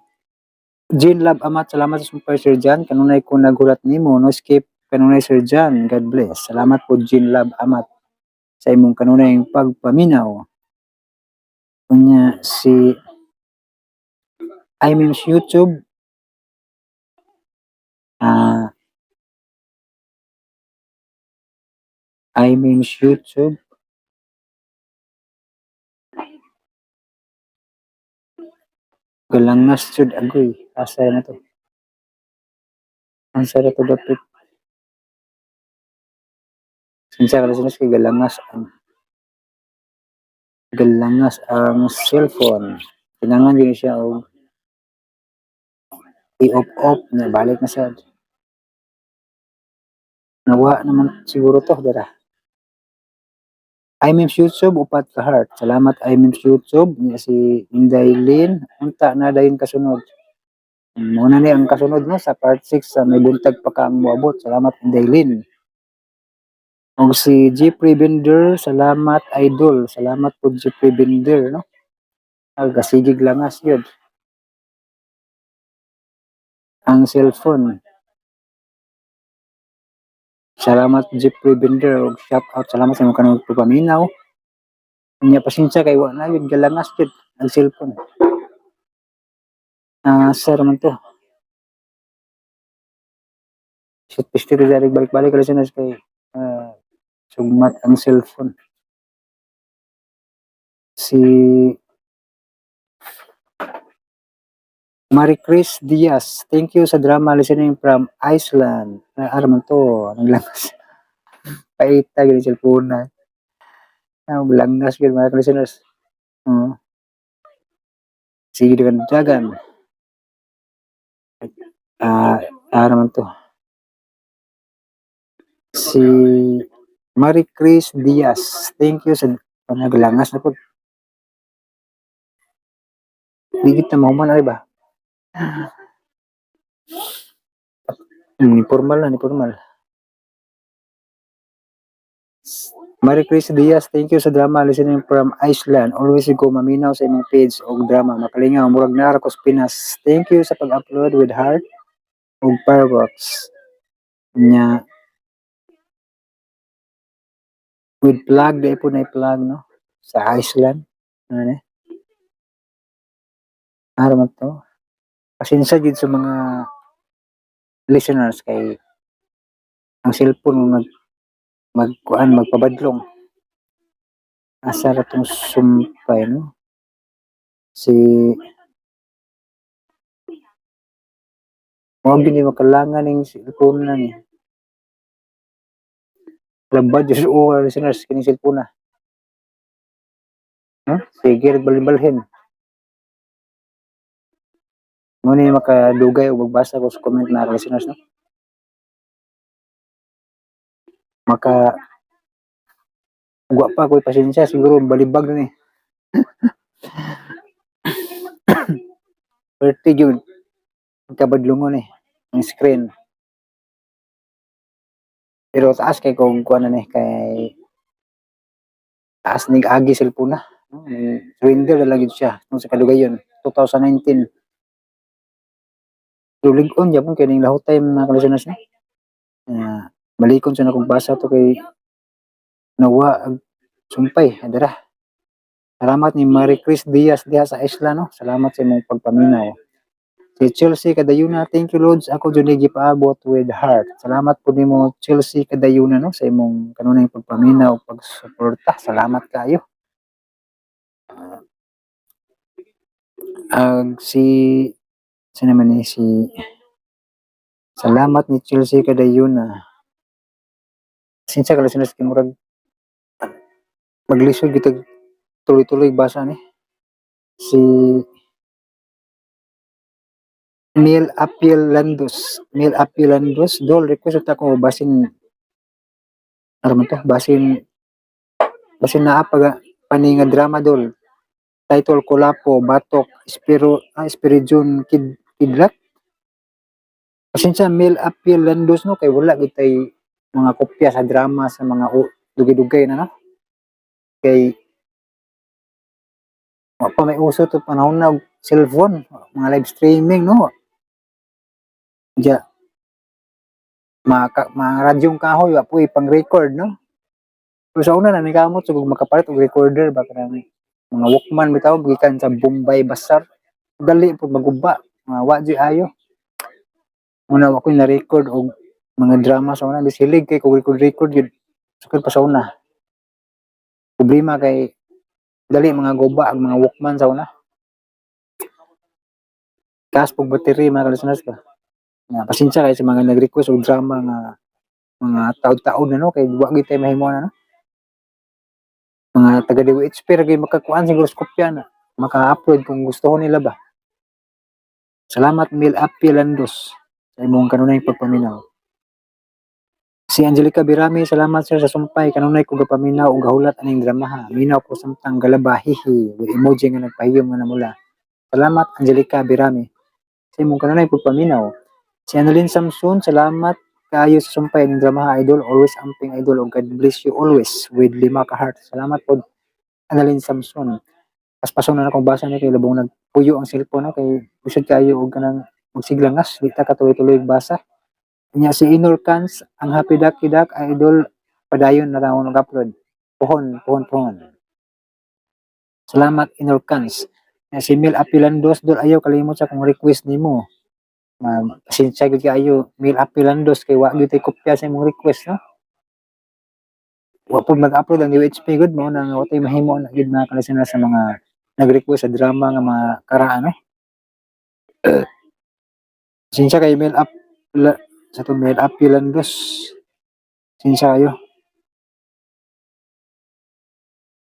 Jean Love Amat, salamat sa super Sir Jan. Kanunay ko nagulat nimo no skip kanunay Sir Jan. God bless. Salamat po Jean Love Amat sa imong kanunay pagpaminaw. Unya si iMemes YouTube. iMemes YouTube. Galangas jud agoy. Asa na to? Ang sarap to dapat. Sinsa ka sinas kay galangas ang cellphone. Kinangan din siya og i-off na balik na siya. Nawa naman siguro to dara. iMemes YouTube upat ka heart. Salamat iMemes YouTube niya si Inday Lin. Unta na dayon kasunod. Muna ni ang kasunod no sa part 6 sa may buntag pa ka ang moabot. Salamat Inday Lin. Og si Jeffrey Bender, salamat idol. Salamat po Jeffrey Bender no. Gasigig langas yun. Ang cellphone. Salamat Jeffrey Bender og shout out salamat sa mga kanang pagpaminaw. Nya pasensya kay wa na yun galangas yun ang cellphone. Sir man to. Shit piste dari balik-balik kasi na kay sugmat ang cellphone. Si Marie Chris Diaz, thank you sa drama listening from Iceland. Araman to, naglangas. Paita gini cellphone na. Langas gini mga listeners. Sige dengan jagan. Araman to. Si Marie Chris Diaz, thank you sa naglangas na po. Digit na mahuman na ba? Ni formal. Marie Chris Diaz, thank you sa drama listening from Iceland. Always go maminaw sa imong page og drama. Makalingaw, murag na Arcos Pinas. Thank you sa pag-upload with heart og fireworks. Nya with plug, di po na i-plug no? Sa Iceland. Ano araman to. Pasensya gid sa mga listeners kay ang cellphone magpabadlong. Asa ra tong sumpay no. Si mo gini makalangan ning cellphone na ni. Labad jud o listeners kini cellphone na. Sige balhin. Mo ni makadugay o magbasa ko sa comment na listeners no. Gwa pa ko'y pasensya siguro balibag na ni. 30 yun. Kabadlungon ang screen. Pero taas kay kung kuha na kay taas nig agi cellphone na. Surrender na lang yun siya nung sa kadugayon 2019. Lulig-on yapon kay ning lahot time mga listeners na. Malikon sa nakong basa to kay nawa sumpay adara. Salamat ni Marie Chris Diaz diha sa Iceland no. Salamat sa imong pagpaminaw. Si Chelsea Kadayuna, thank you Lods. Ako dyan gipaabot with heart. Salamat po nimo Chelsea Kadayuna no sa imong kanunay pagpaminaw, pagsuporta. Salamat kayo. Salamat ni Chelsea Kadayuna. Sinsa ka listeners kimurag maglisod kita tuloy-tuloy basa ni. Si Mil Apil Landos, Dol request ta ko basin ano man to, basin naa pag pani nga drama dol. Title Kulapo, Batok, Espiridyon Kidlat. Pasensya Mel Appeal Landos no kay wala gid tay mga kopya sa drama sa mga dugay-dugay na no. Kay wa pa may uso to panahon na og cellphone, mga live streaming no. Diya mga radyong kahoy wa po pang record no. So sa una na ni kamot sugod makapalit og recorder ba kanang mga Walkman bitaw gikan sa Bombay Bazaar. Dali po maguba, mga wa di ayo. Una ako na-record og mga drama sa una bisilig kay kung record yun sukad pa sa una. Problema kay dali mga guba ang mga Walkman sa una. Taas pog battery mga kalusunas ba. Nga pasensya kay sa mga nag-request og drama nga mga taud-taud na no kay wa gyud tay mahimo na no. Mga taga DWHP ra gyud makakuan siguro sa kopya na maka-upload kung gusto nila ba. Salamat Mil Appi Landos sa imong kanunay pagpaminaw. Si Angelica Birami, salamat sir sa sumpay. Kanunay ko gapaminaw og gahulat aning dramaha. Minaw ko samtang galabahihi with emoji nga nagpahiyom nga namula. Salamat Angelica Birami sa imong kanunay pagpaminaw. Si Annalyn Samson, salamat kaayo sa sumpay aning dramaha idol. Always amping idol og God bless you always with 5 ka heart. Salamat pod Annalyn Samson. Paspason na akong basa ni kay labong nagpuyo ang cellphone no kay usad kayo og kanang magsiglangas di ta katuloy-tuloy basa. Nya si Inor Cans, ang happy dak idol padayon na taon nag-upload. Pohon. Salamat Inor Cans. Nya si Mil Apilandos dol ayaw kalimot sa kung request nimo. Pasensya gyud kaayo Mil Apilandos kay wa gyud tay kopya sa imong request no. Wa po mag-upload ang UHP good mo na wa tay mahimo na gyud mga kalusunas sa mga nag-request sa drama nga mga karaan no. Pasensya kay sa to Mel Apilandos. Pasensya kayo.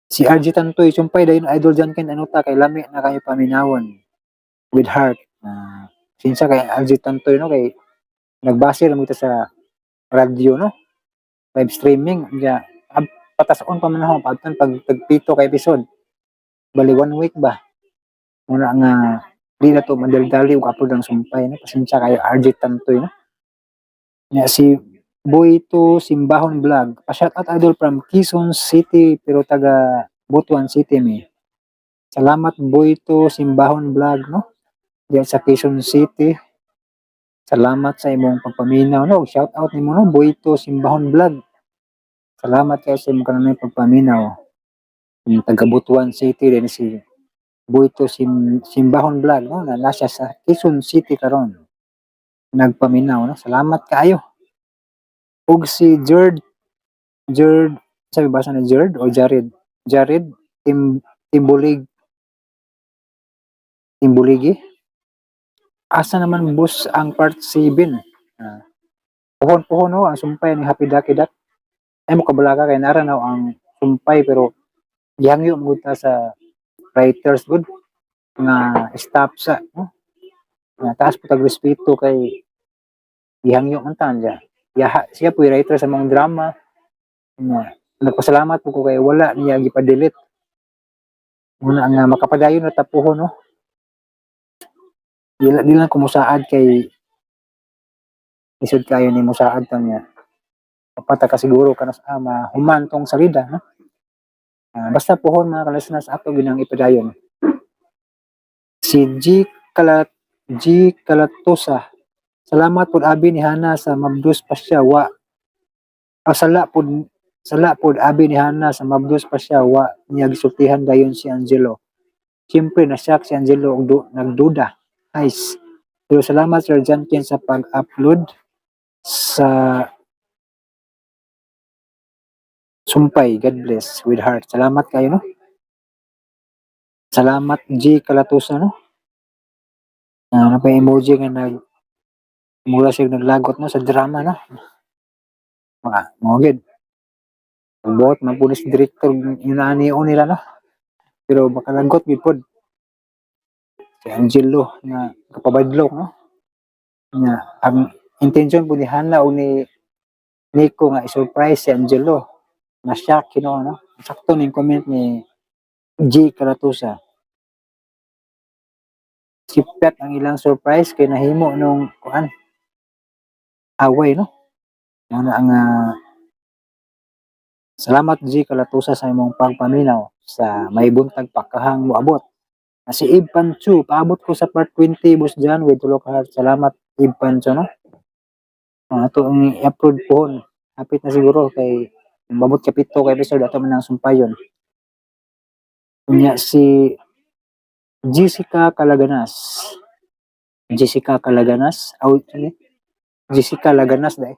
Si RG Tantoy, sumpay dayon idol dyan kin ano ta kay lami na kayo paminawon with heart. Pasensya kay RG Tantoy no kay nagbase lang ito sa radyo no. Live streaming ya patason pa man ako pagtan pag tagpito ka episode. Bali 1 week ba. Muna nga di na to madaldali og upload ang sumpay no. Pasensya kayo RG Tantoy no. Nya si Boy to Simbahon Vlog. Pa-shout out idol from Quezon City pero taga Butuan City mi. Salamat Boy to Simbahon Vlog no. Diyan sa Quezon City. Salamat sa imong pagpaminaw no. Shout out nimo no Boy to Simbahon Vlog. Salamat kayo sa imong kanunay pagpaminaw. Yung taga Butuan City din si Boy to Simbahon Vlog no na nasa sa Quezon City karon. Nagpaminaw no. Salamat kaayo. Ug si Jared sabi ba sa ni Jared o Jared Timbuligi asa naman boss ang part 7 pohon no ang sumpay ni Happy Ducky Duck ay mo kabalaga kay nara na ang sumpay pero gihangyo mo ta sa writers good nga staff sa no nga taas po tag respeto kay gihangyo man ta siya po writer sa mga drama nga nagpasalamat po ko kay wala niya gipa-delete muna nga makapadayon na tapuhon no di lang kumusaad kay isod kayo ni musaad tang niya kapata ka siguro ka na human tong salida no basta pohon mga kalisunas ato ginang ipadayon si G Kalatosa salamat pod abi ni Hana sa mabdos pa siya sala pod abi ni Hana sa mabdos pa siya niya gisultihan dayon si Angelo. Siyempre na-shock si Angelo og nagduda. Nice. Pero salamat Sir John Ken sa pag-upload sa sumpay. God bless with heart. Salamat kayo no. Salamat G Kalatusa no. Ano pa emoji nga mula siya naglagot no sa drama no. Mga good. Buot man pulis director yun nila no. Pero makalagot gid pod. Si Angelo nga kapabadlok no. Nga ang intention po ni Hana o ni Nico nga i-surprise si Angelo. Na-shock, no? Sakto ning comment ni G. Caratusa. Sipet ang ilang surprise kay nahimo nung kuan away, no? Ano ang salamat G. Caratusa sa imong pagpaminaw sa may buntag pakahang moabot. Si Eve Pancho, paabot ko sa part 20, boss dyan, with tulo ka. Salamat, Eve Pancho, no? Ito ang i-upload po. Hapit na siguro kay mabot kapito kay episode ato man ang sumpayon. Unya si Jessica Calaganas. Jessica Calaganas. Jessica Laganas dahil.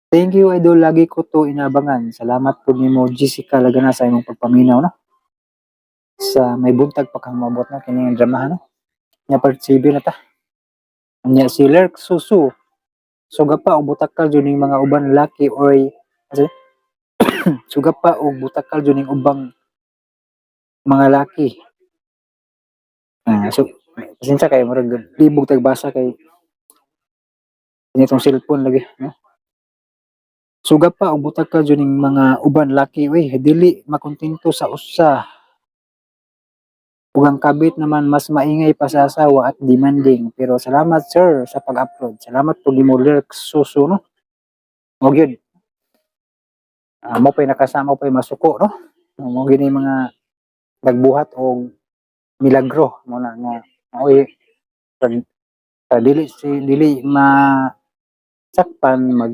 Thank you, idol. Lagi ko to inabangan. Salamat po ni mo, Jessica Laganas, sa imong pagpaminaw, no? Sa may buntag pa kang mabot na kining dramahan, no? Nya part 7 na ta. Nya si Lerk Susu. Suga pa og butakal jud ning mga uban laki or suga pa og butakal jud ning ubang mga laki. So pasensya kay murag libog tagbasa kay itong cellphone lagi, no? Suga pa og butakal jud ning mga uban laki, we dili makontento sa usa. Ug ang kabit naman mas maingay pa sa asawa at demanding. Pero salamat sir sa pag-upload. Salamat po mo Lerk Susu, no? Mo gyud. Mo pa'y nakasama pa'y masuko, no? Mo gini mga nagbuhat og milagro mo na nga oy dili sakpan mag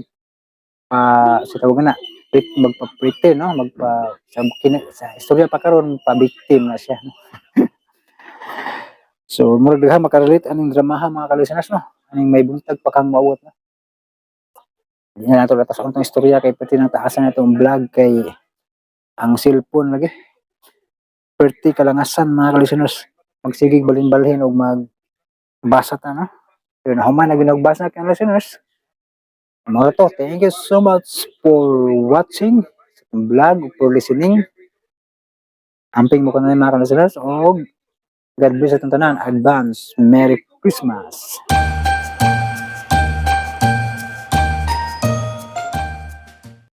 sa tawag na magpa-pretend, no? Sa istorya pa karon pa-victim na siya, no? So murag daghan makarelate aning dramaha mga ka-listeners, no? Aning may buntag pa kang maawat, no? Yan nato latas ang tong istorya kay pati nang taasan na itong vlog kay ang cellphone lagi. Perti kalangasan mga ka-listeners. Magsigig balhin-balhin og magbasa ta, no? Pero nahuman na ginagbasa kay listeners. Mga to, thank you so much for watching itong vlog, for listening. Amping mo ko na mga ka-listeners og God bless sa tanan. Advance Merry Christmas.